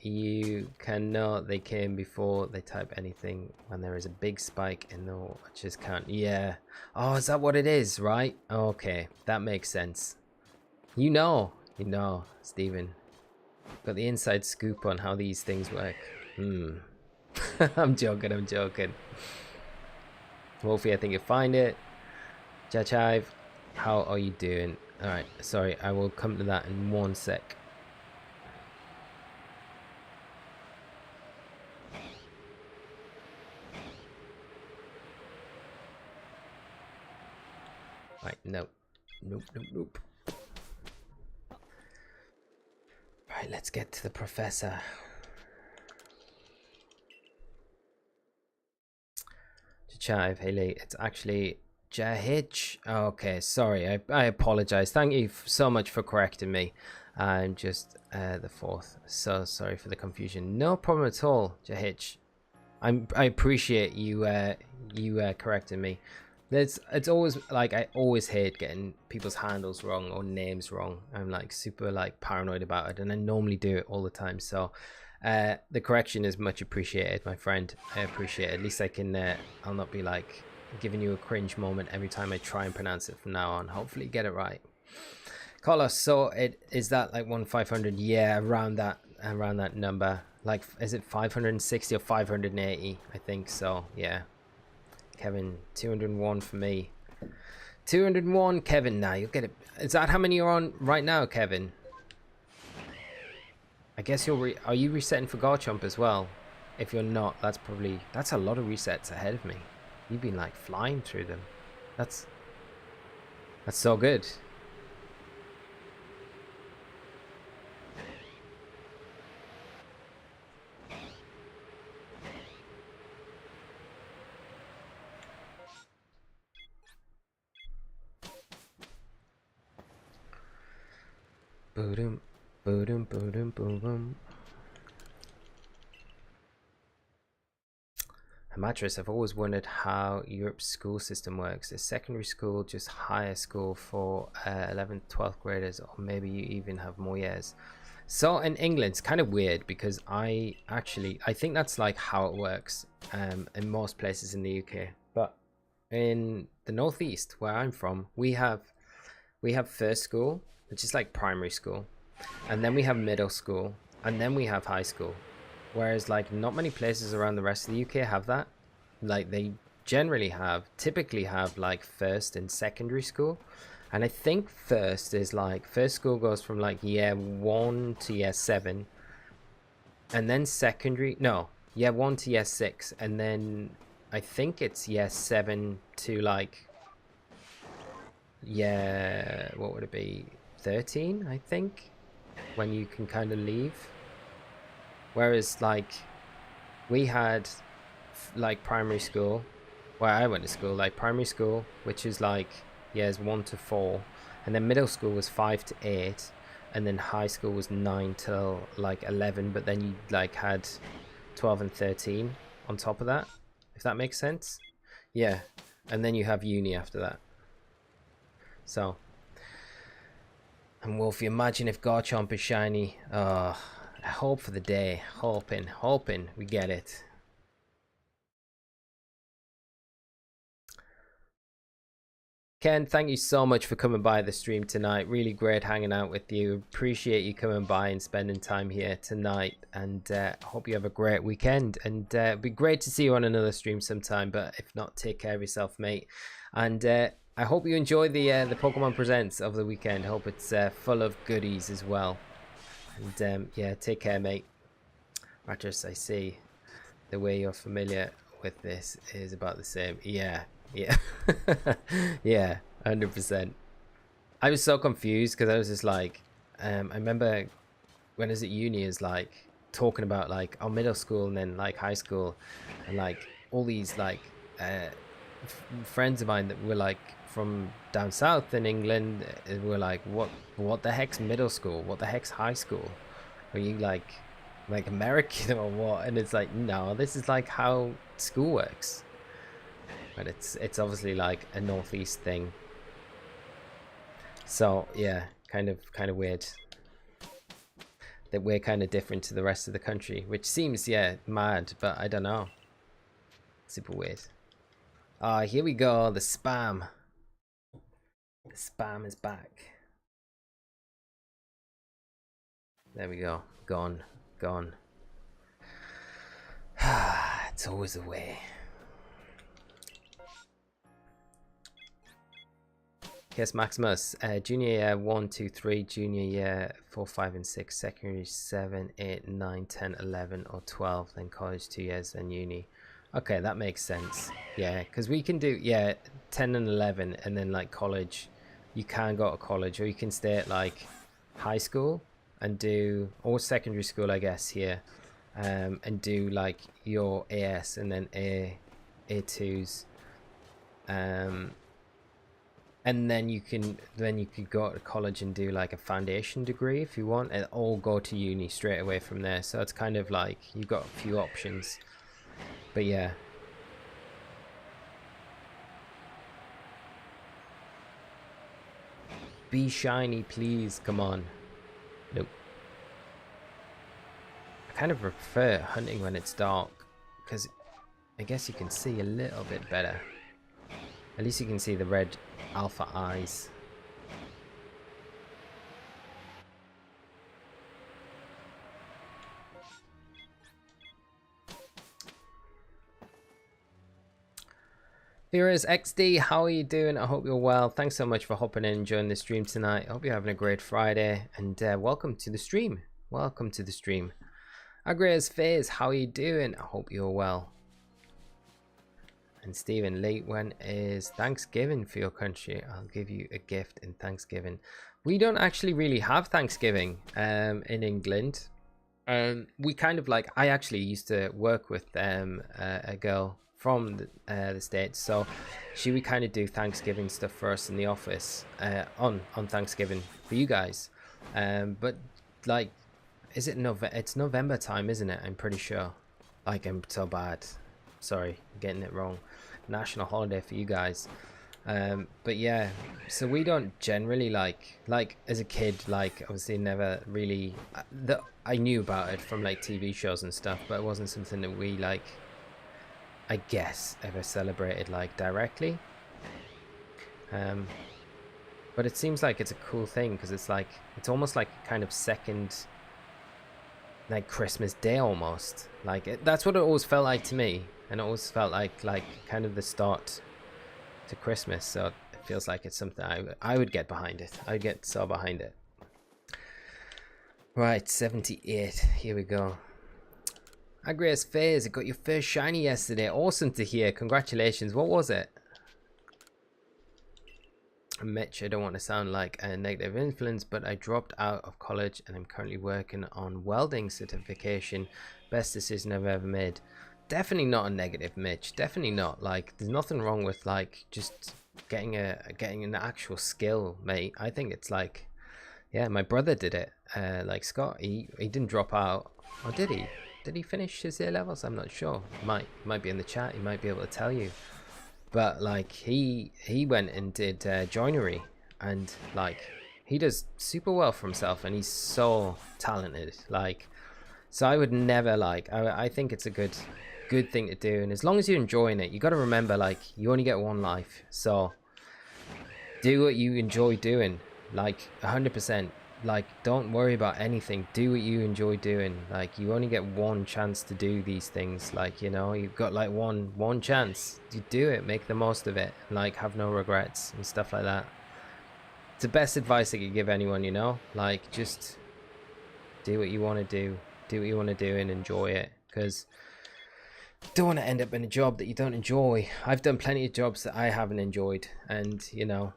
you can know they came before they type anything when there is a big spike in the watches count. Yeah. Oh, is that what it is, right? Okay, that makes sense. You know, Steven. Got the inside scoop on how these things work. I'm joking. Wolfie, I think you'll find it. Jachive, how are you doing? Alright, sorry, I will come to that in 1 sec. Right, nope. Right, let's get to the professor. Chive, Haley, it's actually Jahitch. Okay, sorry, I apologize. Thank you so much for correcting me. I'm just the 4th. So sorry for the confusion. No problem at all, Jahitch. I appreciate you correcting me. It's always like I always hate getting people's handles wrong or names wrong. I'm like super like paranoid about it, and I normally do it all the time. So the correction is much appreciated, my friend. I appreciate it. At least I can I'll not be like giving you a cringe moment every time I try and pronounce it from now on. Hopefully get it right. Carlos, so it is that like 1,500? Yeah, around that number. Like, is it 560 or 580? I think so, yeah. Kevin, 201 for me. 201, Kevin, now you'll get it. Is that how many you're on right now, Kevin? I guess are you resetting for Garchomp as well? If you're not, that's a lot of resets ahead of me. You've been like flying through them. That's so good. Boom, boom, boom, boom, boom. Mattress, I've always wondered how Europe's school system works. Is secondary school just higher school for 11th, 12th graders, or maybe you even have more years? So in England, it's kind of weird because I think that's like how it works in most places in the UK. But in the Northeast, where I'm from, we have first school, which is like primary school, and then we have middle school, and then we have high school. Whereas like not many places around the rest of the UK have that. Like they typically have like first and secondary school. And I think first school goes from like year 1 to year 7. And then year 1 to year 6. And then I think it's year 7 to like what would it be? 13, I think, when you can kind of leave. Whereas like we had like primary school where I went to school, like primary school, which is like years 1 to 4, and then middle school was 5 to 8, and then high school was 9 till like 11, but then you like had 12 and 13 on top of that, if that makes sense. Yeah, and then you have uni after that. So, and Wolfie, imagine if Garchomp is shiny. I hope for the day, hoping we get it. Ken, thank you so much for coming by the stream tonight. Really great hanging out with you. Appreciate you coming by and spending time here tonight. And hope you have a great weekend. And it'd be great to see you on another stream sometime. But if not, take care of yourself, mate. And I hope you enjoy the Pokemon Presents of the weekend. Hope it's full of goodies as well. And yeah, take care, mate. Mattress, I see the way you're familiar with this is about the same. Yeah. Yeah. Yeah, 100%. I was so confused because I was just like, I remember when I was at uni is like talking about like our middle school and then like high school, and like all these like friends of mine that were like from down south in England were like, what the heck's middle school? What the heck's high school? Are you like American or what? And it's like, no, this is like how school works. But it's obviously like a northeast thing. So yeah, kind of weird that we're kind of different to the rest of the country, which seems, yeah, mad, but I don't know. Super weird. Here we go, the spam. The spam is back. There we go. Gone. It's always the way. Yes, Maximus. Junior year 1, 2, 3. Junior year 4, 5, and 6. Secondary 7, 8, 9, 10, 11, or 12. Then college 2 years. Then uni. Okay, that makes sense. Yeah, because we can do 10 and 11, and then like college. You can go to college, or you can stay at like high school and do, or secondary school, I guess here, and do like your AS and then A2s. And then you could go to college and do like a foundation degree if you want, and or go to uni straight away from there. So it's kind of like you've got a few options. But yeah. Be shiny, please. Come on. Nope. I kind of prefer hunting when it's dark, because I guess you can see a little bit better. At least you can see the red alpha eyes. Heroes XD, how are you doing? I hope you're well. Thanks so much for hopping in and joining the stream tonight. I hope you're having a great Friday, and welcome to the stream. Welcome to the stream. Agreas Faze, how are you doing? I hope you're well. And Stephen, late when is Thanksgiving for your country? I'll give you a gift in Thanksgiving. We don't actually really have Thanksgiving in England. We kind of like, I actually used to work with a girl from the States, so she would kind of do Thanksgiving stuff for us in the office on Thanksgiving for you guys. But like, is it November? It's November time, isn't it? I'm pretty sure. Like, I'm so bad. Sorry, I'm getting it wrong. National holiday for you guys. But yeah, so we don't generally like as a kid, like obviously never really I knew about it from like TV shows and stuff, but it wasn't something that we like, I guess, ever celebrated like directly. But it seems like it's a cool thing because it's like, it's almost like a kind of second like Christmas Day almost. Like that's what it always felt like to me, and it always felt like kind of the start to Christmas. So it feels like it's something I would get behind it. I'd get so behind it. Right, 78. Here we go. Agreas Faze, I got your first shiny yesterday. Awesome to hear. Congratulations. What was it? Mitch, I don't want to sound like a negative influence, but I dropped out of college and I'm currently working on welding certification. Best decision I've ever made. Definitely not a negative, Mitch. Definitely not. Like, there's nothing wrong with like just getting an actual skill, mate. I think it's like, yeah, my brother did it. Like Scott, he didn't drop out, or did he? Did he finish his A levels? I'm not sure. Might be in the chat. He might be able to tell you. But like he went and did joinery, and like he does super well for himself, and he's so talented. Like, so I would never like. I think it's a good thing to do, and as long as you're enjoying it, you got to remember like you only get one life, so do what you enjoy doing, like 100%. Like, don't worry about anything. Do what you enjoy doing. Like, you only get one chance to do these things. Like, you know, you've got like one chance. You do it, make the most of it, like have no regrets and stuff like that. It's the best advice I could give anyone, you know, like just do what you want to do what you want to do and enjoy it, because you don't want to end up in a job that you don't enjoy. I've done plenty of jobs that I haven't enjoyed, and you know,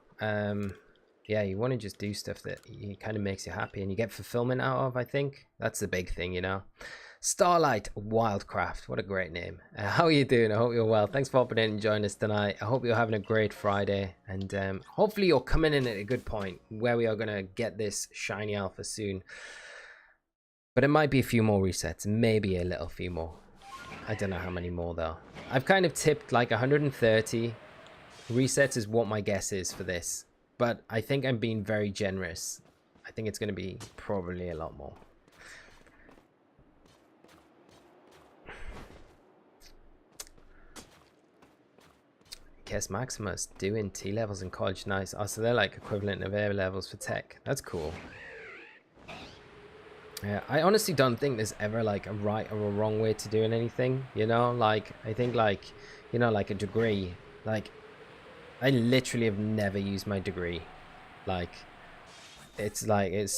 yeah, you want to just do stuff that kind of makes you happy and you get fulfillment out of. I think that's the big thing, you know. Starlight Wildcraft, what a great name. How are you doing? I hope you're well. Thanks for hopping in and joining us tonight. I hope you're having a great Friday, and hopefully you're coming in at a good point where we are going to get this shiny alpha soon. But it might be a few more resets, maybe a little few more. I don't know how many more though. I've kind of tipped like 130 resets is what my guess is for this. But I think I'm being very generous. I think it's going to be probably a lot more. Kes Maximus doing T levels in college. Nice. Oh, so they're like equivalent of A levels for tech. That's cool. Yeah, I honestly don't think there's ever like a right or a wrong way to doing anything. You know, like I think like, you know, like a degree, like I literally have never used my degree. Like, it's like, it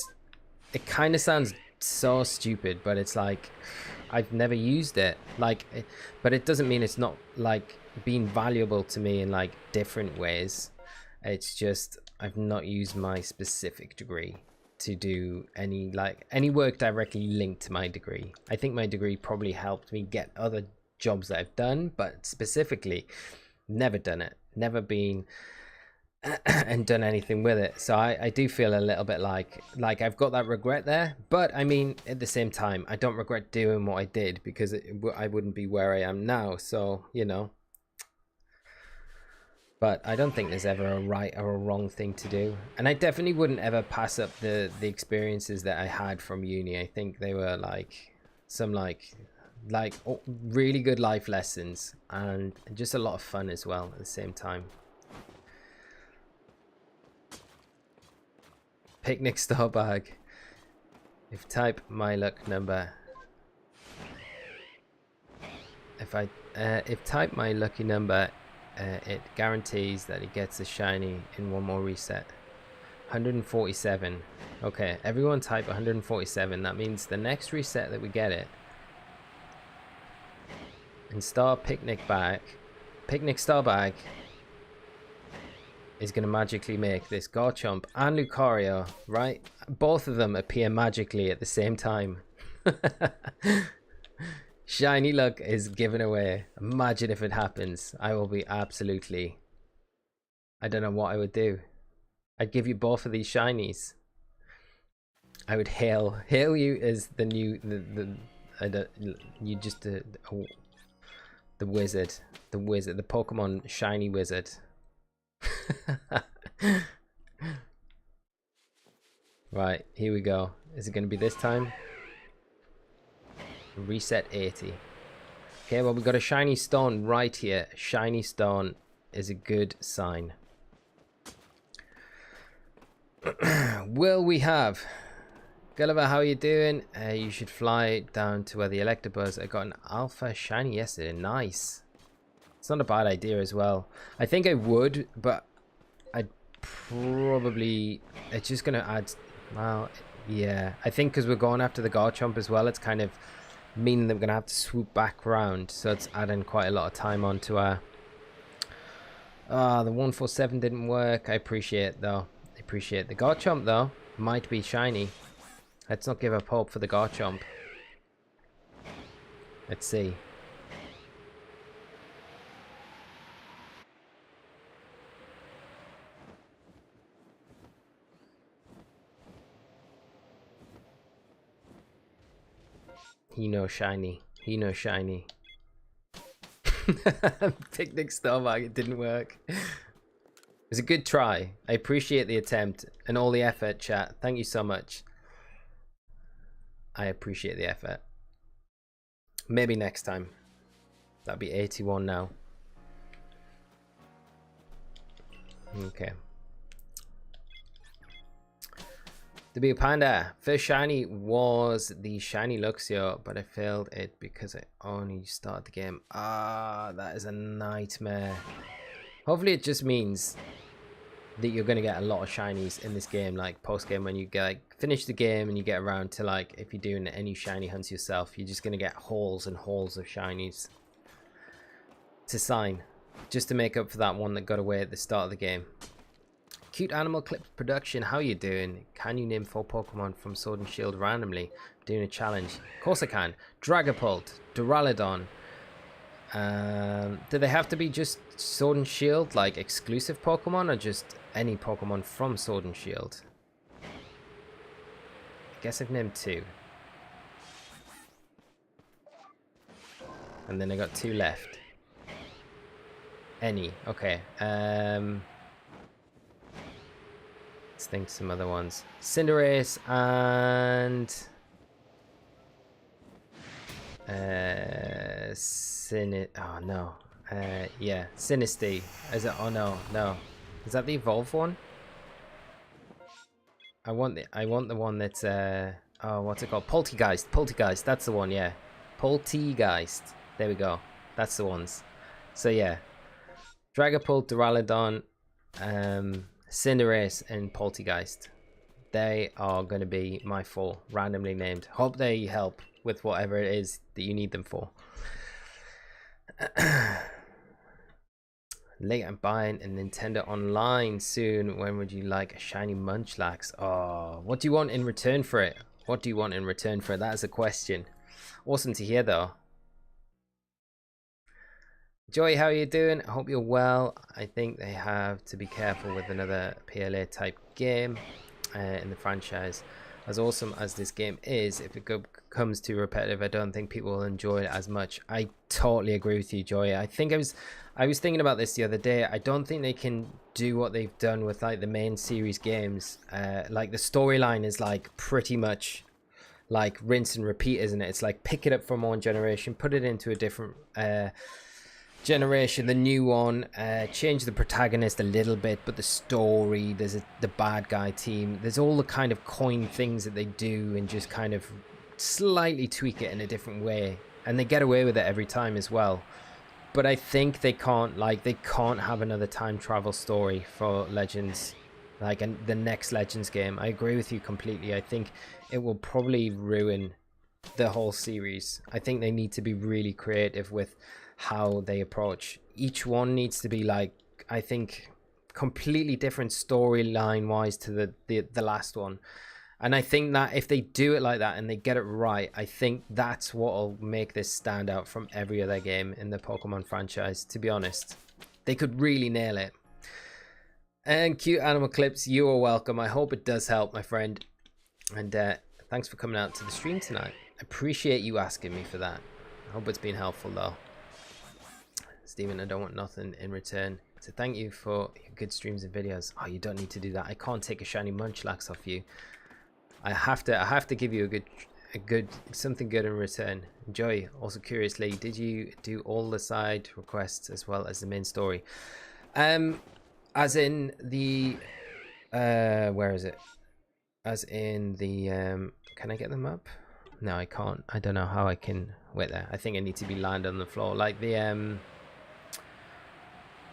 kind of sounds so stupid, but it's like, I've never used it. Like, but it doesn't mean it's not like being valuable to me in like different ways. It's just, I've not used my specific degree to do any work directly linked to my degree. I think my degree probably helped me get other jobs that I've done, but specifically, never done it. Never been and done anything with it. So I do feel a little bit like I've got that regret there, but I mean at the same time I don't regret doing what I did, because I wouldn't be where I am now. So, you know, but I don't think there's ever a right or a wrong thing to do, and I definitely wouldn't ever pass up the experiences that I had from uni. I think they were like some like really good life lessons, and just a lot of fun as well at the same time. Picnic store bag. If type my luck number, if type my lucky number it guarantees that it gets a shiny in one more reset. 147. Okay, everyone type 147. That means the next reset that we get it in Star Picnic Star Bag is going to magically make this Garchomp and Lucario, right? Both of them appear magically at the same time. Shiny luck is given away. Imagine if it happens. I will be absolutely... I don't know what I would do. I'd give you both of these shinies. I would hail you as the new... you just... the wizard. The Pokemon shiny wizard. Right, here we go. Is it going to be this time? Reset 80. Okay, well, we've got a shiny stone right here. Shiny stone is a good sign. Will we have... Gulliver, how are you doing? You should fly down to where the Electabuzz... I got an alpha shiny yesterday. Nice. It's not a bad idea as well. I think I would, but I'd probably... It's just going to add... Well, yeah. I think because we're going after the Garchomp as well, it's kind of meaning that we're going to have to swoop back round. So it's adding quite a lot of time onto our... the 147 didn't work. I appreciate it, though. I appreciate it. The Garchomp, though, might be shiny. Let's not give up hope for the Garchomp. Let's see. He knows shiny. He knows shiny. Picnic Star Bag, it didn't work. It was a good try. I appreciate the attempt and all the effort, chat. Thank you so much. I appreciate the effort. Maybe next time. That'll be 81 now. Okay. The Big Panda. First shiny was the shiny Luxio, but I failed it because I only started the game. Ah, that is a nightmare. Hopefully it just means that you're going to get a lot of shinies in this game, like post game, when you get, like, finish the game and you get around to, like, if you're doing any shiny hunts yourself, you're just going to get hauls and hauls of shinies to sign, just to make up for that one that got away at the start of the game. Cute Animal Clip Production, how you doing? Can you name 4 Pokemon from Sword and Shield randomly? I'm doing a challenge. Of course I can. Dragapult, Duraludon. Do they have to be just Sword and Shield, like exclusive Pokemon, or just any Pokemon from Sword and Shield? I guess I've named 2. And then I got 2 left. Any, okay. Let's think some other ones. Cinderace and oh no. Yeah, Sinistea. Is it? Oh no, no. Is that the evolve one? I want the one that's oh, what's it called? Poltegeist, that's the one, yeah. Poltegeist. There we go. That's the ones. So yeah. Dragapult, Duraludon, Cinderace and Poltegeist. They are going to be my 4 randomly named. Hope they help with whatever it is that you need them for. Late, I'm buying a Nintendo Online soon. When would you like a shiny Munchlax? Oh, what do you want in return for it? What do you want in return for it? That is a question. Awesome to hear, though. Joy, how are you doing? I hope you're well. I think they have to be careful with another PLA type game in the franchise. As awesome as this game is, if it comes to repetitive, I don't think people will enjoy it as much. I totally agree with you, Joy. I think I was thinking about this the other day. I don't think they can do what they've done with, like, the main series games. Like, the storyline is, like, pretty much like rinse and repeat, isn't it? It's like pick it up from one generation, put it into a different generation, the new one, change the protagonist a little bit, but the story, there's the bad guy team, there's all the kind of coin things that they do and just kind of slightly tweak it in a different way, and they get away with it every time as well. But I think they can't have another time travel story for Legends, like the next Legends game. I agree with you completely. I think it will probably ruin the whole series. I think they need to be really creative with how they approach. Each one needs to be like, I think, completely different storyline wise to the last one. And I think that if they do it like that and they get it right, I think that's what will make this stand out from every other game in the Pokemon franchise, to be honest. They could really nail it. And Cute Animal Clips, you are welcome. I hope it does help, my friend. And thanks for coming out to the stream tonight. I appreciate you asking me for that. I hope it's been helpful, though. Steven, I don't want nothing in return. So thank you for your good streams and videos. Oh, you don't need to do that. I can't take a shiny Munchlax off you. I have to give you a good something good in return. Enjoy. Also, curiously, did you do all the side requests as well as the main story? As in the where is it? As in the can I get them up? No, I can't. I don't know how I can wait there. I think I need to be landed on the floor. Like the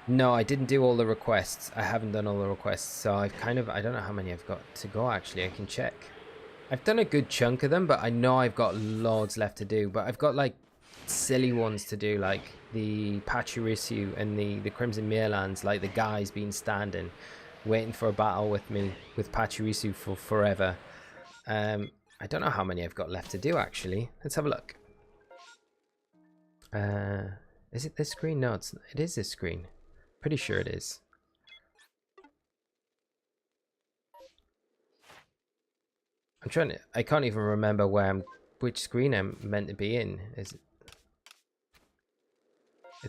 no, I didn't do all the requests. I haven't done all the requests, so I've I don't know how many I've got to go actually. I can check. I've done a good chunk of them, but I know I've got loads left to do. But I've got like silly ones to do, like the Pachirisu and the Crimson Meerlands, like the guy's been standing, waiting for a battle with me, with Pachirisu for forever. I don't know how many I've got left to do, actually. Let's have a look. Is it this screen? No, it is this screen. Pretty sure it is. I'm trying to, I can't even remember which screen I'm meant to be in. It's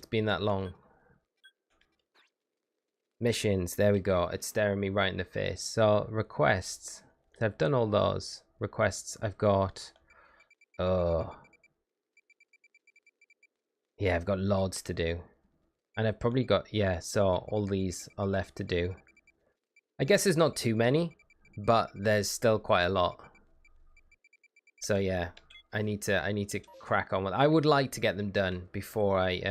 been that long. Missions, there we go. It's staring me right in the face. So requests, so I've done all those requests. I've got, oh yeah, I've got loads to do, and I've probably got, yeah, so all these are left to do. I guess there's not too many, but there's still quite a lot. So yeah, I need to crack on with. I would like to get them done before I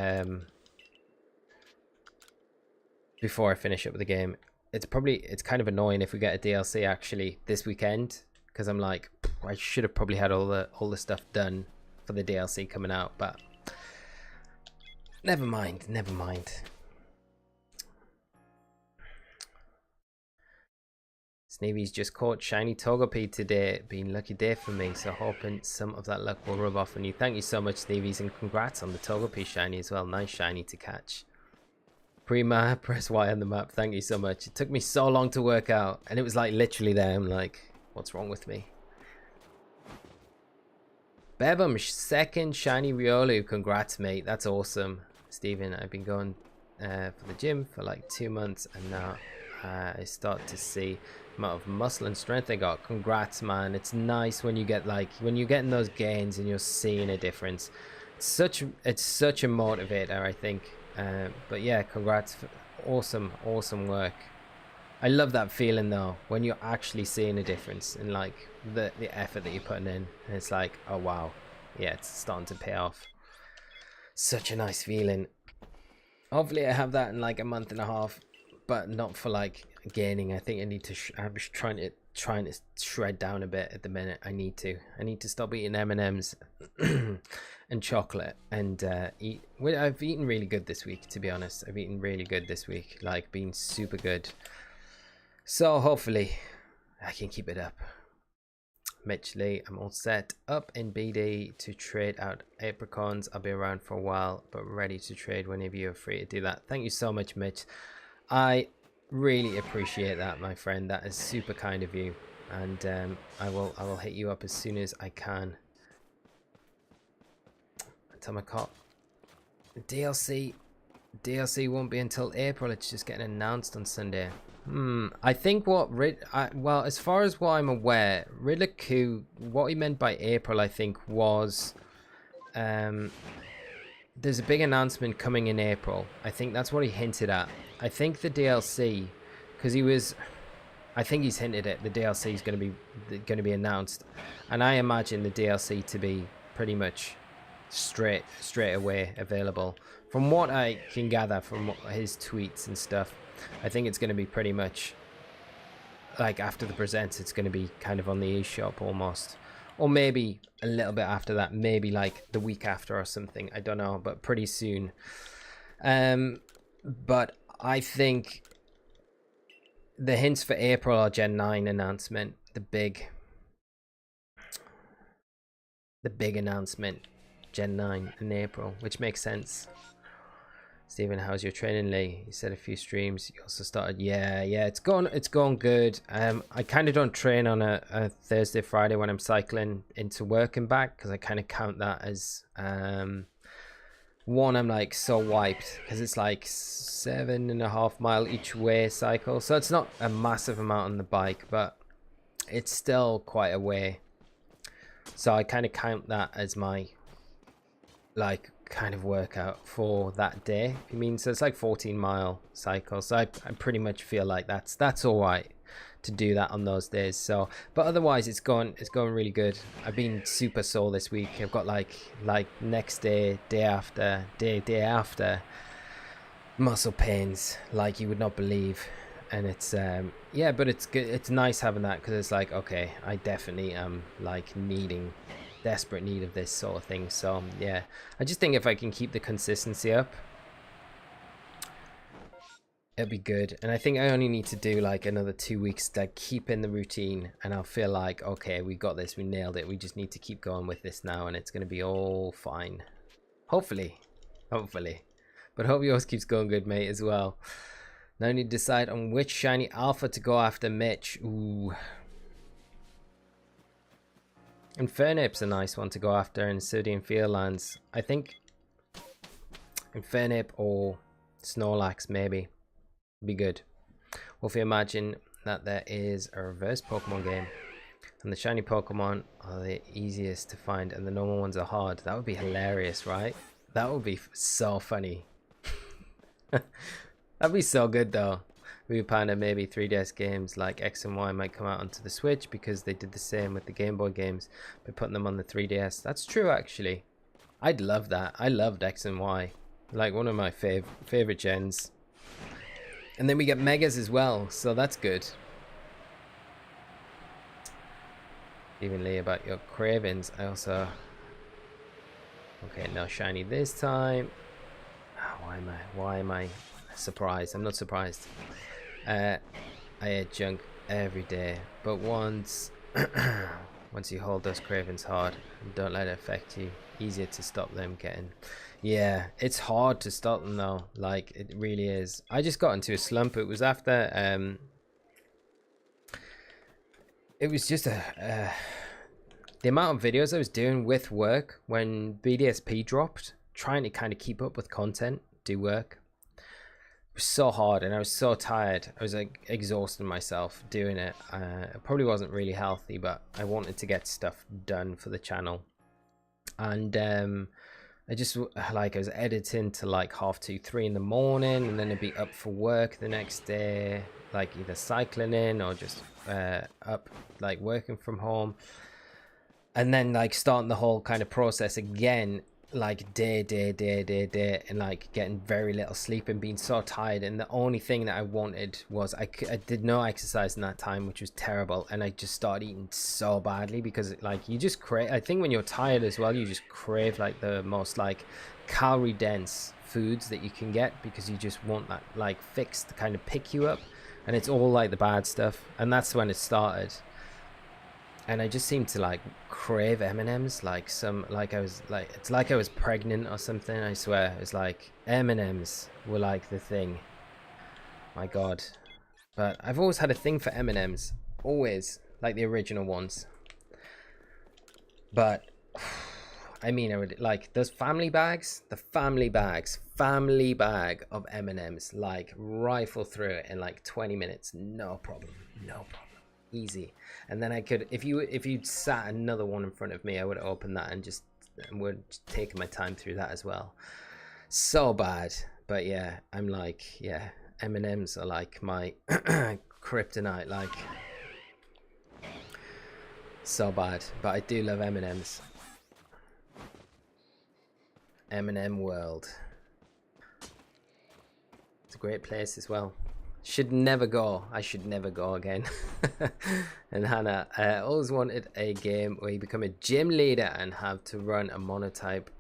finish up with the game. It's kind of annoying if we get a DLC actually this weekend, because I'm like, I should have probably had all the stuff done for the DLC coming out, but never mind. Sneevy's just caught shiny Togepi today. Been lucky day for me, so hoping some of that luck will rub off on you. Thank you so much, Sneevy's, and congrats on the Togepi shiny as well. Nice shiny to catch. Prima, press Y on the map. Thank you so much. It took me so long to work out, and it was like literally there. I'm like, what's wrong with me? Bevum, second shiny Riolu. Congrats, mate. That's awesome. Steven, I've been going for the gym for like 2 months, and now I start to see the amount of muscle and strength I got. Congrats, man. It's nice when you get when you're getting those gains and you're seeing a difference. It's such a motivator, I think. But yeah, congrats. Awesome work. I love that feeling though, when you're actually seeing a difference in like the effort that you're putting in, and it's like, oh wow, yeah, it's starting to pay off. Such a nice feeling. Hopefully I have that in like a month and a half, but not for like gaining. I think I need to I'm just trying to shred down a bit at the minute. I need to stop eating M&Ms and chocolate, and eat. I've eaten really good this week, to be honest. I've eaten really good this week, like been super good. So hopefully I can keep it up. Mitch Lee, I'm all set up in BD to trade out apricons. I'll be around for a while, but ready to trade whenever you're free to do that. Thank you so much, Mitch. I really appreciate that, my friend. That is super kind of you, and I will hit you up as soon as I can. Tomacot. DLC won't be until April. It's just getting announced on Sunday. I think well, as far as what I'm aware, Riddler-Coup, what he meant by April, I think, was there's a big announcement coming in April. I think that's what he hinted at. I think the DLC, because I think he's hinted at the DLC is going to be announced, and I imagine the DLC to be pretty much straight away available. From what I can gather from his tweets and stuff, I think it's going to be pretty much like after the presents, it's going to be kind of on the eShop almost, or maybe a little bit after that, maybe like the week after or something. I don't know, but pretty soon. But I think the hints for April are Gen 9 announcement, the big announcement, Gen 9 in April, which makes sense. Stephen, how's your training, Lee? You said a few streams. You also started. Yeah, it's gone good. I kind of don't train on a Thursday, Friday when I'm cycling into work and back, because I kind of count that as one, I'm like so wiped because it's like 7.5 mile each way cycle, so it's not a massive amount on the bike, but it's still quite a way. So I kind of count that as my like kind of workout for that day. I mean, so it's like 14-mile cycle, so I pretty much feel like that's all right to do that on those days. So but otherwise it's going really good. I've been super sore this week. I've got like next day, day after muscle pains like you would not believe, and it's yeah, but it's good. It's nice having that, because it's like, okay, I definitely am like desperate need of this sort of thing. So yeah, I just think if I can keep the consistency up, it'll be good. And I think I only need to do like another 2 weeks to keep in the routine, and I'll feel like, okay, we got this, we nailed it, we just need to keep going with this now, and it's going to be all fine, hopefully. But hope yours keeps going good, mate, as well. Now I need to decide on which shiny alpha to go after. Mitch. Ooh, Infernape's a nice one to go after in Sodium Fieldlands. I think Infernape or Snorlax maybe be good. Or if you imagine that there is a reverse Pokemon game and the shiny Pokemon are the easiest to find and the normal ones are hard, that would be hilarious, right? That would be so funny. That'd be so good though. We found that maybe 3DS games like X and Y might come out onto the Switch, because they did the same with the Game Boy games by putting them on the 3DS. That's true, actually. I'd love that. I loved X and Y, like one of my favorite gens. And then we get Megas as well, so that's good. Evenly about your cravings. I also... Okay, no shiny this time. Oh, why am I surprised? I'm not surprised. I ate junk every day, but once you hold those cravings hard and don't let it affect you, easier to stop them getting. Yeah, it's hard to stop them though, like it really is. I just got into a slump. It was after it was just the amount of videos I was doing with work when BDSP dropped, trying to kind of keep up with content, do work. So hard, and I was so tired. I was like exhausting myself doing it. It probably wasn't really healthy, but I wanted to get stuff done for the channel, and I just like I was editing to like 2:30, 3 in the morning, and then I'd be up for work the next day, like either cycling in or just up like working from home, and then like starting the whole kind of process again, like day, and like getting very little sleep and being so tired. And the only thing that I wanted was I did no exercise in that time, which was terrible, and I just started eating so badly, because like you just crave, I think when you're tired as well, you just crave like the most like calorie dense foods that you can get, because you just want that like fix to kind of pick you up, and it's all like the bad stuff. And that's when it started. And I just seemed to like crave M&Ms, like some, like I was like, it's like I was pregnant or something. I swear, it was like M&Ms were like the thing. My God. But I've always had a thing for M&Ms, always, like the original ones. But I mean, I would like those family bags, the family bag of M&Ms, like rifle through it in like 20 minutes, no problem, easy. And then I could, if you'd sat another one in front of me, I would open that and just would take my time through that as well. So bad. But yeah, I'm like, yeah, M&Ms are like my kryptonite, like so bad. But I do love M&Ms. M&M World. It's a great place as well. Should never go. I should never go again. And Hannah, always wanted a game where you become a gym leader and have to run a monotype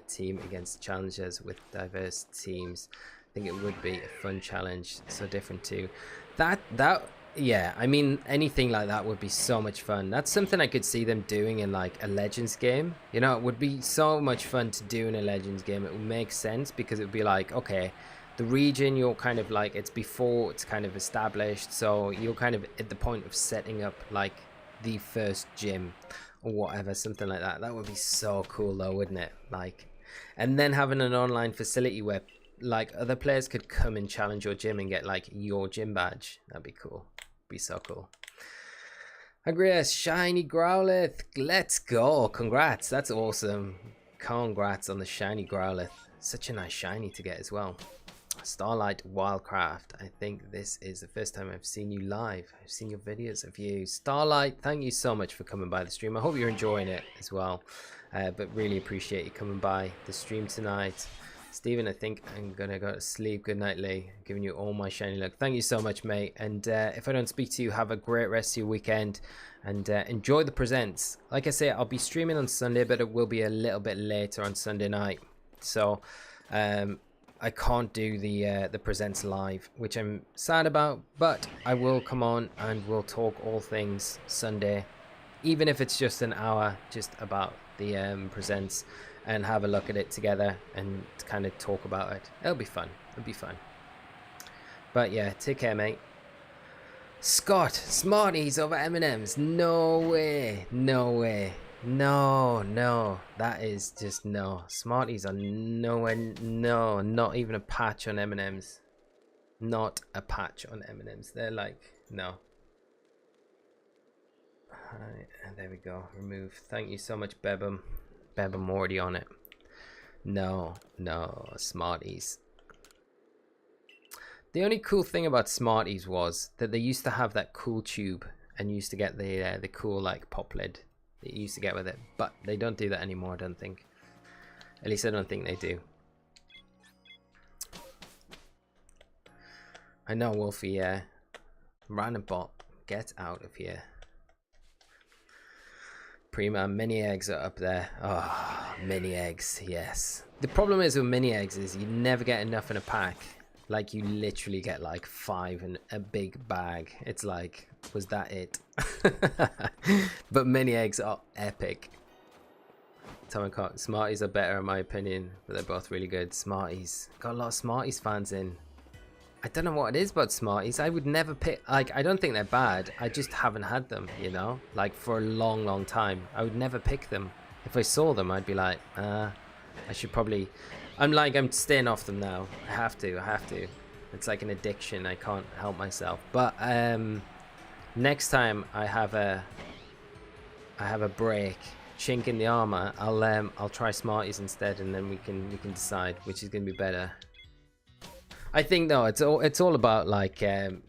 team against challengers with diverse teams. I think it would be a fun challenge. So different too. Yeah, I mean, anything like that would be so much fun. That's something I could see them doing in like a Legends game. You know, it would be so much fun to do in a Legends game. It would make sense because it would be like, okay, the region, you're kind of like, it's before it's kind of established. So you're kind of at the point of setting up like the first gym or whatever, something like that. That would be so cool though, wouldn't it? Like, and then having an online facility where like other players could come and challenge your gym and get like your gym badge. That'd be cool. Be so cool. Agrias, shiny Growlithe, let's go. Congrats, that's awesome. Congrats on the shiny Growlithe. Such a nice shiny to get as well. Starlight Wildcraft, I think this is the first time I've seen you live. I've seen your videos of you. Starlight, thank you so much for coming by the stream. I hope you're enjoying it as well, but really appreciate you coming by the stream tonight. Stephen, I think I'm gonna go to sleep. Good night, Lee. I'm giving you all my shiny luck. Thank you so much, mate. And if I don't speak to you, have a great rest of your weekend and enjoy the presents. Like I say, I'll be streaming on Sunday, but it will be a little bit later on Sunday night. So I can't do the presents live, which I'm sad about, but I will come on and we'll talk all things Sunday, even if it's just an hour, just about the presents, and have a look at it together and kind of talk about it. It'll be fun. It'll be fun. But yeah, take care, mate. Scott, Smarties over M&Ms. No way. No way. No. That is just no. Smarties are nowhere. No, not even a patch on M&Ms. Not a patch on M&Ms. They're like, no. Alright, and there we go. Remove. Thank you so much, Bebum. I'm already on it. No, Smarties. The only cool thing about Smarties was that they used to have that cool tube and used to get the cool like pop lid that you used to get with it, but they don't do that anymore, I don't think. At least I don't think they do. I know, Wolfie, yeah. Random bot, get out of here. Prima, mini eggs are up there. Oh, mini eggs, yes. The problem is with mini eggs is you never get enough in a pack. Like, you literally get like 5 in a big bag. It's like, was that it? But mini eggs are epic. Smarties are better in my opinion, but they're both really good. Smarties, got a lot of Smarties fans in. I don't know what it is about Smarties. I would never pick, like, I don't think they're bad. I just haven't had them, you know, like for a long time. I would never pick them. If I saw them, I'd be like, I should probably, I'm staying off them now. I have to. It's like an addiction. I can't help myself. But next time I have a break, chink in the armor, I'll try Smarties instead, and then we can decide which is gonna be better. I think though it's all about like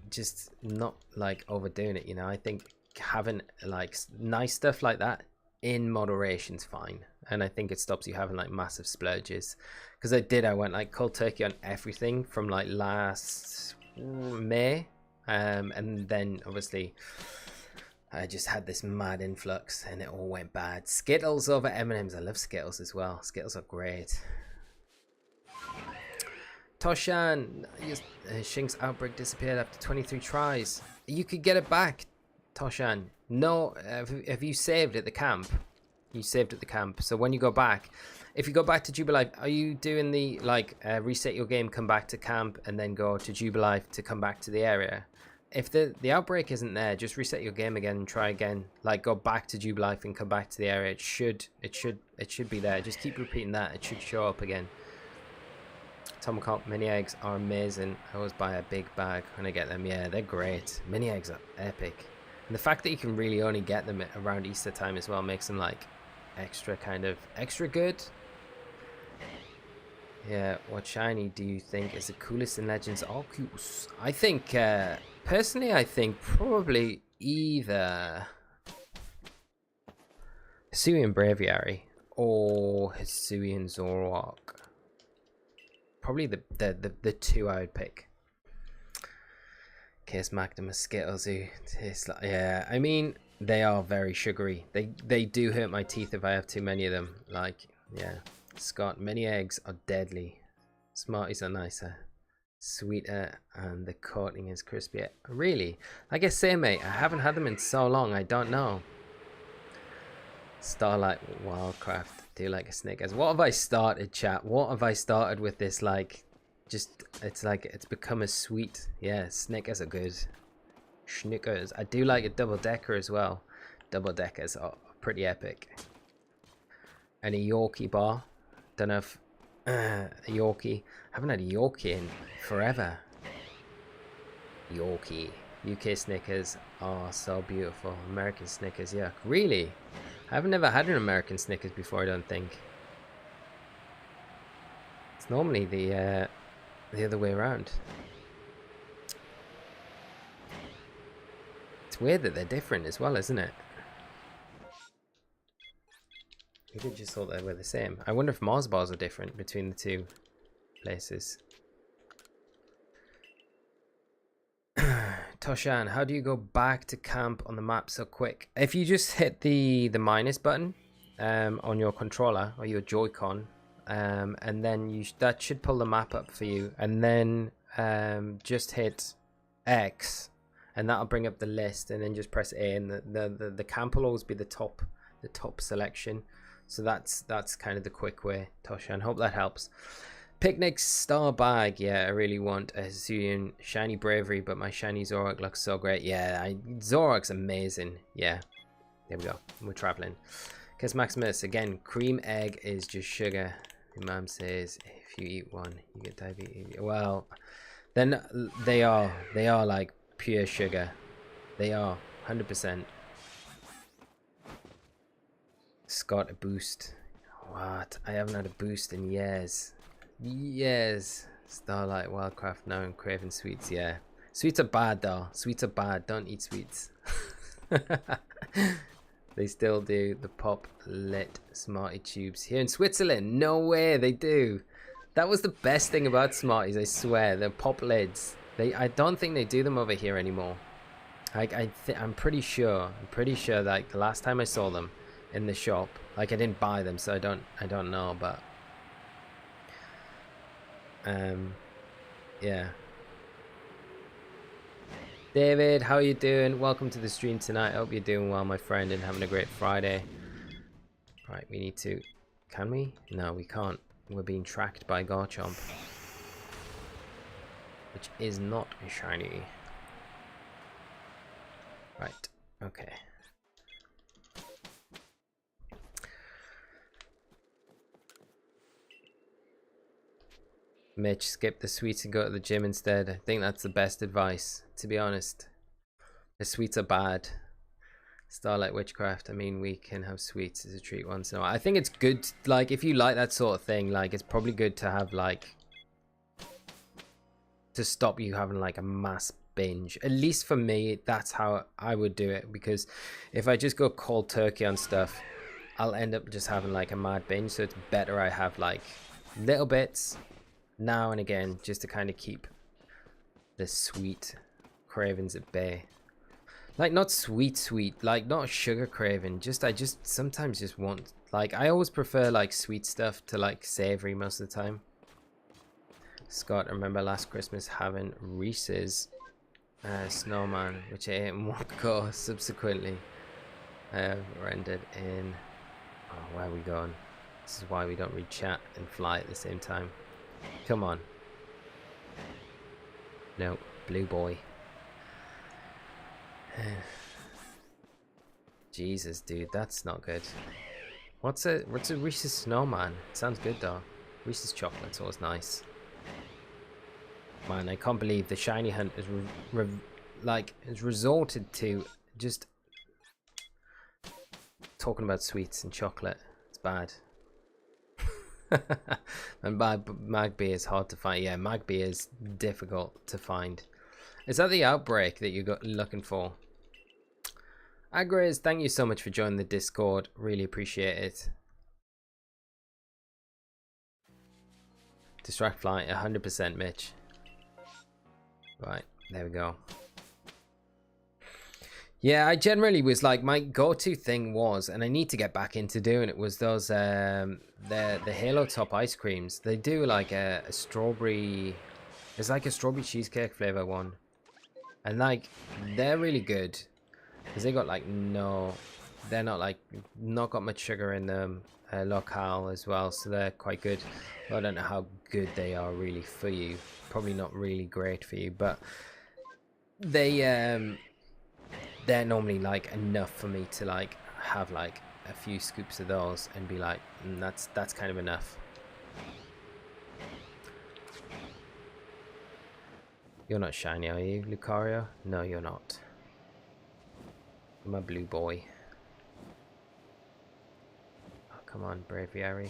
just not like overdoing it, you know. I think having like nice stuff like that in moderation's fine, and I think it stops you having like massive splurges. Because I went like cold turkey on everything from like last May, and then obviously I just had this mad influx and it all went bad. Skittles over M&Ms. I love Skittles as well. Skittles are great. Toshan, Shink's outbreak disappeared after 23 tries. You could get it back, Toshan. No, have you saved at the camp? You saved at the camp. So when you go back, if you go back to Jubilife, are you doing the like reset your game, come back to camp, and then go to Jubilife to come back to the area? If the outbreak isn't there, just reset your game again and try again. Like go back to Jubilife and come back to the area. It should be there. Just keep repeating that. It should show up again. Tomahawk mini eggs are amazing. I always buy a big bag when I get them. Yeah, they're great. Mini eggs are epic. And the fact that you can really only get them around Easter time as well makes them like extra good. Yeah, what shiny do you think is the coolest in Legends Arceus? I think, personally, I think probably either Hisuian Braviary or Hisuian Zoroark. Probably the two I would pick. Case Magnum Skittles who taste like, yeah, I mean they are very sugary. They do hurt my teeth if I have too many of them. Like, yeah. Scott, many eggs are deadly. Smarties are nicer, sweeter, and the coating is crispier. Really? I guess so, mate. I haven't had them in so long. I don't know. Starlight Wildcraft. Do you like a Snickers? What have I started, chat? What have I started with this? Like, just it's like it's become a sweet. Yeah, Snickers are good. Snickers. I do like a double decker as well. Double deckers are pretty epic. And a Yorkie bar. Don't know if a Yorkie. I haven't had a Yorkie in forever. Yorkie. UK Snickers are so beautiful. American Snickers, yeah. Really? I've never had an American Snickers before, I don't think. It's normally the other way around. It's weird that they're different as well, isn't it? We did just thought they were the same. I wonder if Mars bars are different between the two places. Toshan, how do you go back to camp on the map so quick? If you just hit the minus button on your controller or your Joy-Con, and then that should pull the map up for you, and then just hit X, and that'll bring up the list, and then just press A, and the camp will always be the top selection. So that's kind of the quick way, Toshan. Hope that helps. Picnic Star Bag. Yeah, I really want a Hisuian Shiny Bravery, but my Shiny Zoroark looks so great. Yeah, Zoroark's amazing. Yeah, there we go. We're traveling. Kiss Maximus. Again, cream egg is just sugar. Your mom says if you eat one, you get diabetes. Well, then they are like pure sugar. They are 100%. Scott, a boost. What? I haven't had a boost in years. Yes. Starlight Wildcraft now and craving sweets. Yeah, sweets are bad though. Sweets are bad. Don't eat sweets. They still do the pop lit Smartie tubes here in Switzerland. No way, they do. That was the best thing about Smarties, I swear. The pop lids. I don't think they do them over here anymore. I'm pretty sure. Like the last time I saw them in the shop, like I didn't buy them, so I don't know, but yeah. David, how are you doing? Welcome to the stream tonight. I hope you're doing well, my friend, and having a great Friday. Right, we need to... Can we? No, we can't. We're being tracked by Garchomp, which is not a shiny. Right, okay. Mitch, skip the sweets and go to the gym instead. I think that's the best advice, to be honest. The sweets are bad. Starlight Witchcraft, I mean, we can have sweets as a treat once in a while. I think it's good, like, if you like that sort of thing, like, it's probably good to have, like, to stop you having, like, a mass binge. At least for me, that's how I would do it, because if I just go cold turkey on stuff, I'll end up just having, like, a mad binge, so it's better I have, like, little bits now and again, just to kind of keep the sweet cravings at bay. Like, not sweet, like not sugar craving, I just sometimes just want, like, I always prefer like sweet stuff to like savory most of the time. Scott, I remember last Christmas having Reese's snowman, which I ate in one go. Subsequently rendered in, oh, where are we going? This is why we don't read chat and fly at the same time. Come on. No, blue boy. Jesus, dude, that's not good. What's a Reese's snowman? It sounds good though. Reese's chocolate's always nice. Man, I can't believe the shiny hunt is has resorted to just talking about sweets and chocolate. It's bad. And Magby is hard to find. Yeah, Magby is difficult to find. Is that the Outbreak that you got looking for? Agriz, thank you so much for joining the Discord. Really appreciate it. Distract Flight, 100% Mitch. Right, there we go. Yeah, I generally was like, my go-to thing was, and I need to get back into doing it, was those the Halo Top ice creams. They do like a strawberry, it's like a strawberry cheesecake flavor one, and like they're really good because they got like they're not got much sugar in them. Local as well, so they're quite good. I don't know how good they are really for you. Probably not really great for you, but they're normally like enough for me to like have like a few scoops of those and be like, that's kind of enough. You're not shiny, are you, Lucario? No, you're not. I'm a blue boy. Oh, come on, Braviary.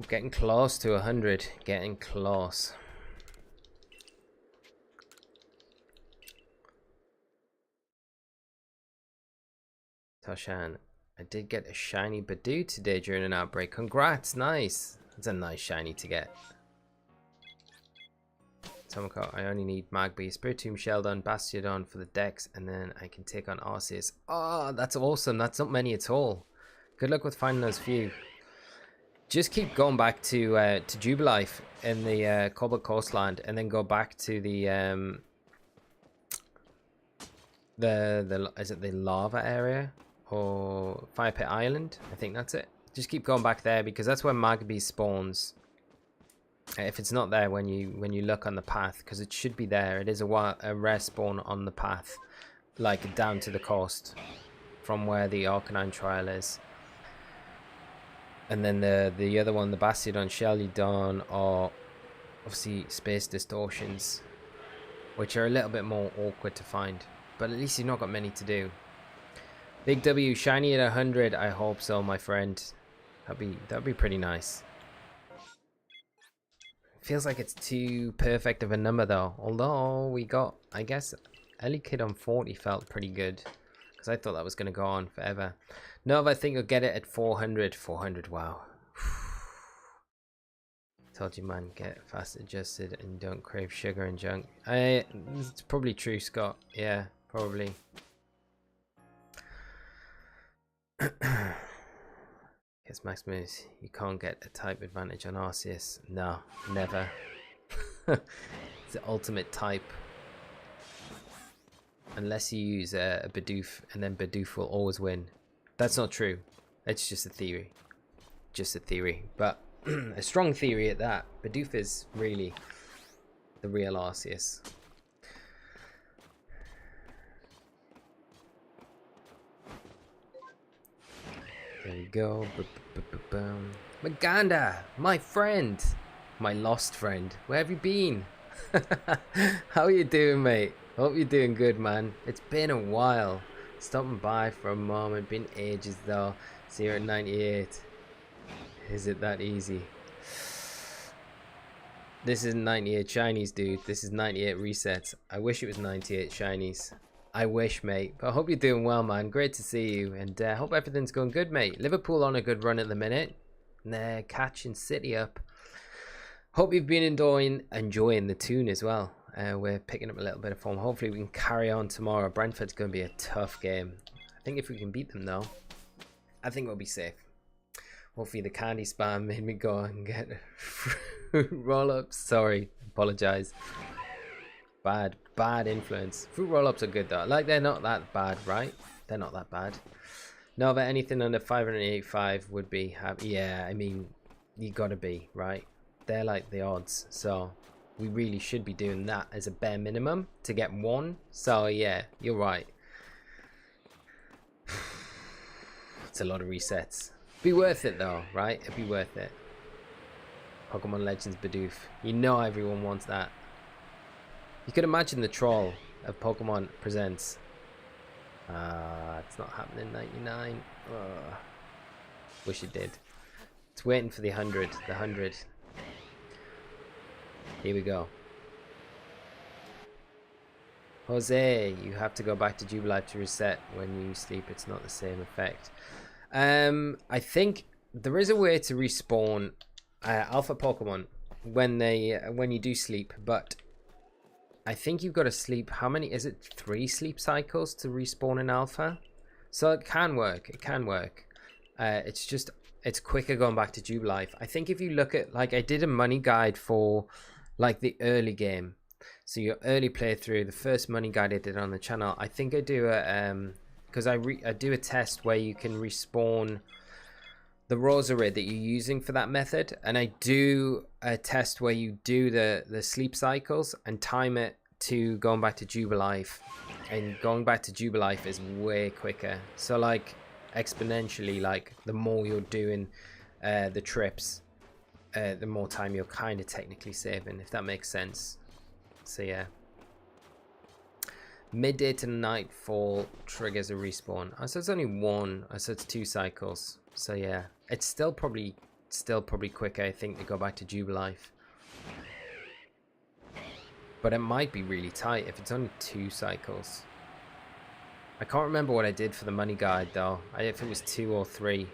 Getting close to 100. Getting close. Toshan, I did get a shiny Badoo today during an outbreak. Congrats, nice. That's a nice shiny to get. Tomoko, I only need Magby, Spiritomb, Sheldon, Bastiodon for the decks, and then I can take on Arceus. Oh, that's awesome. That's not many at all. Good luck with finding those few. Just keep going back to Jubilife in the Cobalt Coastland, and then go back to the is it the lava area or Fire Pit Island? I think that's it. Just keep going back there because that's where Magby spawns. If it's not there when you look on the path, because it should be there. It is a rare spawn on the path, like down to the coast from where the Arcanine trial is. And then the other one, the Bastiodon, Sheldon, are obviously Space Distortions, which are a little bit more awkward to find. But at least you've not got many to do. Big W, shiny at 100. I hope so, my friend. That'd be pretty nice. Feels like it's too perfect of a number though. Although we got, I guess, Ellie Kid on 40 felt pretty good. Because I thought that was going to go on forever. Nova, I think you'll get it at 400. 400, wow. Told you, man, get fast adjusted and don't crave sugar and junk. It's probably true, Scott. Yeah, probably. Guess Maximus, you can't get a type advantage on Arceus. No, never. It's the ultimate type. Unless you use a Bidoof, and then Bidoof will always win. That's not true. It's just a theory. Just a theory. But a strong theory at that. Bidoof is really the real Arceus. There we go. Maganda, my friend. My lost friend. Where have you been? How are you doing, mate? Hope you're doing good, man. It's been a while. Stopping by for a moment. Been ages though. See you at 98. Is it that easy? This isn't 98 shinies, dude. This is 98 resets. I wish it was 98 shinies. I wish, mate. But I hope you're doing well, man. Great to see you. And hope everything's going good, mate. Liverpool on a good run at the minute. And they're catching City up. Hope you've been enjoying the tune as well. We're picking up a little bit of form. Hopefully we can carry on tomorrow. Brentford's going to be a tough game. I think if we can beat them, though, I think we'll be safe. Hopefully the candy spam made me go and get fruit roll-ups. Sorry. Apologize. Bad influence. Fruit roll-ups are good, though. Like, they're not that bad, right? They're not that bad. No, but anything under 585 would be happy. Yeah, I mean, you gotta be, right? They're like the odds. So we really should be doing that as a bare minimum to get one. So yeah, you're right. It's a lot of resets. Be worth it though, right? It'd be worth it. Pokemon Legends Bidoof. You know everyone wants that. You could imagine the troll of Pokemon Presents. It's not happening 99. Wish it did. It's waiting for the 100. The 100. Here we go. Jose, you have to go back to Jubilife to reset when you sleep. It's not the same effect. I think there is a way to respawn alpha Pokemon when you do sleep, but I think you've got to sleep. How many is it? 3 sleep cycles to respawn in alpha. So it can work. It can work. It's quicker going back to Jubilife. I think if you look at, like, I did a money guide for like the early game. So your early playthrough, the first money guide I did on the channel, I think I do a because I do a test where you can respawn the Roserade that you're using for that method, and I do a test where you do the sleep cycles and time it to going back to Jubilife, and going back to Jubilife is way quicker. So like exponentially, like the more you're doing the trips, the more time you're kind of technically saving, if that makes sense. So yeah, midday to nightfall triggers a respawn. So it's only 1. So it's 2 cycles. So yeah, it's still probably quicker, I think, to go back to Jubilife. But it might be really tight if it's only 2 cycles. I can't remember what I did for the money guide though. If it was 2 or 3,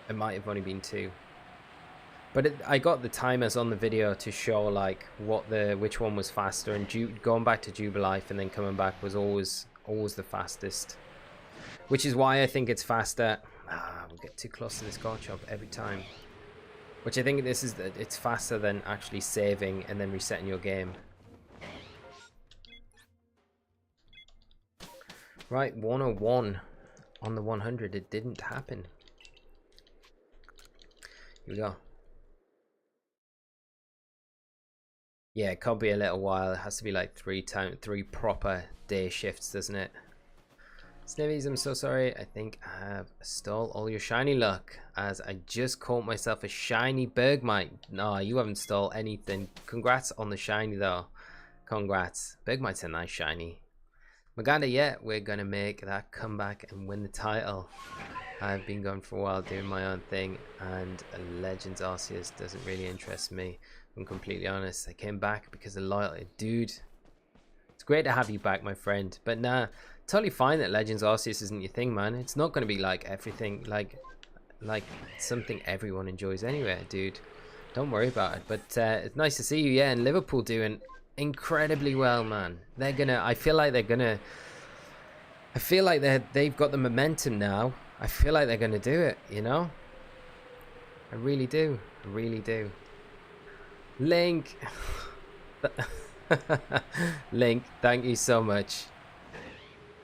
it might have only been 2. But I got the timers on the video to show like which one was faster, and going back to Jubilife and then coming back was always the fastest. Which is why I think it's faster. We'll get too close to this Garchomp every time. Which I think it's faster than actually saving and then resetting your game. Right, 101 on the 100. It didn't happen. Here we go. Yeah, it can't be a little while. It has to be like 3 proper day shifts, doesn't it? Snivvies, I'm so sorry. I think I have stole all your shiny luck, as I just caught myself a shiny Bergmite. No, you haven't stole anything. Congrats on the shiny though. Congrats. Bergmite's a nice shiny. Maganda, yeah, we're gonna make that comeback and win the title. I've been going for a while doing my own thing, and Legends Arceus doesn't really interest me. I'm completely honest. I came back because of loyalty. Dude, it's great to have you back, my friend. But nah, totally fine that Legends Arceus isn't your thing, man. It's not going to be like everything, like something everyone enjoys anyway, dude. Don't worry about it. But it's nice to see you, yeah. And Liverpool doing incredibly well, man. They're gonna. I feel like they've got the momentum now. I feel like they're gonna do it. You know. I really do. I really do. Link. Link, thank you so much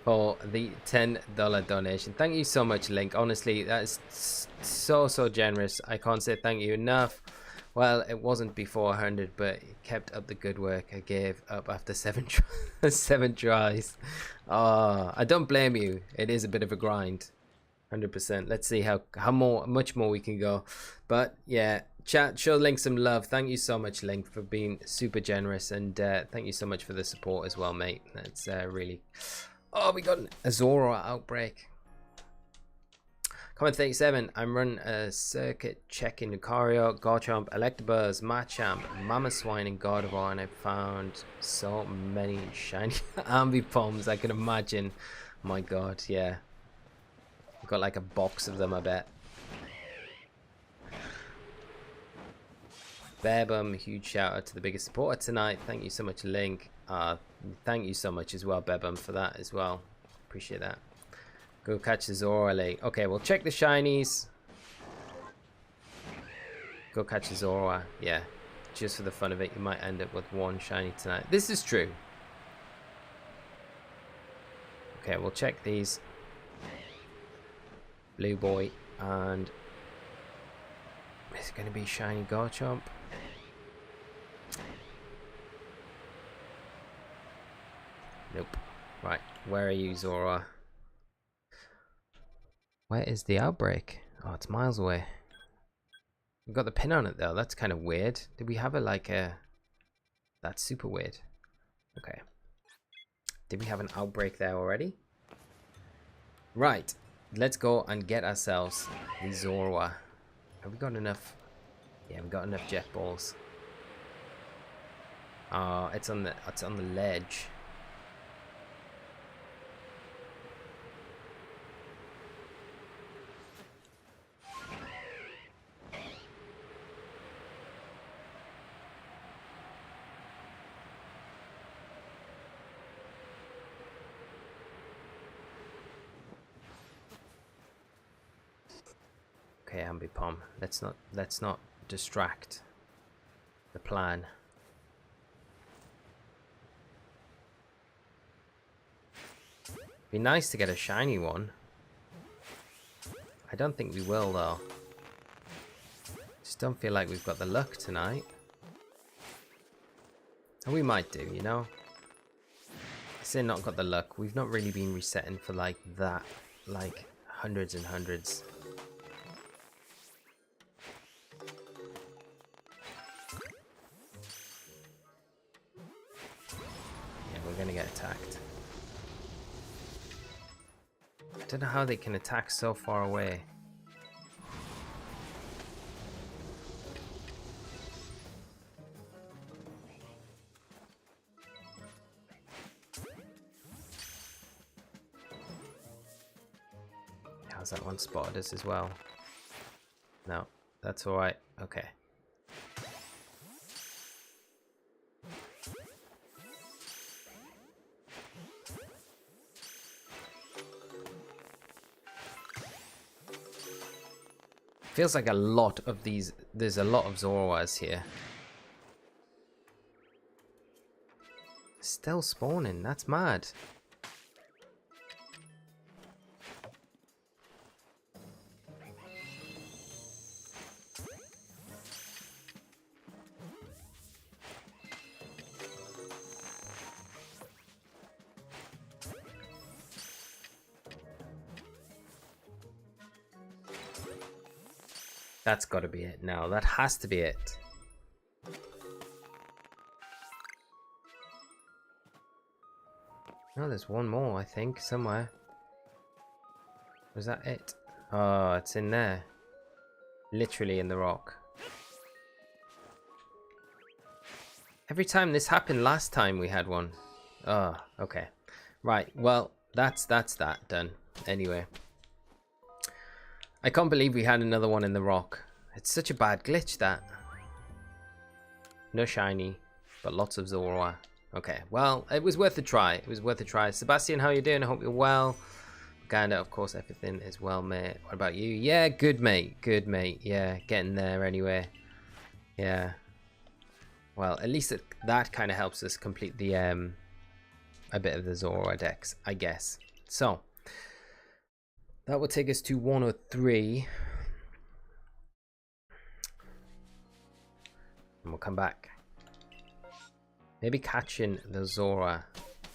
for the $10 donation. Thank you so much, Link. Honestly, that's so generous. I can't say thank you enough. Well, it wasn't before 100, but it kept up the good work. I gave up after 7 tries. Oh, I don't blame you. It is a bit of a grind. 100%. Let's see how much more we can go. But yeah, chat, show Link some love. Thank you so much, Link, for being super generous, and thank you so much for the support as well, mate. That's really. Oh, we got an Azora Outbreak. Comment 37. I'm running a circuit checking Lucario, Garchomp, Electabuzz, Machamp, Mamoswine, and Gardevoir, and I found so many shiny Ambipoms. I can imagine. My God, yeah. Got like a box of them, I bet. Bebum, huge shout out to the biggest supporter tonight. Thank you so much, Link. Thank you so much as well, Bebum, for that as well. Appreciate that. Go catch the Zora Lake. Okay, we'll check the shinies. Go catch the Zora. Yeah, just for the fun of it, you might end up with 1 shiny tonight. This is true. Okay, we'll check these. Blue Boy, and is it going to be shiny Garchomp? Nope. Right, where are you, Zora? Where is the Outbreak? Oh, it's miles away. We've got the pin on it though. That's kind of weird. Did we have that's super weird. Okay. Did we have an Outbreak there already? Right. let's go and get ourselves the Zorua. Have we got enough? Yeah, we got enough jet balls. It's on the ledge. Okay, Ambipom. Let's not distract the plan. Be nice to get a shiny one. I don't think we will though. Just don't feel like we've got the luck tonight. And we might do, you know. I say not got the luck. We've not really been resetting for like that, like hundreds and hundreds. Yeah, we're gonna get attacked. I don't know how they can attack so far away. How's that one spotted us as well? No, that's alright. Okay. Feels like a lot of these. There's a lot of Zoruas here. Still spawning. That's mad. That's got to be it now. That has to be it. No, there's one more, I think, somewhere. Was that it? Oh, it's in there. Literally in the rock. Every time this happened last time we had one. Oh, okay. Right, well, that's that done. Anyway. I can't believe we had another one in the rock. It's such a bad glitch, that. No shiny, but lots of Zorua. Okay, well, it was worth a try. It was worth a try. Sebastian, how you doing? I hope you're well. Ganda, of course, everything is well, mate. What about you? Yeah, good, mate. Good, mate. Yeah, getting there anyway. Yeah. Well, at least that kind of helps us complete the a bit of the Zorua decks, I guess. So, that will take us to 103. And we'll come back. Maybe catching the Zorua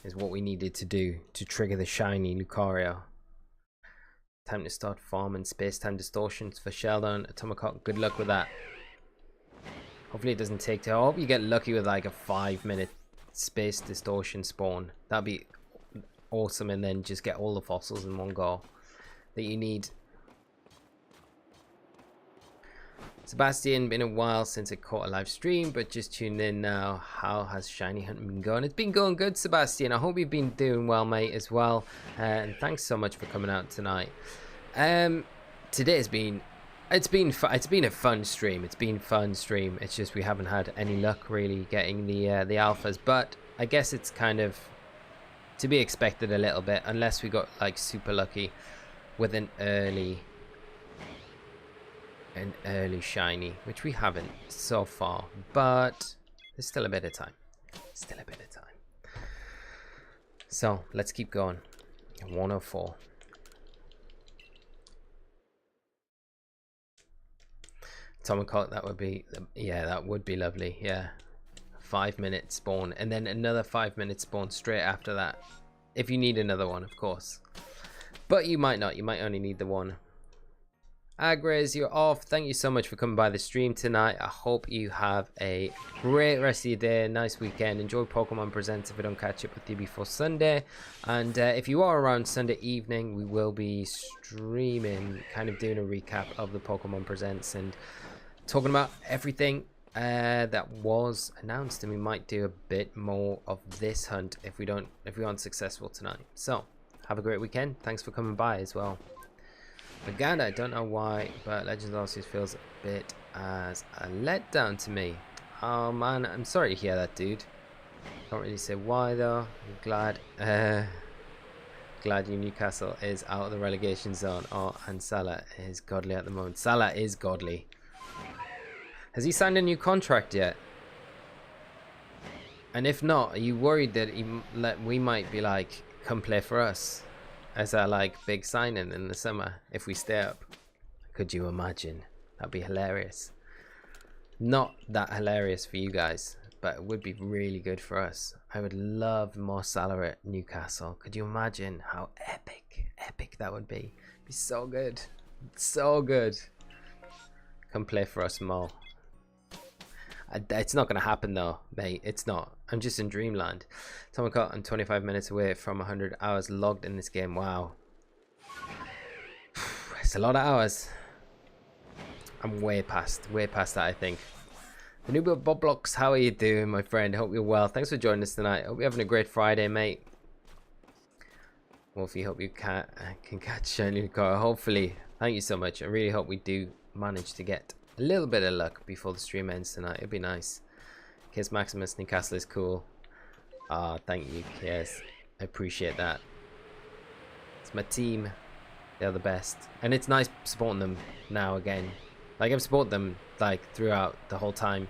is what we needed to do to trigger the shiny Lucario. Time to start farming space-time distortions for Sheldon Atomicock. Good luck with that. Hopefully it doesn't take too. I hope you get lucky with like a 5-minute space distortion spawn. That'd be awesome, and then just get all the fossils in one go that you need. Sebastian, been a while since I caught a live stream, but just tuned in now. How has shiny hunting been going? It's been going good, Sebastian. I hope you've been doing well, mate, as well. And thanks so much for coming out tonight. Today has been it's been a fun stream. It's been fun stream. It's just we haven't had any luck really getting the alphas, but I guess it's kind of to be expected a little bit, unless we got like super lucky with an early shiny, which we haven't so far, but there's still a bit of time. Still a bit of time. So let's keep going. 104. Tomacock, that would be, yeah, that would be lovely. Yeah, 5-minute spawn, and then another 5-minute spawn straight after that, if you need another one, of course. But you might not. You might only need the one. Agres, you're off. Thank you so much for coming by the stream tonight. I hope you have a great rest of your day, nice weekend. Enjoy Pokemon Presents if I don't catch up with you before Sunday. And if you are around Sunday evening, we will be streaming, kind of doing a recap of the Pokemon Presents and talking about everything that was announced. And we might do a bit more of this hunt if we aren't successful tonight. So have a great weekend. Thanks for coming by as well. Again, I don't know why, but Legends Arceus feels a bit as a letdown to me. Oh man, I'm sorry to hear that, dude. Can't really say why though. I'm glad glad Newcastle is out of the relegation zone. Oh, and Salah is godly at the moment. Salah is godly. Has he signed a new contract yet? And if not, are you worried that we might be like, come play for us as our like big signing in the summer if we stay up? Could you imagine? That'd be hilarious. Not that hilarious for you guys, but it would be really good for us. I would love more Salah at Newcastle. Could you imagine how epic that would be? It'd be so good, so good. Come play for us more. It's not going to happen though, mate. It's not. I'm just in dreamland. Tomocott, I'm 25 minutes away from 100 hours logged in this game. Wow. It's a lot of hours. I'm way past that, I think. The new Bob Blocks, how are you doing, my friend? Hope you're well. Thanks for joining us tonight. Hope you're having a great Friday, mate. Wolfie, hope you can catch shiny Lucario. Hopefully. Thank you so much. I really hope we do manage to get a little bit of luck before the stream ends tonight. It'd be nice. Kiss Maximus, Newcastle is cool. Ah, thank you, Kiss. I appreciate that. It's my team. They're the best. And it's nice supporting them now again. Like, I've supported them like throughout the whole time.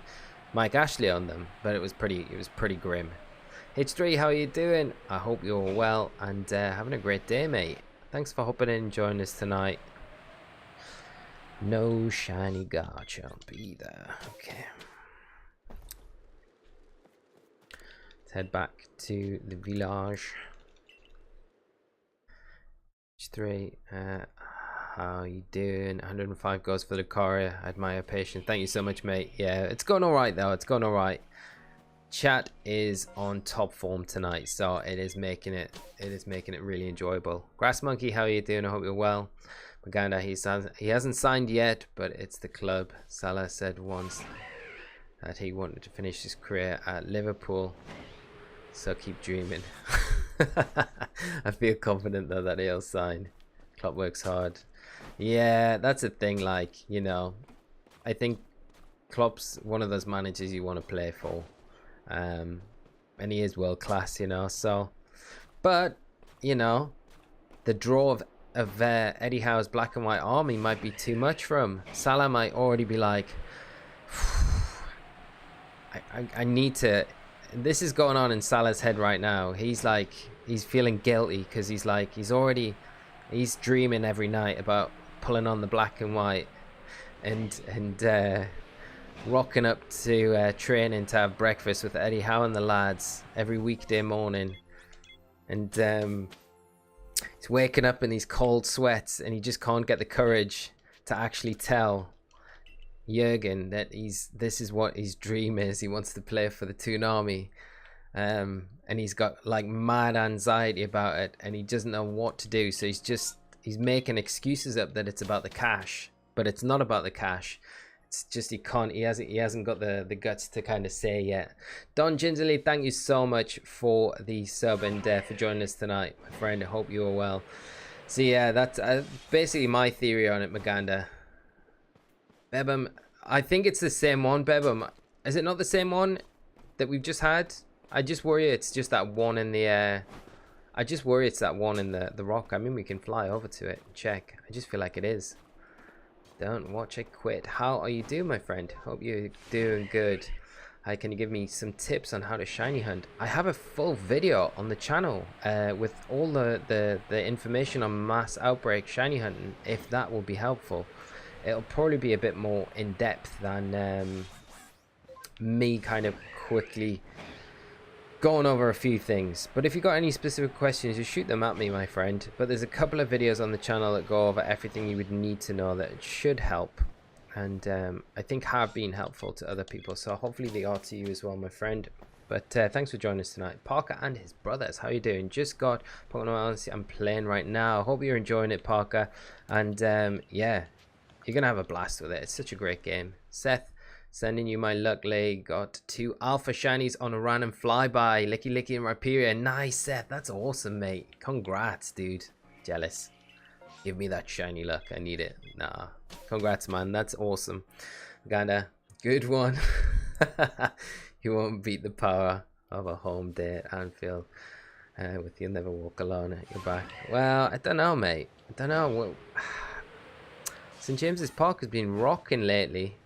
Mike Ashley on them, but it was pretty grim. H3, how are you doing? I hope you're all well and having a great day, mate. Thanks for hopping in and joining us tonight. No shiny Garchomp either. Okay. Let's head back to the village. H3, how you doing? 105 goes for Lucario. I admire your patience. Thank you so much, mate. Yeah, it's going alright though. It's going alright. Chat is on top form tonight, so it is making it really enjoyable. Grass Monkey, how are you doing? I hope you're well. Maganda, he hasn't signed yet, but it's the club. Salah said once that he wanted to finish his career at Liverpool, so keep dreaming. I feel confident though that he'll sign. Klopp works hard. Yeah, that's a thing. Like, you know, I think Klopp's one of those managers you want to play for, and he is world class, you know. So, but you know, the draw of Eddie Howe's black and white army might be too much for him. Salah might already be like, I need to. This is going on in Salah's head right now. He's like, he's feeling guilty because he's like, he's dreaming every night about pulling on the black and white and rocking up to training to have breakfast with Eddie Howe and the lads every weekday morning, and he's waking up in these cold sweats and he just can't get the courage to actually tell Jurgen that this is what his dream is. He wants to play for the Toon Army, and he's got like mad anxiety about it and he doesn't know what to do, so he's making excuses up that it's about the cash, but it's not about the cash. It's just he hasn't got the guts to kind of say yet. Don Gingerly, thank you so much for the sub and for joining us tonight, my friend. I hope you are well. So yeah, that's basically my theory on it, Maganda. Bebum, I think it's the same one. Bebum, is it not the same one that we've just had? I just worry it's just that one in the I just worry it's that one in the rock. I mean, we can fly over to it and check. I just feel like it is. Don't watch it quit. How are you doing, my friend? Hope you're doing good. Hi, can you give me some tips on how to shiny hunt? I have a full video on the channel with all the information on mass outbreak shiny hunting, if that will be helpful. It'll probably be a bit more in depth than me kind of quickly going over a few things. But if you got any specific questions, just shoot them at me, my friend. But there's a couple of videos on the channel that go over everything you would need to know that should help. And I think have been helpful to other people. So hopefully they are to you as well, my friend. But thanks for joining us tonight. Parker and his brothers, how you doing? Just got Pokemon Legends I'm playing right now. Hope you're enjoying it, Parker. And yeah, you're going to have a blast with it. It's such a great game. Seth, sending you my luck lay. Got 2 alpha shinies on a random flyby. Licky Licky and Rhyperior. Nice, Seth. That's awesome, mate. Congrats, dude. Jealous. Give me that shiny luck. I need it. Nah. Congrats, man. That's awesome. Kinda good one. You won't beat the power of a home day at Anfield with You'll Never Walk Alone at your back. Well, I don't know, mate. I don't know. Well, St. James's Park has been rocking lately.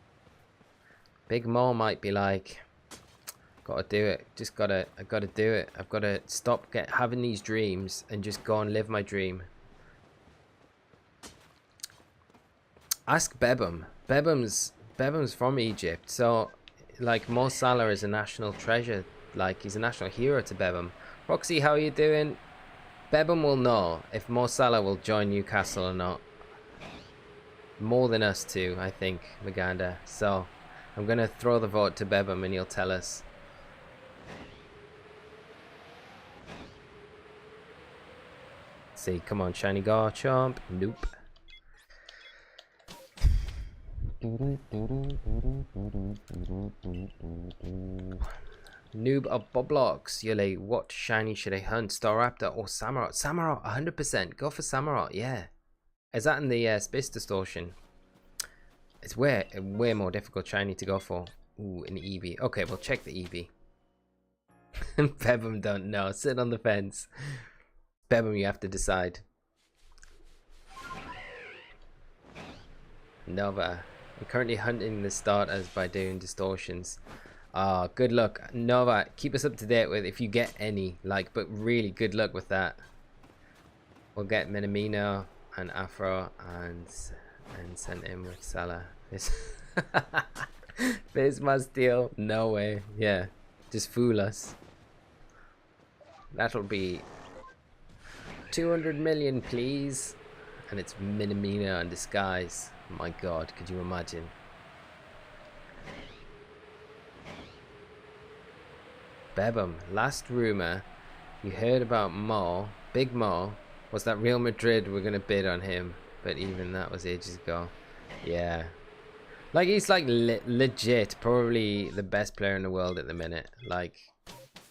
Big Mo might be like, gotta do it. I gotta do it. I've gotta stop having these dreams and just go and live my dream. Ask Bebum. Bebum's from Egypt, so like Mo Salah is a national treasure. Like he's a national hero to Bebum. Roxy, how are you doing? Bebum will know if Mo Salah will join Newcastle or not. More than us two, I think, Maganda. So I'm gonna throw the vote to Bebum and he'll tell us. See, come on, shiny Garchomp. Nope. Noob of Boblox, Yule, what shiny should I hunt? Staraptor or Samurott? Samurott, 100%. Go for Samurott, yeah. Is that in the Space Distortion? It's way more difficult shiny to go for. Ooh, an Eevee. Okay, we'll check the Eevee. Bebum don't know. Sit on the fence. Bebum, you have to decide. Nova. I'm currently hunting the starters by doing distortions. Good luck. Nova, keep us up to date with if you get any. Like, but really good luck with that. We'll get Minamino and Afro and sent in with Salah. This must deal. No way. Yeah. Just fool us. That'll be 200 million, please. And it's Minamino in disguise. My god, could you imagine? Bebum, last rumor you heard about Mo, Big Mo, was that Real Madrid were going to bid on him, but even that was ages ago. Yeah. Like, he's like legit probably the best player in the world at the minute. Like,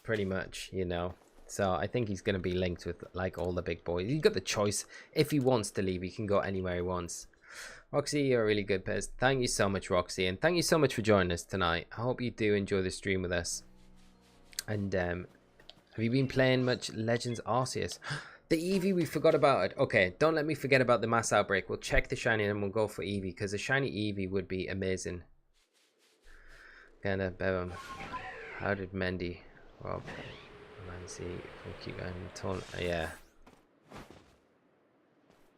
pretty much, you know. So I think he's going to be linked with like all the big boys. He's got the choice. If he wants to leave, he can go anywhere he wants. Roxy, you're a really good person. Thank you so much, Roxy, and thank you so much for joining us tonight. I hope you do enjoy the stream with us. And have you been playing much Legends Arceus? The Eevee, we forgot about it. Okay, don't let me forget about the mass outbreak. We'll check the shiny and we'll go for Eevee, because the shiny Eevee would be amazing. Kinda Bebum. How did Mendy? Rob, Mancy, yeah.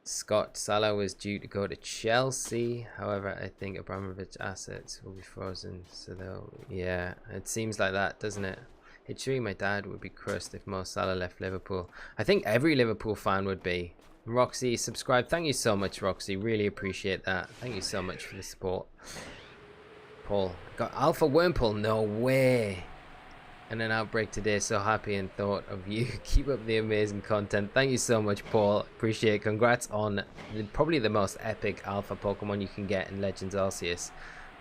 Scott Salah was due to go to Chelsea. However, I think Abramovich's assets will be frozen. So they'll, yeah, it seems like that, doesn't it? It's true, my dad would be crushed if Mo Salah left Liverpool. I think every Liverpool fan would be. Roxy, subscribe. Thank you so much, Roxy. Really appreciate that. Thank you so much for the support. Paul, got Alpha Wurmple. No way. And an outbreak today. So happy and thought of you. Keep up the amazing content. Thank you so much, Paul. Appreciate it. Congrats on probably the most epic alpha Pokemon you can get in Legends Arceus.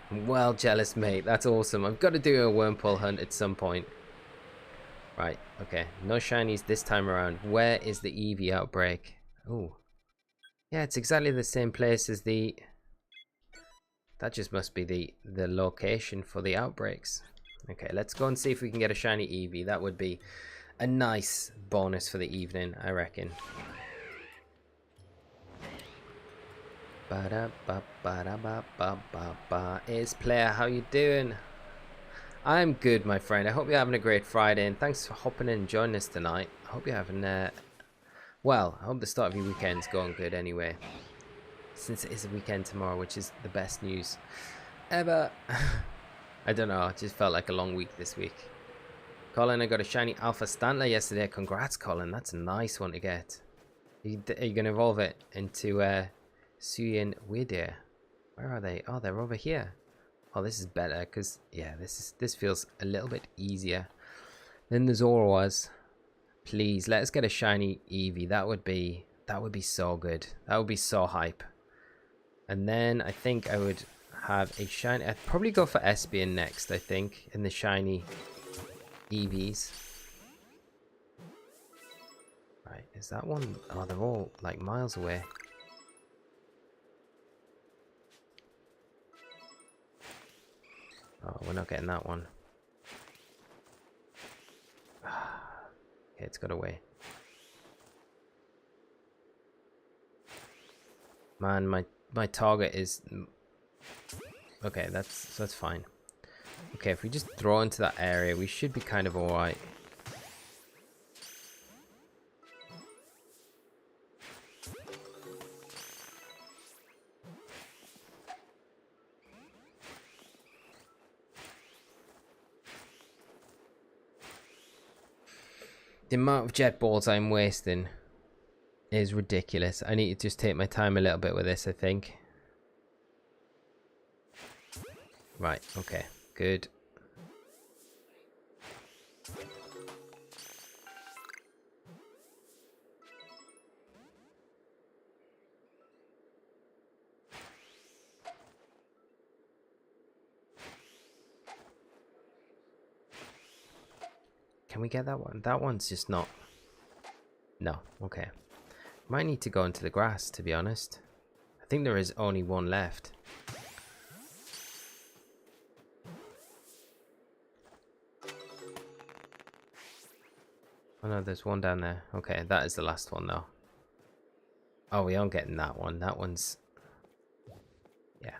I'm well jealous, mate. That's awesome. I've got to do a Wurmple hunt at some point. Right, okay. No shinies this time around. Where is the Eevee outbreak? Oh. Yeah, it's exactly the same place as the... That just must be the location for the outbreaks. Okay, let's go and see if we can get a shiny Eevee. That would be a nice bonus for the evening, I reckon. Ace Player, how you doing? I'm good, my friend. I hope you're having a great Friday, and thanks for hopping in and joining us tonight. I hope you're having well, I hope the start of your weekend's going good anyway, since it is a weekend tomorrow, which is the best news ever. I don't know, it just felt like a long week this week. Colin, I got a shiny Alpha Stantler yesterday. Congrats, Colin. That's a nice one to get. Are you going to evolve it into Suyin Weirdeer? Where are they? Oh, they're over here. Oh, this is better because, yeah, this feels a little bit easier than the Zora was. Please, let us get a shiny Eevee. That would be so good. That would be so hype. And then I think I would have a shiny. I'd probably go for Espion next, I think, in the shiny Eevees. Right, is that one? Oh, they're all like miles away. Oh, we're not getting that one. Okay, it's got away. Man, my target is... Okay, that's fine. Okay, if we just throw into that area, we should be kind of alright. The amount of jet balls I'm wasting is ridiculous. I need to just take my time a little bit with this, I think. Right, okay, good. Can we get that one? That one's just not... No, okay. Might need to go into the grass, to be honest. I think there is only one left. Oh no, there's one down there. Okay, that is the last one though. Oh, we aren't getting that one. That one's... Yeah.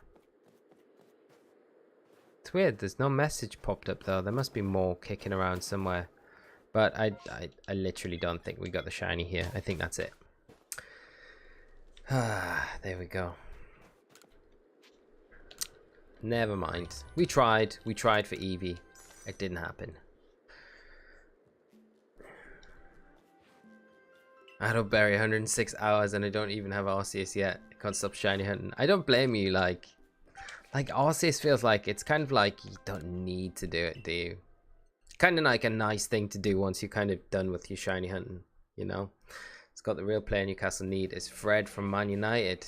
It's weird, there's no message popped up though. There must be more kicking around somewhere. But I literally don't think we got the shiny here. I think that's it. Ah, there we go. Never mind. We tried for Eevee. It didn't happen. I don't bury 106 hours and I don't even have Arceus yet. I can't stop shiny hunting. I don't blame you. Like Arceus feels like it's kind of like you don't need to do it, do you? Kind of like a nice thing to do once you're kind of done with your shiny hunting, you know. It's got the real player Newcastle need is Fred from Man United.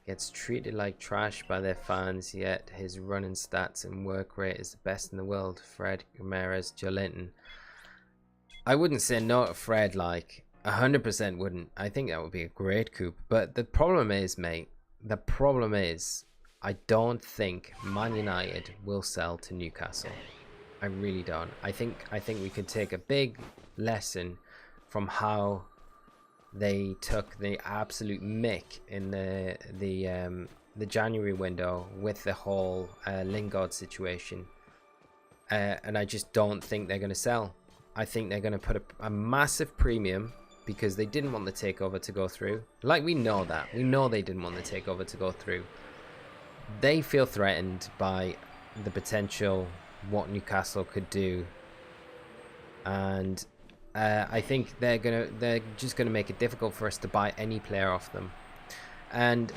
Gets treated like trash by their fans, yet his running stats and work rate is the best in the world. Fred Ramirez Jolinton. I wouldn't say no to Fred, like 100% wouldn't. I think that would be a great coup. But the problem is, mate, the problem is I don't think Man United will sell to Newcastle. I really don't. I think we could take a big lesson from how they took the absolute mick in the January window with the whole Lingard situation, and I just don't think they're going to sell. I think they're going to put a massive premium because they didn't want the takeover to go through. Like, we know that. We know they didn't want the takeover to go through. They feel threatened by the potential what Newcastle could do, and I think they're just gonna make it difficult for us to buy any player off them. And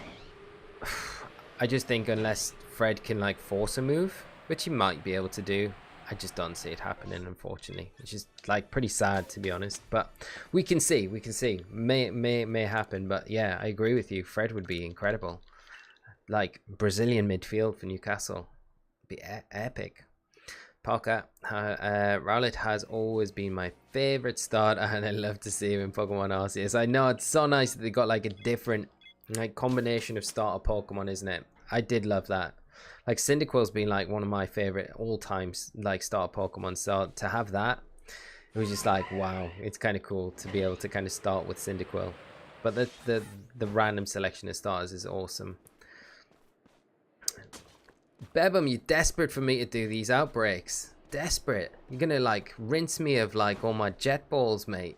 I just think unless Fred can like force a move, which he might be able to do, I just don't see it happening, unfortunately. It's just like pretty sad, to be honest, but we can see may happen. But yeah, I agree with you. Fred would be incredible, like Brazilian midfield for Newcastle. Be epic. Parker, Rowlet has always been my favorite starter, and I love to see him in Pokemon Arceus. I know, it's so nice that they got like a different like combination of starter Pokemon, isn't it? I did love that. Like Cyndaquil's been like one of my favorite all times like starter Pokemon, so to have that, it was just like wow, it's kind of cool to be able to kind of start with Cyndaquil. But the random selection of starters is awesome. Bebum, you're desperate for me to do these outbreaks. Desperate. You're gonna like rinse me of like all my jet balls, mate.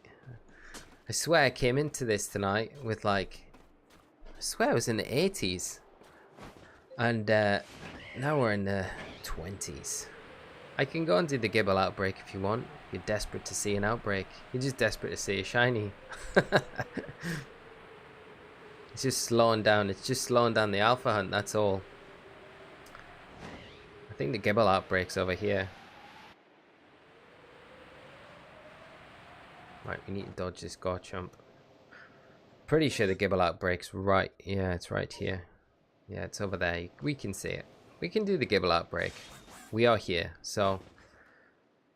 I swear I came into this tonight with like, I swear it was in the 80s. And now we're in the 20s. I can go and do the Gibble Outbreak if you want. You're desperate to see an Outbreak. You're just desperate to see a shiny. It's just slowing down. It's just slowing down the Alpha Hunt, that's all. I think the Gibble Outbreak's over here. Right, we need to dodge this Garchomp. Pretty sure the Gibble Outbreak's right. Yeah, it's right here. Yeah, it's over there. We can see it. We can do the Gibble Outbreak. We are here, so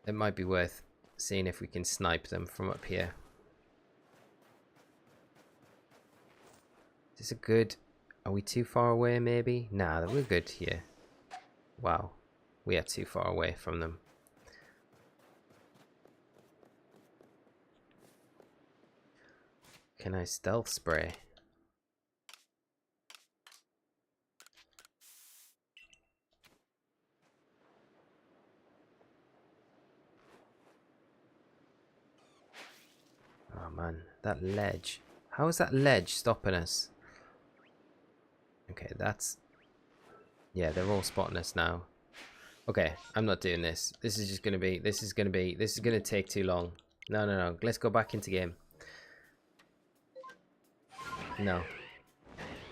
it might be worth seeing if we can snipe them from up here. Is this a good... Are we too far away, maybe? Nah, we're good here. Wow. We are too far away from them. Can I stealth spray? Oh man, that ledge. How is that ledge stopping us? Okay, that's... Yeah, they're all spotting us now. Okay, I'm not doing this. This is just gonna be... This is gonna take too long. No. Let's go back into game. No.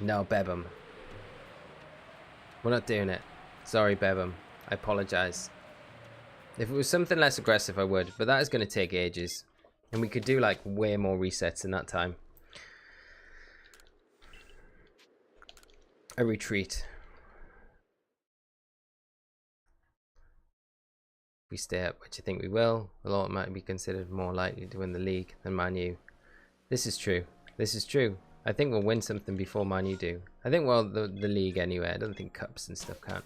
No, Bebum. We're not doing it. Sorry, Bebum. I apologize. If it was something less aggressive, I would. But that is going to take ages. And we could do, like, way more resets in that time. A retreat. If we stay up, which I think we will, Alola might be considered more likely to win the league than Man U. This is true. This is true. I think we'll win something before Man U do. I think, well, the league anyway. I don't think cups and stuff count.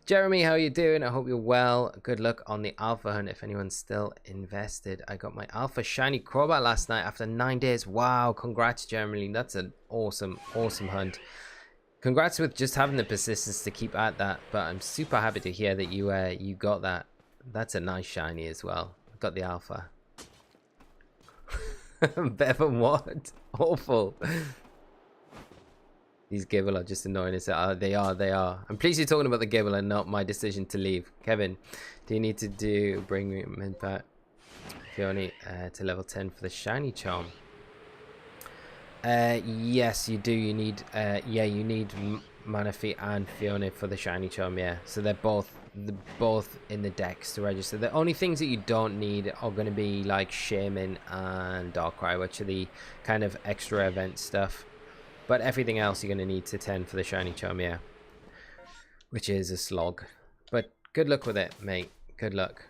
Jeremy, how you doing? I hope you're well. Good luck on the Alpha Hunt if anyone's still invested. I got my Alpha Shiny Crobat last night after 9 days. Wow, congrats, Jeremy. That's an awesome, awesome hunt. Congrats with just having the persistence to keep at that. But I'm super happy to hear that you got that. That's a nice shiny as well. Got the Alpha. Bevan, what? Awful. These Gibble are just annoying as hell. They are. I'm pleased you're talking about the Gibble and not my decision to leave. Kevin, do you need to bring me back Fiona to level 10 for the shiny charm? Yes, you do. You need yeah, you need Manaphy and Fiona for the shiny charm, yeah. So they're both in the decks to register. The only things that you don't need are going to be like Shaman and Darkrai, which are the kind of extra event stuff. But everything else you're going to need to 10 for the shiny charm, yeah. Which is a slog. But good luck with it, mate. Good luck.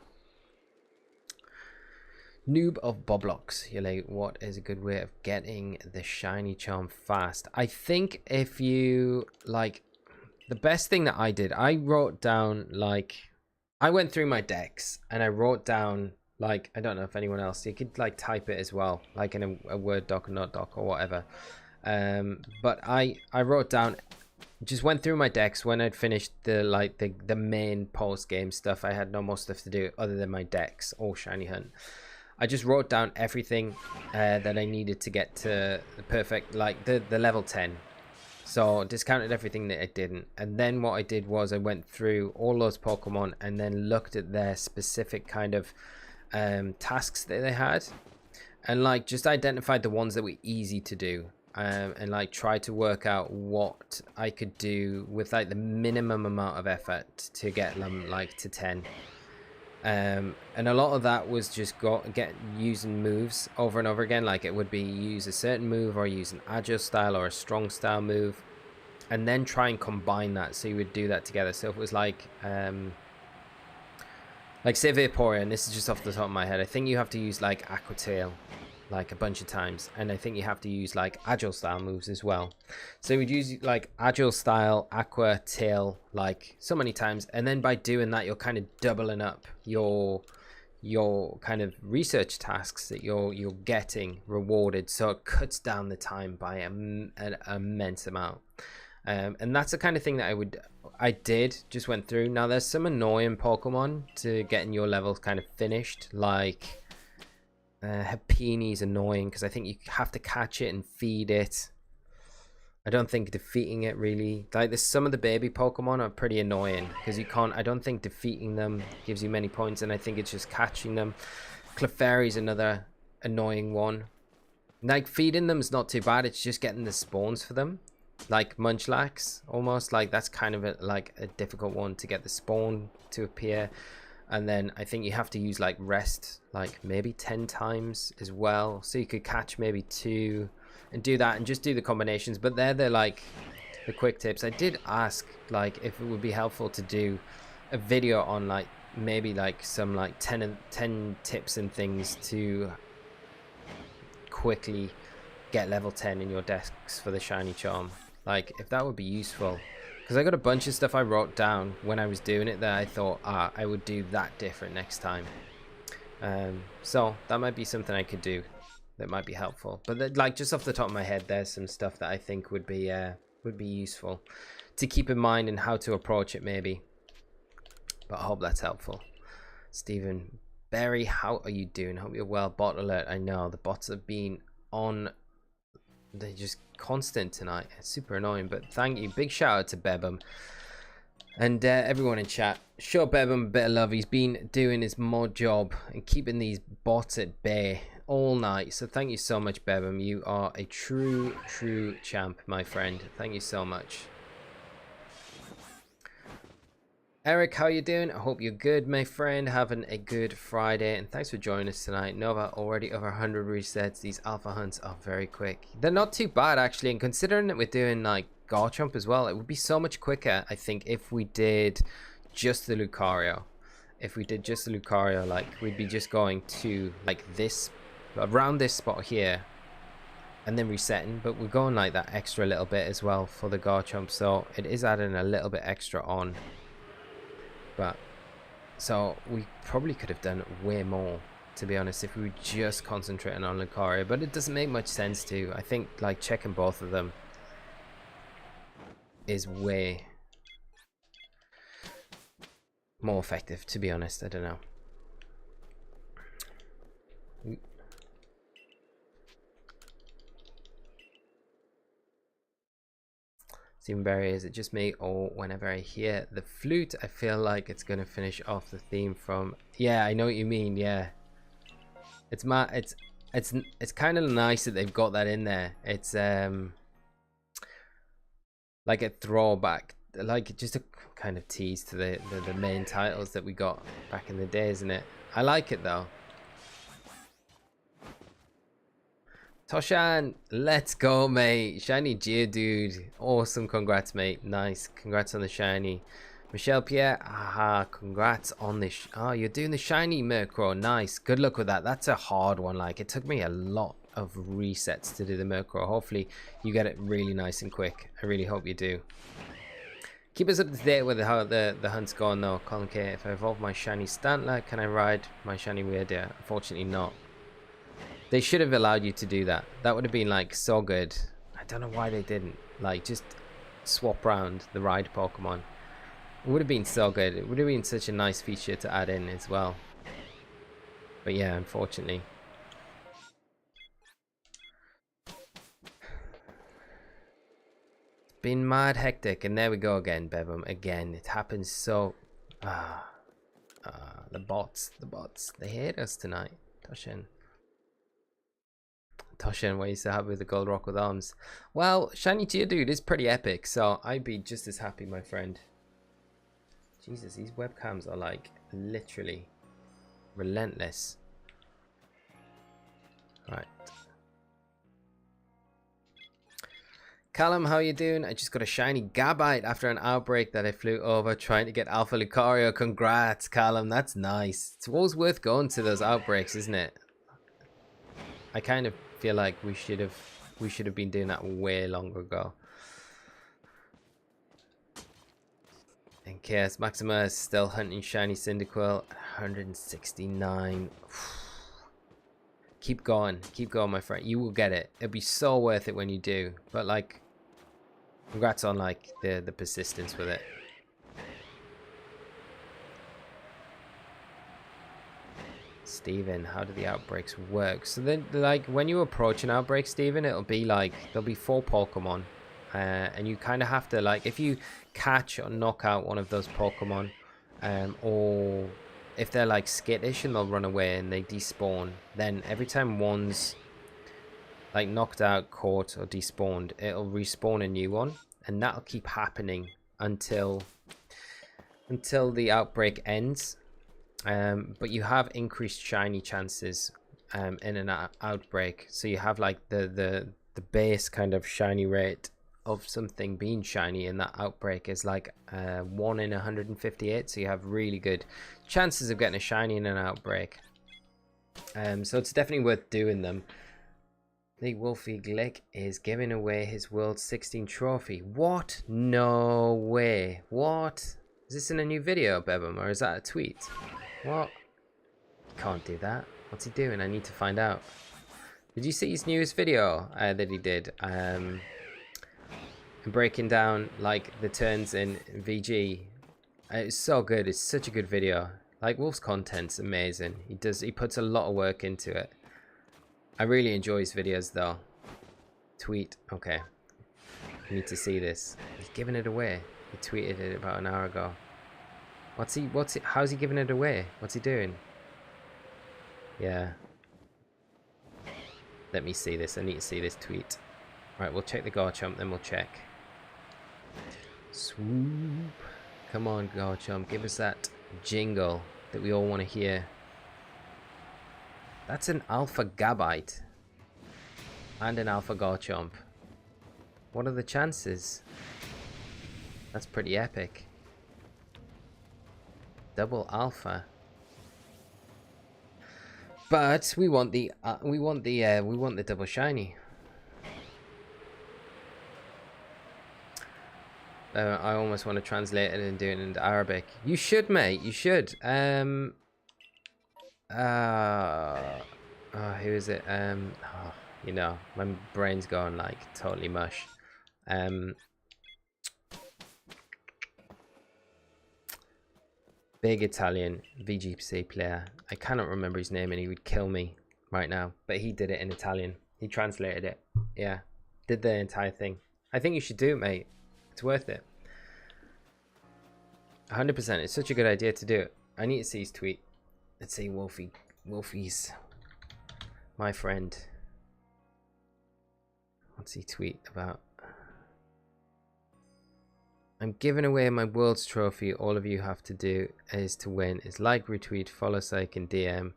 Noob of Boblocks. You're like, what is a good way of getting the shiny charm fast? I think if you like... The best thing that I did, I wrote down, like, I went through my decks and I wrote down, like, I don't know if anyone else, you could, like, type it as well, like in a Word doc or Note doc or whatever. But I wrote down, just went through my decks when I'd finished the main post-game stuff. I had no more stuff to do other than my decks or Shiny Hunt. I just wrote down everything that I needed to get to the perfect, like, the level 10. So discounted everything that I didn't, and then what I did was I went through all those Pokemon and then looked at their specific kind of tasks that they had, and like just identified the ones that were easy to do, and like tried to work out what I could do with like the minimum amount of effort to get them like to 10. And a lot of that was just using moves over and over again. Like it would be use a certain move or use an agile style or a strong style move, and then try and combine that. So you would do that together. So it was like say Vaporeon, and this is just off the top of my head, I think you have to use like Aqua Tail like a bunch of times, and I think you have to use like agile style moves as well. So we'd use like agile style, Aqua Tail like so many times, and then by doing that you're kind of doubling up your kind of research tasks that you're getting rewarded, so it cuts down the time by an immense amount. And that's the kind of thing that I just went through. Now there's some annoying Pokemon to getting your levels kind of finished, like Happini's annoying because I think you have to catch it and feed it. I don't think defeating it really, like there's some of the baby Pokemon are pretty annoying because you can't, I don't think defeating them gives you many points, and I think it's just catching them. Clefairy's another annoying one. Like feeding them is not too bad, it's just getting the spawns for them. Like Munchlax, almost like that's kind of like a difficult one to get the spawn to appear. And then I think you have to use like rest like maybe 10 times as well, so you could catch maybe 2 and do that and just do the combinations. But they're like the quick tips. I did ask like if it would be helpful to do a video on like maybe like some like 10 tips and things to quickly get level 10 in your decks for the shiny charm. Like if that would be useful, because I got a bunch of stuff I wrote down when I was doing it that I thought I would do that different next time. So that might be something I could do that might be helpful. But like just off the top of my head, there's some stuff that I think would be useful to keep in mind and how to approach it maybe. But I hope that's helpful. Stephen Berry, how are you doing? Hope you're well. Bot alert. I know the bots have been on, they're just constant tonight. It's super annoying, but thank you. Big shout out to Bebum and everyone in chat. Show Bebum a bit of love. He's been doing his mod job and keeping these bots at bay all night, so thank you so much, Bebum. You are a true champ, my friend. Thank you so much. Eric, how you doing? I hope you're good, my friend. Having a good Friday, and thanks for joining us tonight. Nova, already over 100 resets. These alpha hunts are very quick. They're not too bad actually, and considering that we're doing like Garchomp as well, it would be so much quicker, I think, if we did just the Lucario. If we did just the Lucario, like we'd be just going to like this, around this spot here, and then resetting, but we're going like that extra little bit as well for the Garchomp, so it is adding a little bit extra on. But so we probably could have done way more, to be honest, if we were just concentrating on Lucario, but it doesn't make much sense to. I think like checking both of them is way more effective, to be honest. I don't know. Stephen Berry, is it just me, or whenever I hear the flute I feel like it's gonna finish off the theme from... Yeah, I know what you mean. Yeah, it's kind of nice that they've got that in there. It's like a throwback, like just a kind of tease to the main titles that we got back in the day, isn't it? I like it though. Toshan, let's go, mate. Shiny Geodude. Awesome. Congrats, mate. Nice. Congrats on the shiny. Michelle Pierre. Aha. Congrats on this. Oh, you're doing the shiny Murkrow. Nice. Good luck with that. That's a hard one. Like, it took me a lot of resets to do the Murkrow. Hopefully, you get it really nice and quick. I really hope you do. Keep us up to date with how the hunt's going, though. Colin K. If I evolve my shiny Stantler, can I ride my shiny Weirdeer? Unfortunately, not. They should have allowed you to do that. That would have been like so good. I don't know why they didn't. Like just swap around the ride Pokemon. It would have been so good. It would have been such a nice feature to add in as well. But yeah, unfortunately. It's been mad hectic, and there we go again, Bevum. Again, it happens so... the bots. They hate us tonight. Toshin, why are you so happy with the gold rock with arms? Well, shiny Geodude is pretty epic, so I'd be just as happy, my friend. Jesus, these webcams are like literally relentless. Right. Callum, how you doing? I just got a shiny Gabite after an outbreak that I flew over trying to get Alpha Lucario. Congrats, Callum. That's nice. It's always worth going to those outbreaks, isn't it? I kind of feel like we should have been doing that way longer ago. And Chaos Maxima is still hunting shiny Cyndaquil at 169. Keep going, my friend. You will get it. It'll be so worth it when you do. But like, congrats on like the persistence with it. Steven, how do the outbreaks work? So then, like, when you approach an outbreak, Steven, it'll be like, there'll be 4 Pokemon. and you kind of have to, like, if you catch or knock out one of those Pokemon, or if they're like skittish and they'll run away and they despawn, then every time one's like knocked out, caught, or despawned, it'll respawn a new one, and that'll keep happening until the outbreak ends. But you have increased shiny chances in an outbreak, so you have like the base kind of shiny rate of something being shiny in that outbreak is like 1 in 158, so you have really good chances of getting a shiny in an outbreak. So it's definitely worth doing them. The Wolfie Glick is giving away his World 16 trophy. What? No way. What? Is this in a new video, Bebum, or is that a tweet? What? Can't do that. What's he doing? I need to find out. Did you see his newest video that he did? Breaking down like the turns in VG. It's so good. It's such a good video. Like, Wolf's content's amazing. He puts a lot of work into it. I really enjoy his videos though. Tweet. Okay. You need to see this. He's giving it away. He tweeted it about an hour ago. How's he giving it away? What's he doing? Yeah. Let me see this. I need to see this tweet. Right, we'll check the Garchomp, then we'll check. Swoop. Come on, Garchomp. Give us that jingle that we all want to hear. That's an Alpha Gabite. And an Alpha Garchomp. What are the chances? That's pretty epic. Double Alpha. But we want the double shiny. I almost want to translate it and do it into Arabic. You should, mate. You should. Who is it? You know, my brain's going like totally mush. Big Italian VGC player. I cannot remember his name and he would kill me right now. But he did it in Italian. He translated it. Yeah. Did the entire thing. I think you should do it, mate. It's worth it. 100%. It's such a good idea to do it. I need to see his tweet. Let's see Wolfie. Wolfie's my friend. What's he tweet about? I'm giving away my World's Trophy. All of you have to do is to win is like, retweet, follow so I can DM.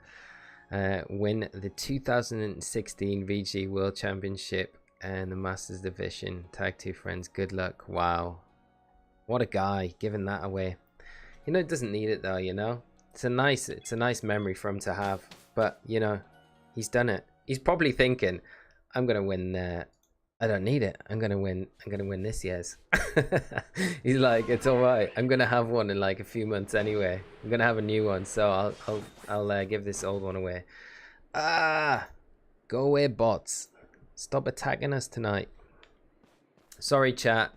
Win the 2016 VG World Championship and the Masters Division. Tag 2 friends. Good luck. Wow. What a guy, giving that away. You know, it doesn't need it though, you know. It's a nice memory for him to have. But, you know, he's done it. He's probably thinking, I'm gonna win I don't need it. I'm gonna win this year's. He's like, it's alright. I'm gonna have one in like a few months anyway. I'm gonna have a new one, so I'll give this old one away. Ah, go away, bots. Stop attacking us tonight. Sorry, chat.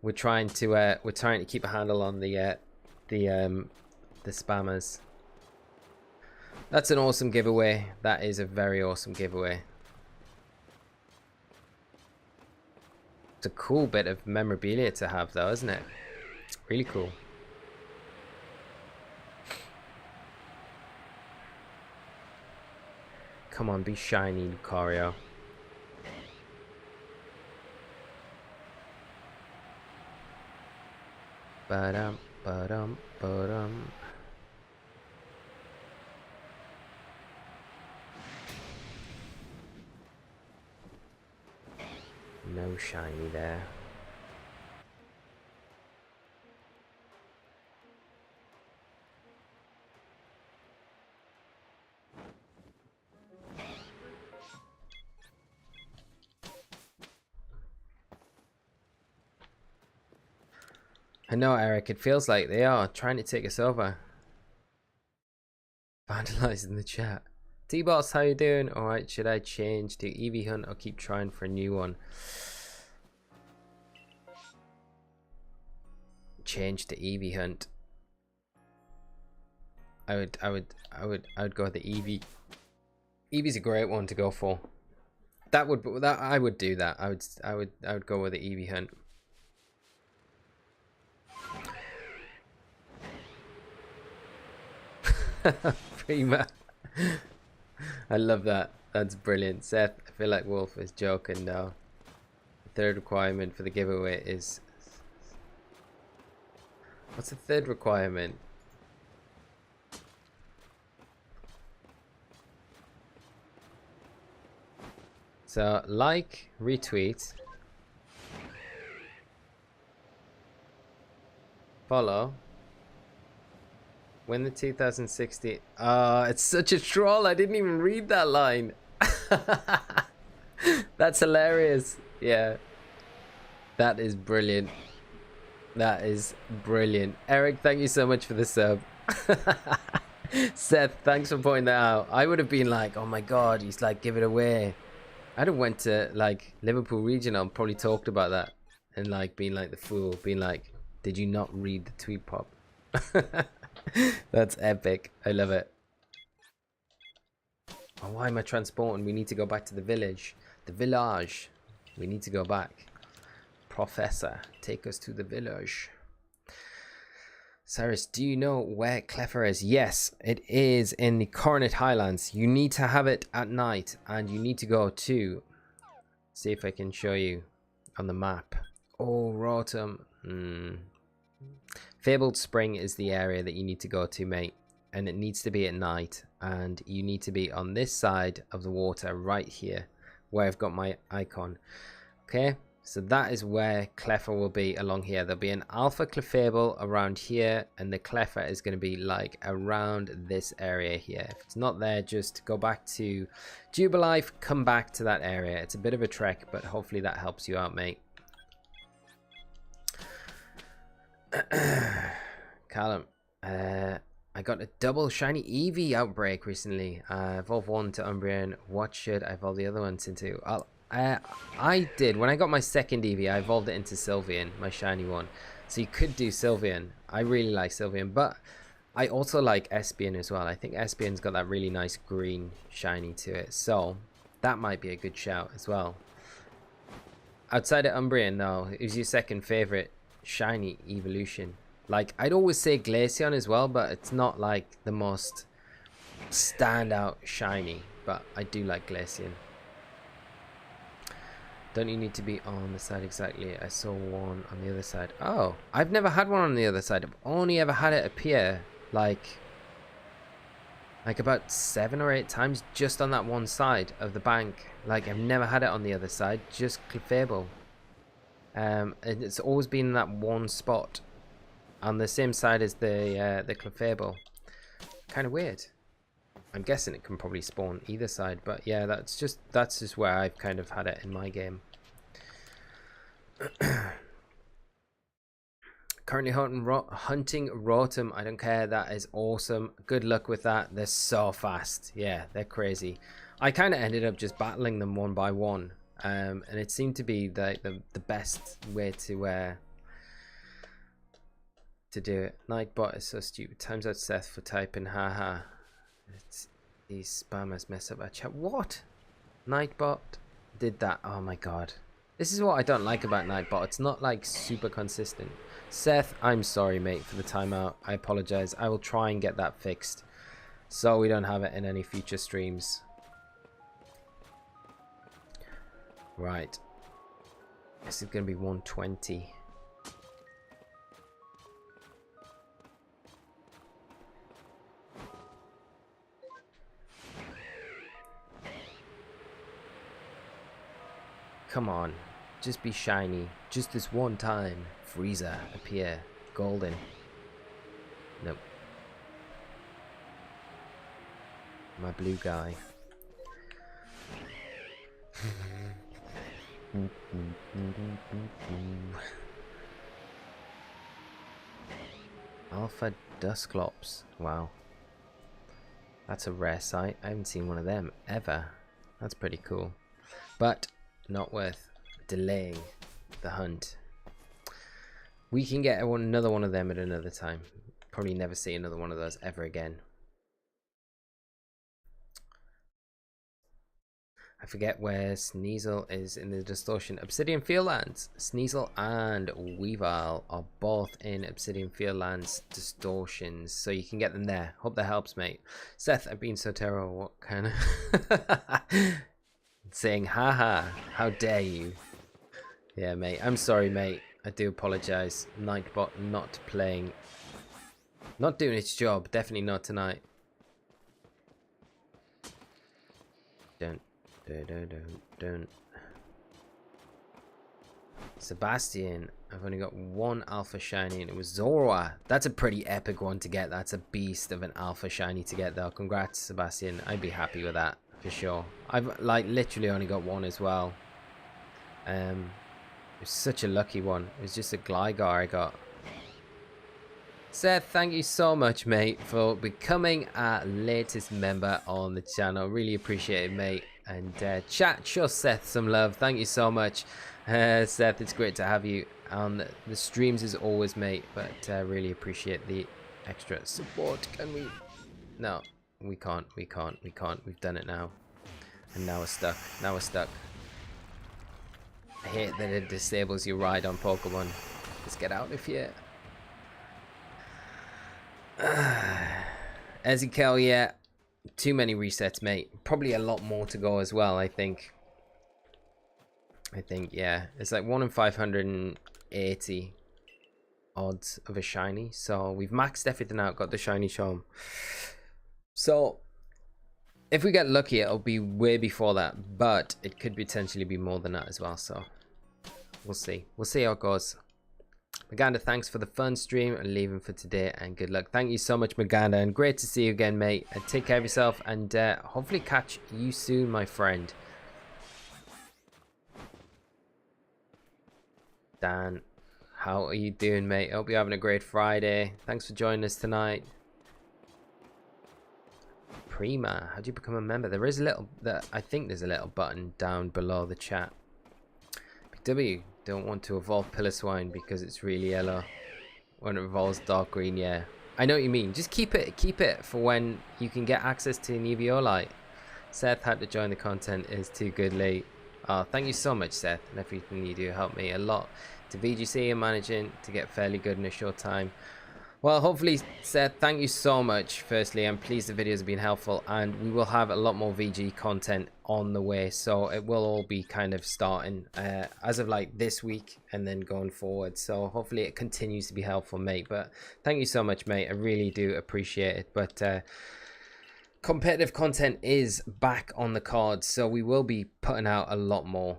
We're trying to keep a handle on the spammers. That's an awesome giveaway. That is a very awesome giveaway. It's a cool bit of memorabilia to have though, isn't it? It's really cool. Come on, be shiny, Lucario. Ba-dum, ba-dum, ba-dum. No shiny there. I know, Eric, it feels like they are trying to take us over. Vandalizing the chat. T-Boss, how you doing? Alright, should I change to EV Hunt or keep trying for a new one? Change to EV Hunt. I would go with the Eevee. Eevee's a great one to go for. I would do that. I would go with the Eevee hunt. Prima. I love that. That's brilliant. Seth, I feel like Wolf is joking now. The third requirement for the giveaway is... What's the third requirement? So, like, retweet, follow, win the 2016... it's such a troll. I didn't even read that line. That's hilarious. Yeah. That is brilliant. That is brilliant. Eric, thank you so much for the sub. Seth, thanks for pointing that out. I would have been like, oh my god, he's like, give it away. I'd have went to like Liverpool Regional and probably talked about that and like being like the fool, being like, did you not read the tweet pop? That's epic. I love it. Oh, why am I transporting? We need to go back to the village. The village. We need to go back. Professor, take us to the village. Cyrus, do you know where Clefairy is? Yes, it is in the Coronet Highlands. You need to have it at night, and you need to go to... See if I can show you on the map. Oh, Rotom. Fabled Spring is the area that you need to go to, mate. And it needs to be at night. And you need to be on this side of the water right here, where I've got my icon. Okay? So that is where Clefairy will be along here. There'll be an Alpha Clefable around here, and the Clefairy is going to be like around this area here. If it's not there, just go back to Jubilife, come back to that area. It's a bit of a trek, but hopefully that helps you out, mate. Callum, I got a double shiny Eevee Outbreak recently. Evolve one to Umbreon. What should I evolve the other ones into? I did. When I got my second Eevee, I evolved it into Sylveon, my shiny one. So you could do Sylveon. I really like Sylveon, but I also like Espeon as well. I think Espeon's got that really nice green shiny to it. So that might be a good shout as well. Outside of Umbreon, though, who's your second favorite shiny evolution? Like, I'd always say Glaceon as well, but it's not like the most standout shiny. But I do like Glaceon. Don't you need to be on the side exactly? I saw one on the other side. Oh, I've never had one on the other side. I've only ever had it appear like about 7 or 8 times just on that one side of the bank. Like, I've never had it on the other side, just Clefable. And it's always been in that one spot on the same side as the Clefable. Kind of weird. I'm guessing it can probably spawn either side, but yeah, that's just where I've kind of had it in my game. Currently hunting Rotom. I don't care. That is awesome. Good luck with that. They're so fast. Yeah, they're crazy. I kind of ended up just battling them one by one, and it seemed to be the best way to do it. Nightbot is so stupid. Times out Seth for typing haha. These spammers mess up our chat. What? Nightbot did that. Oh my god. This is what I don't like about Nightbot. It's not like super consistent. Seth, I'm sorry, mate, for the timeout. I apologize. I will try and get that fixed so we don't have it in any future streams. Right. This is going to be 120. Come on, just be shiny. Just this one time. Frieza, appear. Golden. Nope. My blue guy. Alpha Dusclops. Wow. That's a rare sight. I haven't seen one of them ever. That's pretty cool. But not worth delaying the hunt. We can get another one of them at another time. Probably never see another one of those ever again. I forget where Sneasel is in the Distortion. Obsidian Fieldlands. Sneasel and Weavile are both in Obsidian Fieldlands Distortions, so you can get them there. Hope that helps, mate. Seth, I've been so terrible. What kind of... saying, haha, how dare you. Yeah, mate, I'm sorry, mate. I do apologize. Nightbot not playing. Not doing its job. Definitely not tonight. Don't. Sebastian, I've only got one alpha shiny and it was Zorua. That's a pretty epic one to get. That's a beast of an alpha shiny to get though. Congrats, Sebastian. I'd be happy with that for sure. I've like literally only got one as well. It was such a lucky one. It was just a Gligar I got. Seth, thank you so much, mate, for becoming our latest member on the channel. Really appreciate it, mate. And chat, show Seth some love. Thank you so much, Seth. It's great to have you on the streams as always, mate. But really appreciate the extra support. Can we? No, we can't. We can't. We can't. We've done it now, and now we're stuck. Now we're stuck. I hate that it disables your ride on Pokemon. Let's get out of here. Ezekiel, yeah. Too many resets, mate. Probably a lot more to go as well, I think. Yeah. It's like 1 in 580 odds of a shiny. So we've maxed everything out, got the shiny charm. So if we get lucky, it'll be way before that. But it could potentially be more than that as well. So we'll see. We'll see how it goes. Maganda, thanks for the fun stream and leaving for today, and good luck. Thank you so much, Maganda, and great to see you again, mate. And take care of yourself, and hopefully catch you soon, my friend. Dan, how are you doing, mate? Hope you're having a great Friday. Thanks for joining us tonight. Prima, how do you become a member? There is a little, I think there's a little button down below the chat. PW, don't want to evolve Piloswine because it's really yellow. When it evolves dark green, yeah. I know what you mean. Just keep it for when you can get access to an Eviolite. Seth had to join the content, is too good late. Oh, thank you so much, Seth, and everything you do helped me a lot. To VGC and managing to get fairly good in a short time. Well, hopefully, Seth, thank you so much. Firstly, I'm pleased the videos have been helpful, and we will have a lot more VG content on the way. So it will all be kind of starting as of like this week and then going forward. So hopefully it continues to be helpful, mate. But thank you so much, mate. I really do appreciate it. But competitive content is back on the cards, so we will be putting out a lot more.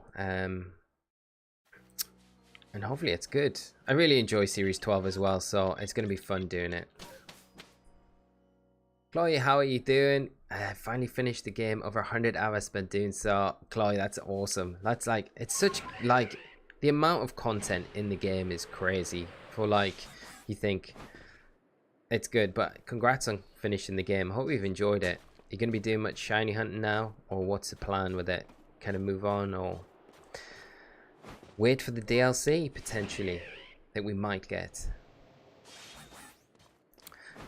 And hopefully it's good. I really enjoy Series 12 as well, so it's going to be fun doing it. Chloe, how are you doing? I finally finished the game. Over 100 hours spent doing so. Chloe, that's awesome. That's like, it's such, like, the amount of content in the game is crazy. For like, you think it's good, but congrats on finishing the game. I hope you've enjoyed it. You're going to be doing much shiny hunting now? Or what's the plan with it? Kind of move on, or wait for the DLC, potentially, that we might get.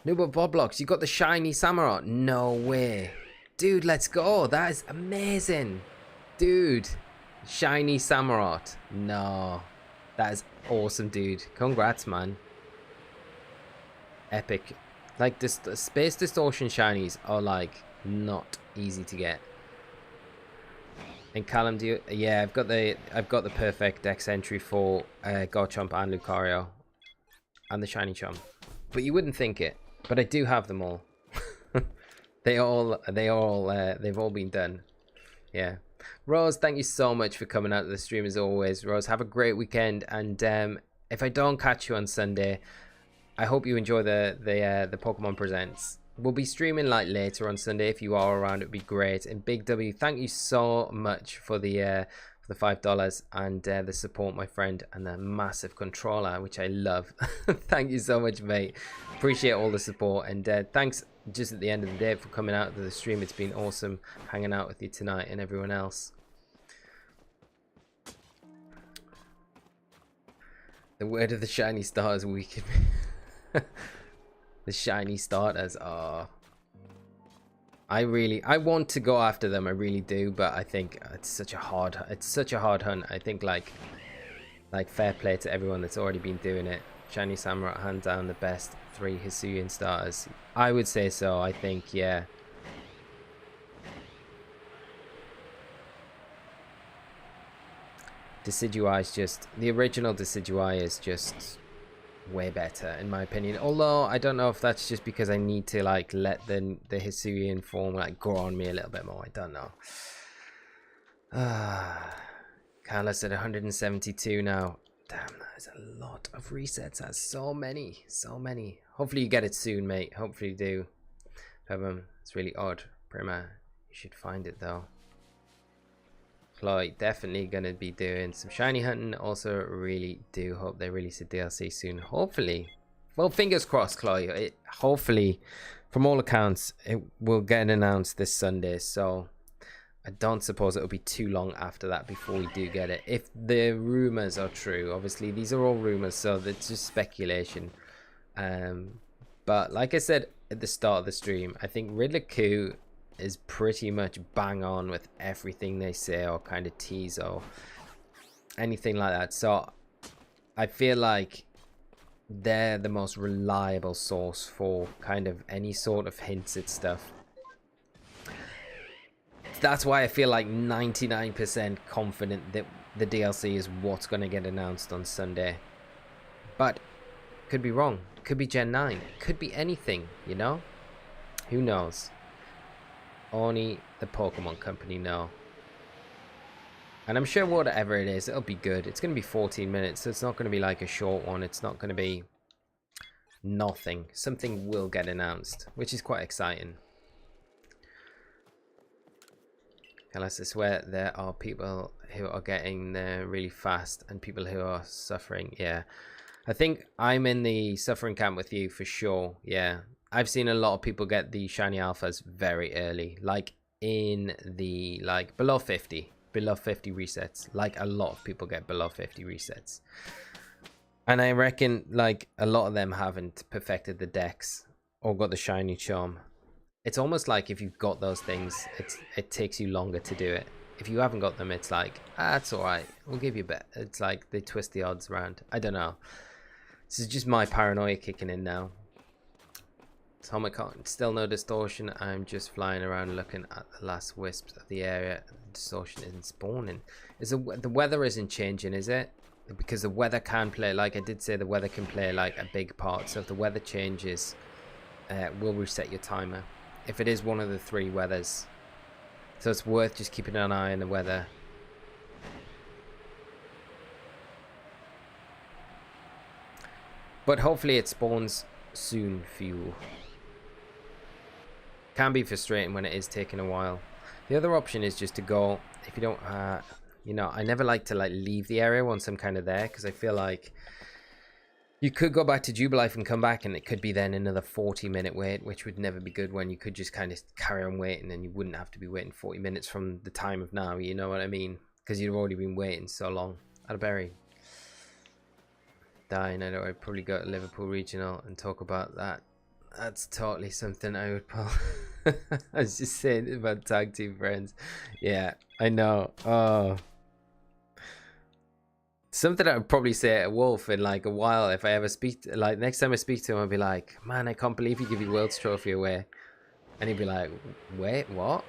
No, but Boblox, you got the shiny Samurott. No way. Dude, let's go. That is amazing. Dude, shiny Samurott. No. That is awesome, dude. Congrats, man. Epic. Like, the Space Distortion shinies are, like, not easy to get. And Callum, do you? Yeah, I've got the perfect dex entry for Garchomp and Lucario, and the shiny charm. But you wouldn't think it. But I do have them all. they've all been done. Yeah. Rose, thank you so much for coming out to the stream as always. Rose, have a great weekend, and if I don't catch you on Sunday, I hope you enjoy the Pokemon Presents. We'll be streaming like later on Sunday. If you are around, it'd be great. And Big W, thank you so much for the $5 and the support, my friend, and the massive controller, which I love. Thank you so much, mate. Appreciate all the support, and thanks just at the end of the day for coming out to the stream. It's been awesome hanging out with you tonight and everyone else. The word of the shiny stars weakened. The shiny starters are. I want to go after them, I really do, but I think it's such a hard hunt. I think like fair play to everyone that's already been doing it. Shiny Samurai, hands down the best 3 Hisuian starters. I would say so. I think, yeah. Decidueye is just, the original Decidueye is just way better in my opinion. Although I don't know if that's just because I need to like let the Hisuian form like grow on me a little bit more. I don't know. Carlos at 172 now. Damn, that is a lot of resets. That's so many. Hopefully you get it soon, mate. Hopefully you do. It's really odd. Prima, you should find it though. Chloe, definitely gonna be doing some shiny hunting. Also, really do hope they release a DLC soon. Hopefully, well, fingers crossed, Chloe. Hopefully, from all accounts, it will get announced this Sunday. So, I don't suppose it'll be too long after that before we do get it. If the rumors are true, obviously these are all rumors, so it's just speculation. But like I said at the start of the stream, I think Riddler-Coup is pretty much bang on with everything they say or kind of tease or anything like that. So I feel like they're the most reliable source for kind of any sort of hints at stuff. That's why I feel like 99% confident that the DLC is what's going to get announced on Sunday. But could be wrong. Could be Gen 9. Could be anything, you know? Who knows? Only the Pokemon Company know. And I'm sure whatever it is, it'll be good. It's going to be 14 minutes, so it's not going to be like a short one. It's not going to be nothing. Something will get announced, which is quite exciting. Unless I swear there are people who are getting there really fast and people who are suffering. Yeah, I think I'm in the suffering camp with you for sure. Yeah, I've seen a lot of people get the shiny alphas very early, like in the below 50 resets. Like a lot of people get below 50 resets, and I reckon like a lot of them haven't perfected the decks or got the shiny charm. It's almost like if you've got those things, it takes you longer to do it. If you haven't got them, it's like, it's alright, we'll give you a bit. It's like they twist the odds around. I don't know. This is just my paranoia kicking in now. Tomicon, still no distortion. I'm just flying around looking at the last wisps of the area. The distortion isn't spawning. The weather isn't changing, is it? Because the weather can play, like I did say, the weather can play like a big part. So if the weather changes, we'll reset your timer. If it is one of the 3 weathers. So it's worth just keeping an eye on the weather. But hopefully it spawns soon for you. Can be frustrating when it is taking a while. The other option is just to go, if you don't, you know, I never like to leave the area once I'm kind of there, because I feel like you could go back to Jubilife and come back, and it could be then another 40-minute wait, which would never be good when you could just kind of carry on waiting and you wouldn't have to be waiting 40 minutes from the time of now, you know what I mean? Because you've already been waiting so long. Alberry. Dying, I know I'd probably go to Liverpool Regional and talk about that. That's totally something I would pull. I was just saying about tag team friends. Yeah, I know. Oh. Something I would probably say at Wolf in like a while if I ever speak to, like next time I speak to him, I'll be like, man, I can't believe you give your World's Trophy away. And he'd be like, wait, what?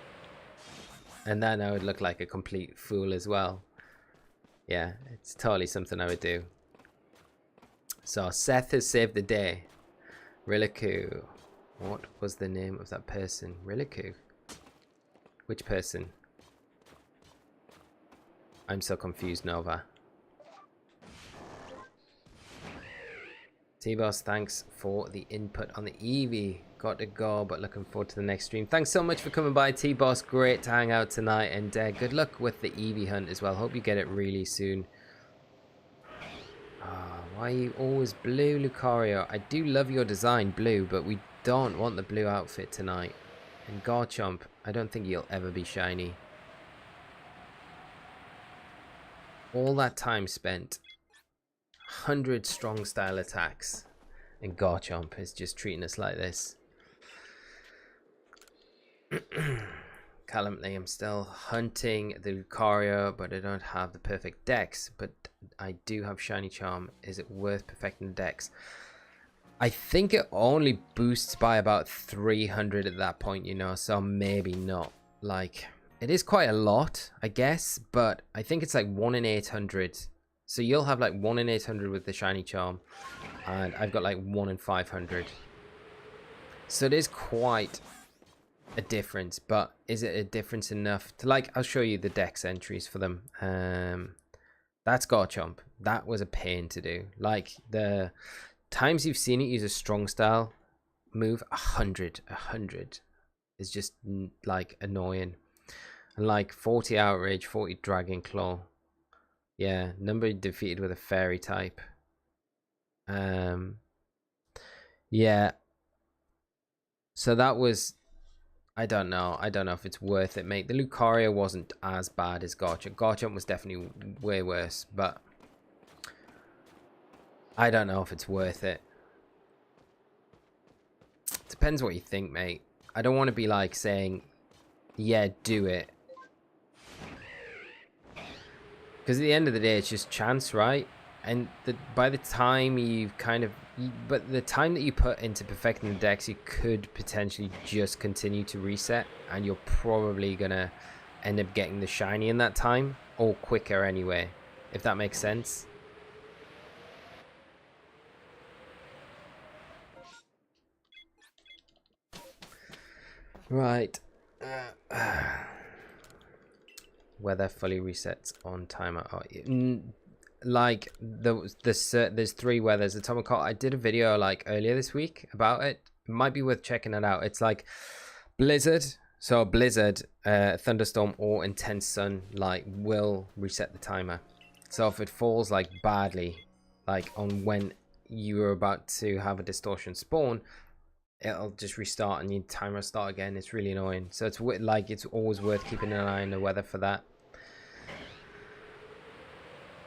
And then I would look like a complete fool as well. Yeah, it's totally something I would do. So Seth has saved the day. Rillaku. What was the name of that person? Rillaku. Which person? I'm so confused, Nova. T-Boss, thanks for the input on the Eevee. Got to go, but looking forward to the next stream. Thanks so much for coming by, T-Boss. Great to hang out tonight, and good luck with the Eevee hunt as well. Hope you get it really soon. Why are you always blue, Lucario? I do love your design, blue, but we don't want the blue outfit tonight. And Garchomp, I don't think you'll ever be shiny. All that time spent, 100 strong style attacks, and Garchomp is just treating us like this. Currently, I'm still hunting the Lucario, but I don't have the perfect dex. But I do have Shiny Charm. Is it worth perfecting the dex? I think it only boosts by about 300 at that point, you know, so maybe not. Like, it is quite a lot, I guess, but I think it's like 1 in 800. So you'll have like 1 in 800 with the Shiny Charm, and I've got like 1 in 500. So it is quite a difference, but is it a difference enough to, like, I'll show you the dex entries for them. That's Garchomp. That was a pain to do. Like, the times you've seen it use a strong style move, 100 is just like annoying. And like 40 outrage, 40 dragon claw. Yeah, number defeated with a fairy type. Yeah, so that was, I don't know if it's worth it, mate. The Lucario wasn't as bad as Garchomp. Garchomp was definitely way worse, but I don't know if it's worth it. Depends what you think, mate. I don't want to be like saying, yeah, do it. Because at the end of the day, it's just chance, right? And by the time you've kind of... But the time that you put into perfecting the decks, you could potentially just continue to reset. And you're probably going to end up getting the shiny in that time. Or quicker anyway, if that makes sense. Right. Weather fully resets on timer. Oh, like there's 3 weathers. The Tomahawk, I did a video like earlier this week about it. It might be worth checking it out. It's like blizzard. So blizzard, thunderstorm, or intense sun like will reset the timer. So if it falls like badly, like on when you were about to have a distortion spawn, it'll just restart and your timer start again. It's really annoying. So it's like, it's always worth keeping an eye on the weather for that.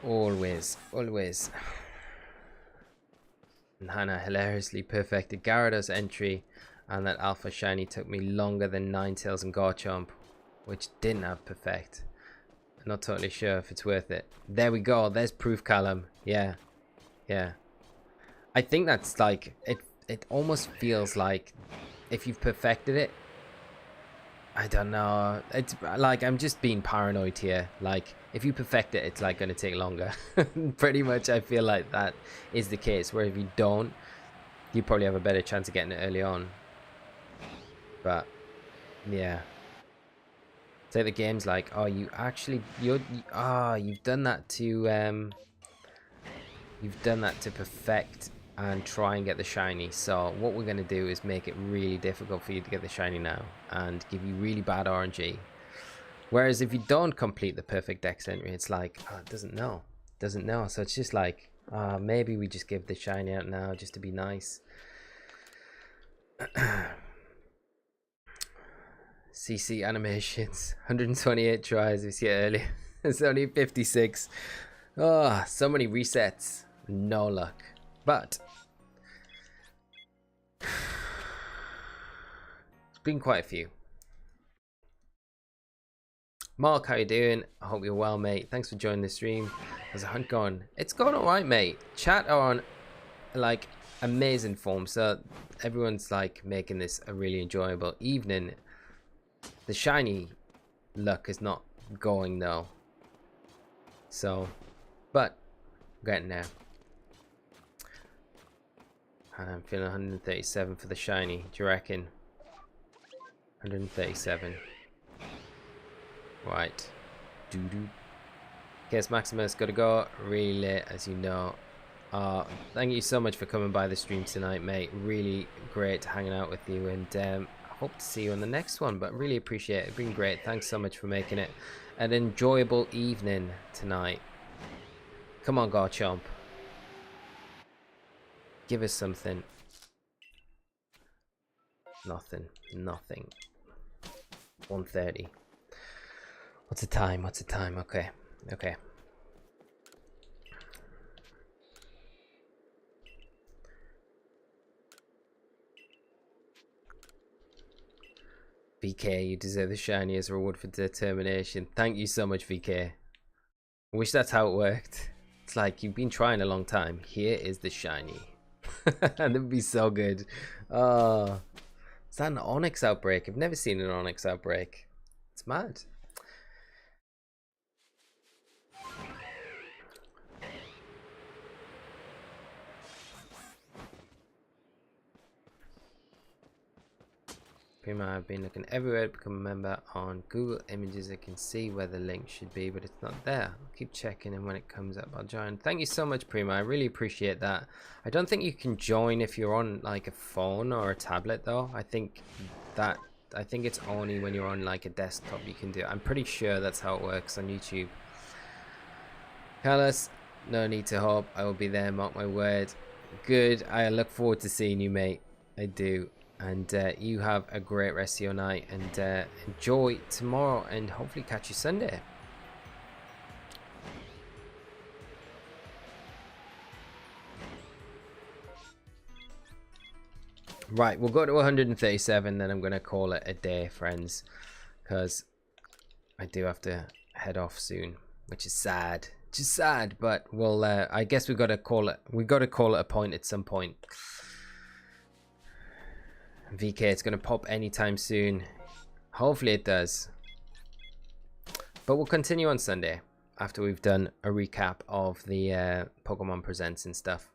Always. And Hannah hilariously perfected Gyarados entry, and that Alpha Shiny took me longer than Ninetales and Garchomp, which didn't have perfect. I'm not totally sure if it's worth it. There we go. There's proof, Callum. Yeah. I think that's like it almost feels like if you've perfected it, I don't know, it's like I'm just being paranoid here. Like if you perfect it, it's like going to take longer. Pretty much I feel like that is the case, where if you don't, you probably have a better chance of getting it early on. But yeah, say the game's like, oh, you've done that to perfect and try and get the shiny. So what we're going to do is make it really difficult for you to get the shiny now and give you really bad RNG. Whereas if you don't complete the perfect dex entry, it's like, oh, it doesn't know. So it's just like, maybe we just give the shiny out now just to be nice. CC animations, 128 tries. We see it earlier. It's only 56. Oh, so many resets. No luck. But it's been quite a few. Mark, how you doing? I hope you're well, mate. Thanks for joining the stream. How's the hunt going? It's going alright, mate. Chat are on like amazing form, so everyone's like making this a really enjoyable evening. The shiny luck is not going though. So, but getting there. And I'm feeling 137 for the shiny. Do you reckon? 137. Right. Doo-doo. Guess Maximus gotta go really late, as you know. Thank you so much for coming by the stream tonight, mate. Really great hanging out with you, and I hope to see you on the next one. But really appreciate it. It's been great. Thanks so much for making it an enjoyable evening tonight. Come on, Garchomp. Give us something. Nothing. 1:30. What's the time? Okay. VK, you deserve the shiny as a reward for determination. Thank you so much, VK. I wish that's how it worked. It's like, you've been trying a long time. Here is the shiny. That would be so good. Oh, is that an Onyx Outbreak? I've never seen an Onyx Outbreak. It's mad. Prima, I've been looking everywhere to become a member. On Google Images I can see where the link should be, but it's not there. I'll keep checking, and when it comes up I'll join. Thank you so much, Prima. I really appreciate that. I don't think you can join if you're on like a phone or a tablet though. I think it's only when you're on like a desktop you can do it. I'm pretty sure that's how it works on YouTube. Carlos, no need to hope. I will be there, mark my word. Good. I look forward to seeing you, mate. I do. And you have a great rest of your night, and enjoy tomorrow, and hopefully catch you Sunday. Right, we'll go to 137, then I'm going to call it a day, friends, because I do have to head off soon, which is sad. Just sad, but we'll I guess we got to call it a point at some point. VK, it's going to pop anytime soon. Hopefully it does. But we'll continue on Sunday after we've done a recap of the Pokemon Presents and stuff.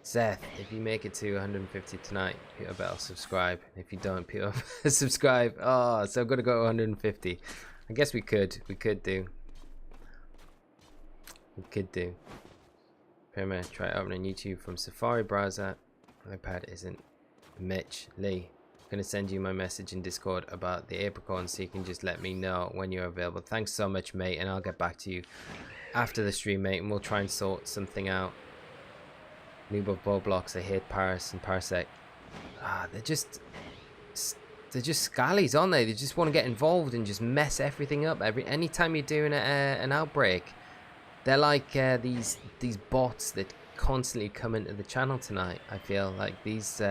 Seth, if you make it to 150 tonight, Peter Bell, subscribe. If you don't, Peter, subscribe. Oh, so I'm going to go to 150. I guess we could do. Pyramid, try opening YouTube from Safari browser. iPad isn't. Mitch Lee, I'm gonna send you my message in Discord about the Apricot, so you can just let me know when you're available. Thanks so much, mate, and I'll get back to you after the stream, mate, and we'll try and sort something out. Noob of Bow Blocks, I hate Paris and Parsec. They're just scallies, aren't they? They just want to get involved and just mess everything up. Anytime you're doing an outbreak, they're like these bots that constantly come into the channel tonight. I feel like these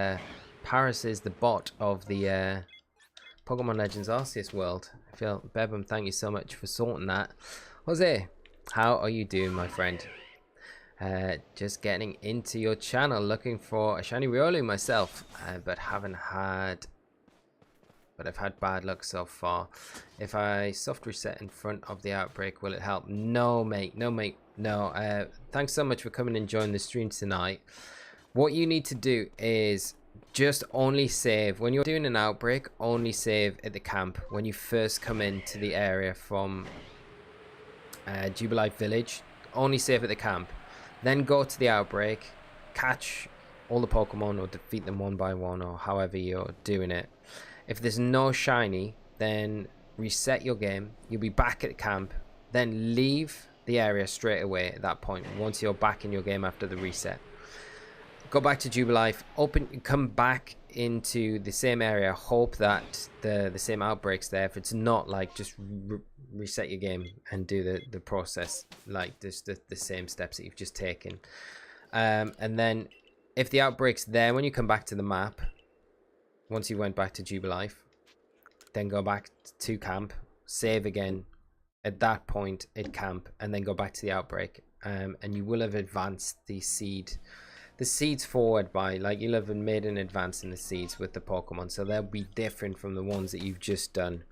Paris is the bot of the Pokemon Legends Arceus world. I feel, Bebum, thank you so much for sorting that. Jose, how are you doing, my friend? Just getting into your channel, looking for a shiny Riolu myself, but I've had bad luck so far. If I soft reset in front of the outbreak, will it help? No, mate. No, mate. No. Thanks so much for coming and joining the stream tonight. What you need to do is just only save. When you're doing an outbreak, only save at the camp. When you first come into the area from Jubilife Village, only save at the camp. Then go to the outbreak, catch all the Pokemon or defeat them one by one, or however you're doing it. If there's no shiny, then reset your game. You'll be back at camp. Then leave the area straight away at that point, once you're back in your game after the reset. Go back to Jubilife, come back into the same area, hope that the same outbreak's there. If it's not, like, just reset your game and do the process, like just the same steps that you've just taken. And then if the outbreak's there, when you come back to the map, once you went back to Jubilife, then go back to camp, save again at that point at camp, and then go back to the outbreak. And you will have advanced the seeds forward by, like, you'll have made an advance in the seeds with the Pokemon, so they'll be different from the ones that you've just done.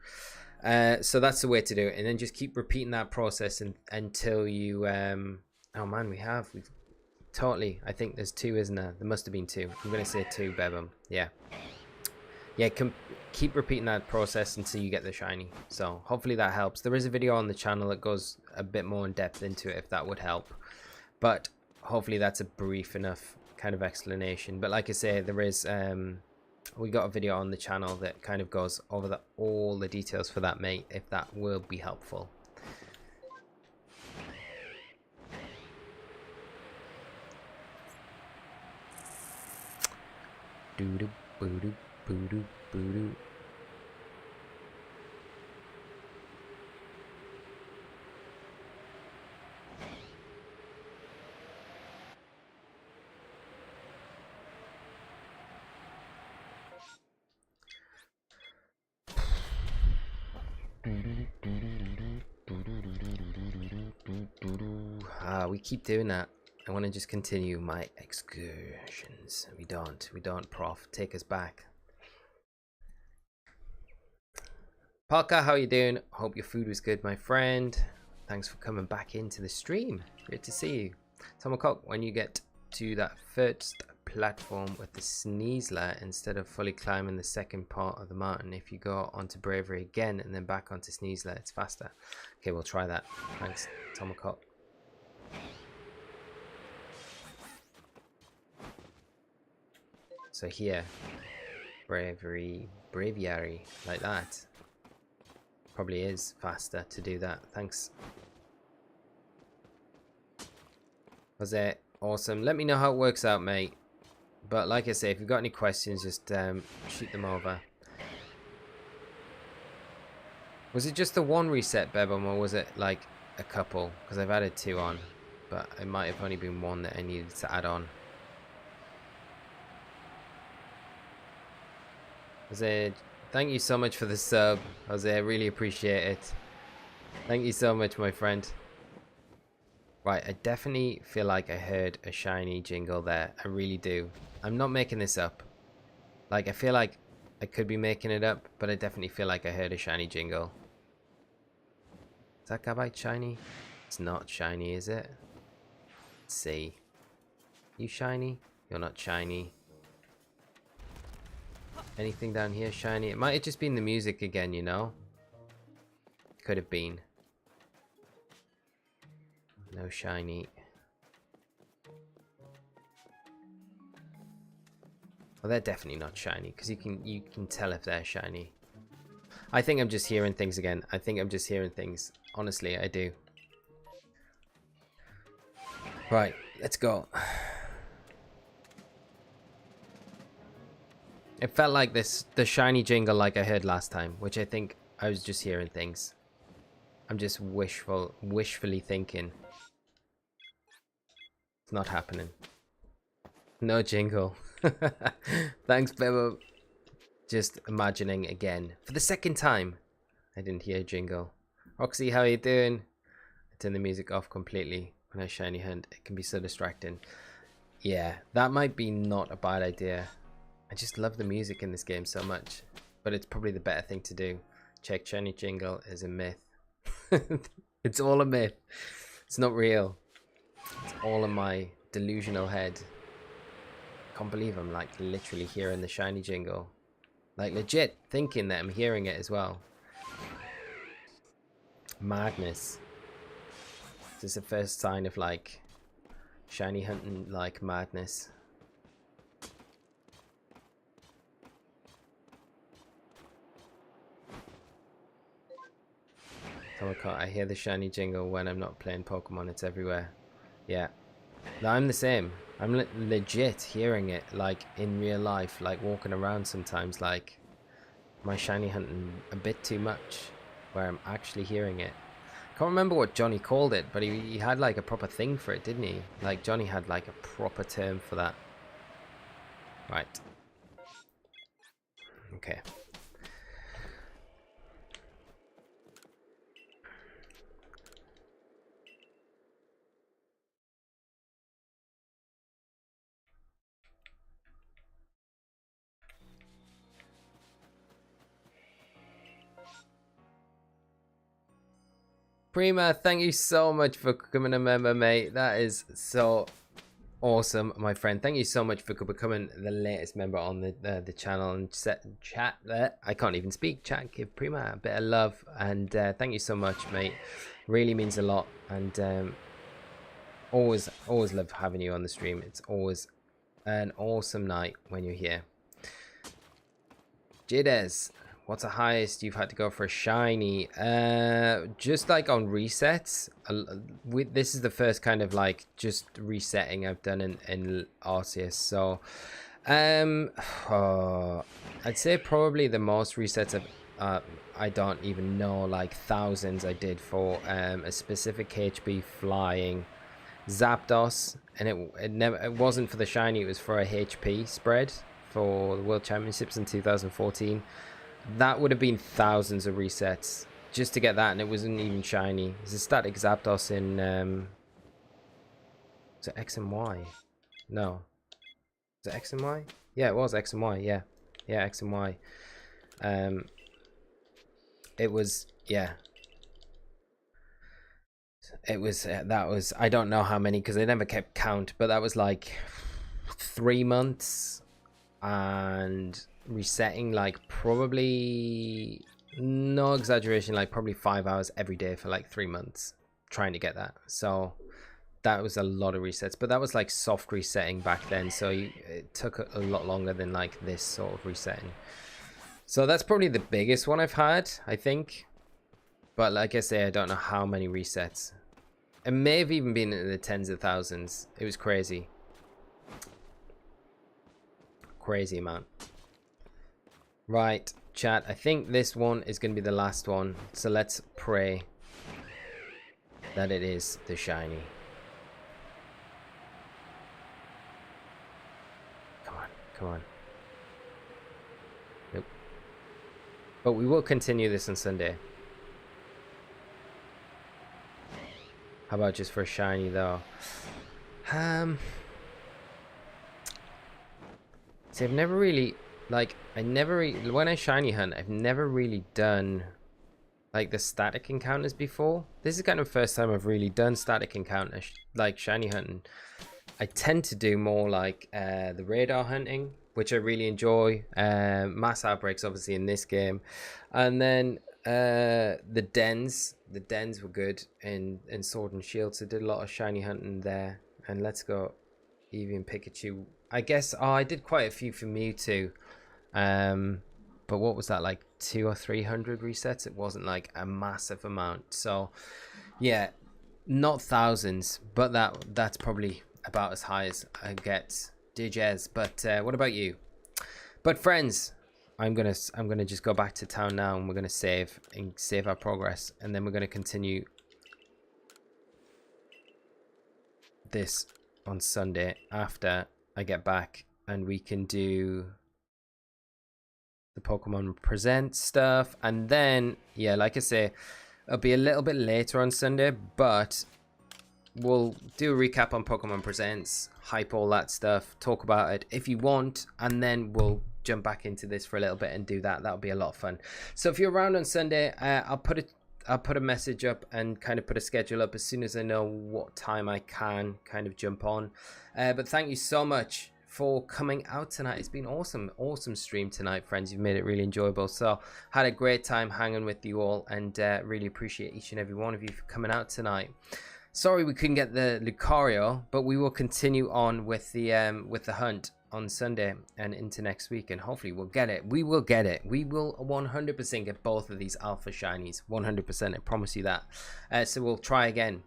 So that's the way to do it, and then just keep repeating that process until you oh man, we've totally, I think there's two, isn't there? There must have been two. I'm gonna say two, Bebum. Yeah, keep repeating that process until you get the shiny. So hopefully that helps. There is a video on the channel that goes a bit more in depth into it, if that would help, but hopefully that's a brief enough kind of explanation. But like I say, there is we got a video on the channel that kind of goes over all the details for that, mate, if that will be helpful. Doo-doo, boo-doo, boo-doo, boo-doo. we keep doing that. I want to just continue my excursions. We don't, prof. Take us back. Parker, how you doing? Hope your food was good, my friend. Thanks for coming back into the stream. Great to see you. Tomocock, when you get to that first platform with the Sneasler, instead of fully climbing the second part of the mountain, if you go onto Bravery again and then back onto Sneasler, it's faster. Okay, we'll try that. Thanks, Tomocock. So here, Braviary, like that. Probably is faster to do that. Thanks. Was it awesome? Let me know how it works out, mate. But like I say, if you've got any questions, just shoot them over. Was it just the one reset, Bebum, or was it like a couple? Because I've added 2 on, but it might have only been 1 that I needed to add on. Jose, thank you so much for the sub, Jose. I really appreciate it. Thank you so much, my friend. Right, I definitely feel like I heard a shiny jingle there. I really do. I'm not making this up. Like, I feel like I could be making it up, but I definitely feel like I heard a shiny jingle. Is that Gabite shiny? It's not shiny, is it? Let's see. You shiny? You're not shiny. Anything down here shiny? It might have just been the music again, you know? Could have been. No shiny. Well, they're definitely not shiny, because you can tell if they're shiny. I think I'm just hearing things again. I think I'm just hearing things. Honestly, I do. Right, let's go. It felt like the shiny jingle like I heard last time, which I think I was just hearing things. I'm just wishfully thinking. It's not happening. No jingle. Thanks, Bebo. Just imagining again. For the second time, I didn't hear a jingle. Roxy, how are you doing? I turn the music off completely when I shiny hunt. It can be so distracting. Yeah, that might be not a bad idea. I just love the music in this game so much. But it's probably the better thing to do. Check shiny jingle is a myth. It's all a myth. It's not real. It's all in my delusional head. Can't believe I'm like literally hearing the shiny jingle. Like legit thinking that I'm hearing it as well. Madness. This is the first sign of like shiny hunting like madness. I hear the shiny jingle when I'm not playing Pokemon. It's everywhere. Yeah. No, I'm the same. I'm legit hearing it like in real life, like walking around sometimes, like my shiny hunting a bit too much where I'm actually hearing it. Can't remember what Johnny called it, but he had like a proper thing for it, didn't he? Like Johnny had like a proper term for that. Right. Okay. Prima, thank you so much for becoming a member, mate. That is so awesome, my friend. Thank you so much for becoming the latest member on the channel and chat there. I can't even speak. Chat, give Prima a bit of love, and thank you so much, mate. Really means a lot, and always love having you on the stream. It's always an awesome night when you're here. Jides. What's the highest you've had to go for a shiny? Just like on resets. This is the first kind of like just resetting I've done in Arceus. So, I'd say probably the most resets I don't even know, like thousands I did for a specific HP flying Zapdos, and it wasn't for the shiny. It was for a HP spread for the World Championships in 2014. That would have been thousands of resets just to get that, and it wasn't even shiny. It's a static Zapdos in Was it X and Y? No. Was it X and Y? Yeah, it was X and Y. Yeah. Yeah, X and Y. It was, yeah. It was, that was, I don't know how many because I never kept count, but that was like 3 months and resetting like probably, no exaggeration, like probably 5 hours every day for like 3 months trying to get that. So that was a lot of resets, but that was like soft resetting back then, so it took a lot longer than like this sort of resetting. So that's probably the biggest one I've had, I think, but like I say, I don't know how many resets. It may have even been in the tens of thousands. It was crazy amount. Right, chat, I think this one is going to be the last one, so let's pray that it is the shiny. Come on. Nope. But we will continue this on Sunday. How about just for a shiny though? See, I've never really, like, when I shiny hunt, I've never really done like the static encounters before. This is kind of the first time I've really done static encounters, like shiny hunting. I tend to do more like the radar hunting, which I really enjoy. Mass outbreaks, obviously, in this game, and then the dens were good in Sword and Shield, so I did a lot of shiny hunting there. And let's go Eevee and Pikachu. I guess I did quite a few for Mewtwo, but what was that, like 200 or 300 resets? It wasn't like a massive amount, so yeah, not thousands, but that's probably about as high as I get. DJs, but what about you? But friends, I'm gonna just go back to town now, and we're gonna save our progress, and then we're gonna continue this on Sunday after I get back, and we can do the Pokemon Present stuff, and then yeah, like I say, it'll be a little bit later on Sunday, but we'll do a recap on Pokemon Presents, hype all that stuff, talk about it if you want, and then we'll jump back into this for a little bit and do that. That'll be a lot of fun. So if you're around on Sunday, I'll put a message up and kind of put a schedule up as soon as I know what time I can kind of jump on. But thank you so much for coming out tonight. It's been awesome stream tonight, friends. You've made it really enjoyable, so had a great time hanging with you all, and really appreciate each and every one of you for coming out tonight. Sorry we couldn't get the Lucario, but we will continue on with the hunt on Sunday and into next week, and hopefully we'll get it. We will get it. We will 100% get both of these alpha shinies. 100%, I promise you that. So we'll try again.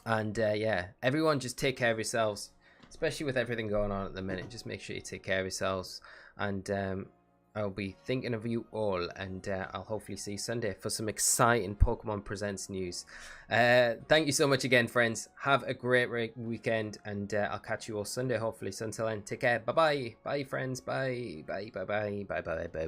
And yeah, everyone just take care of yourselves, especially with everything going on at the minute. Just make sure you take care of yourselves, and I'll be thinking of you all, and I'll hopefully see you Sunday for some exciting Pokemon Presents news. Thank you so much again, friends. Have a great weekend, and I'll catch you all Sunday, hopefully. So until then, take care. Bye-bye. Bye, friends. Bye. Bye, bye, bye, bye, bye, bye, bye.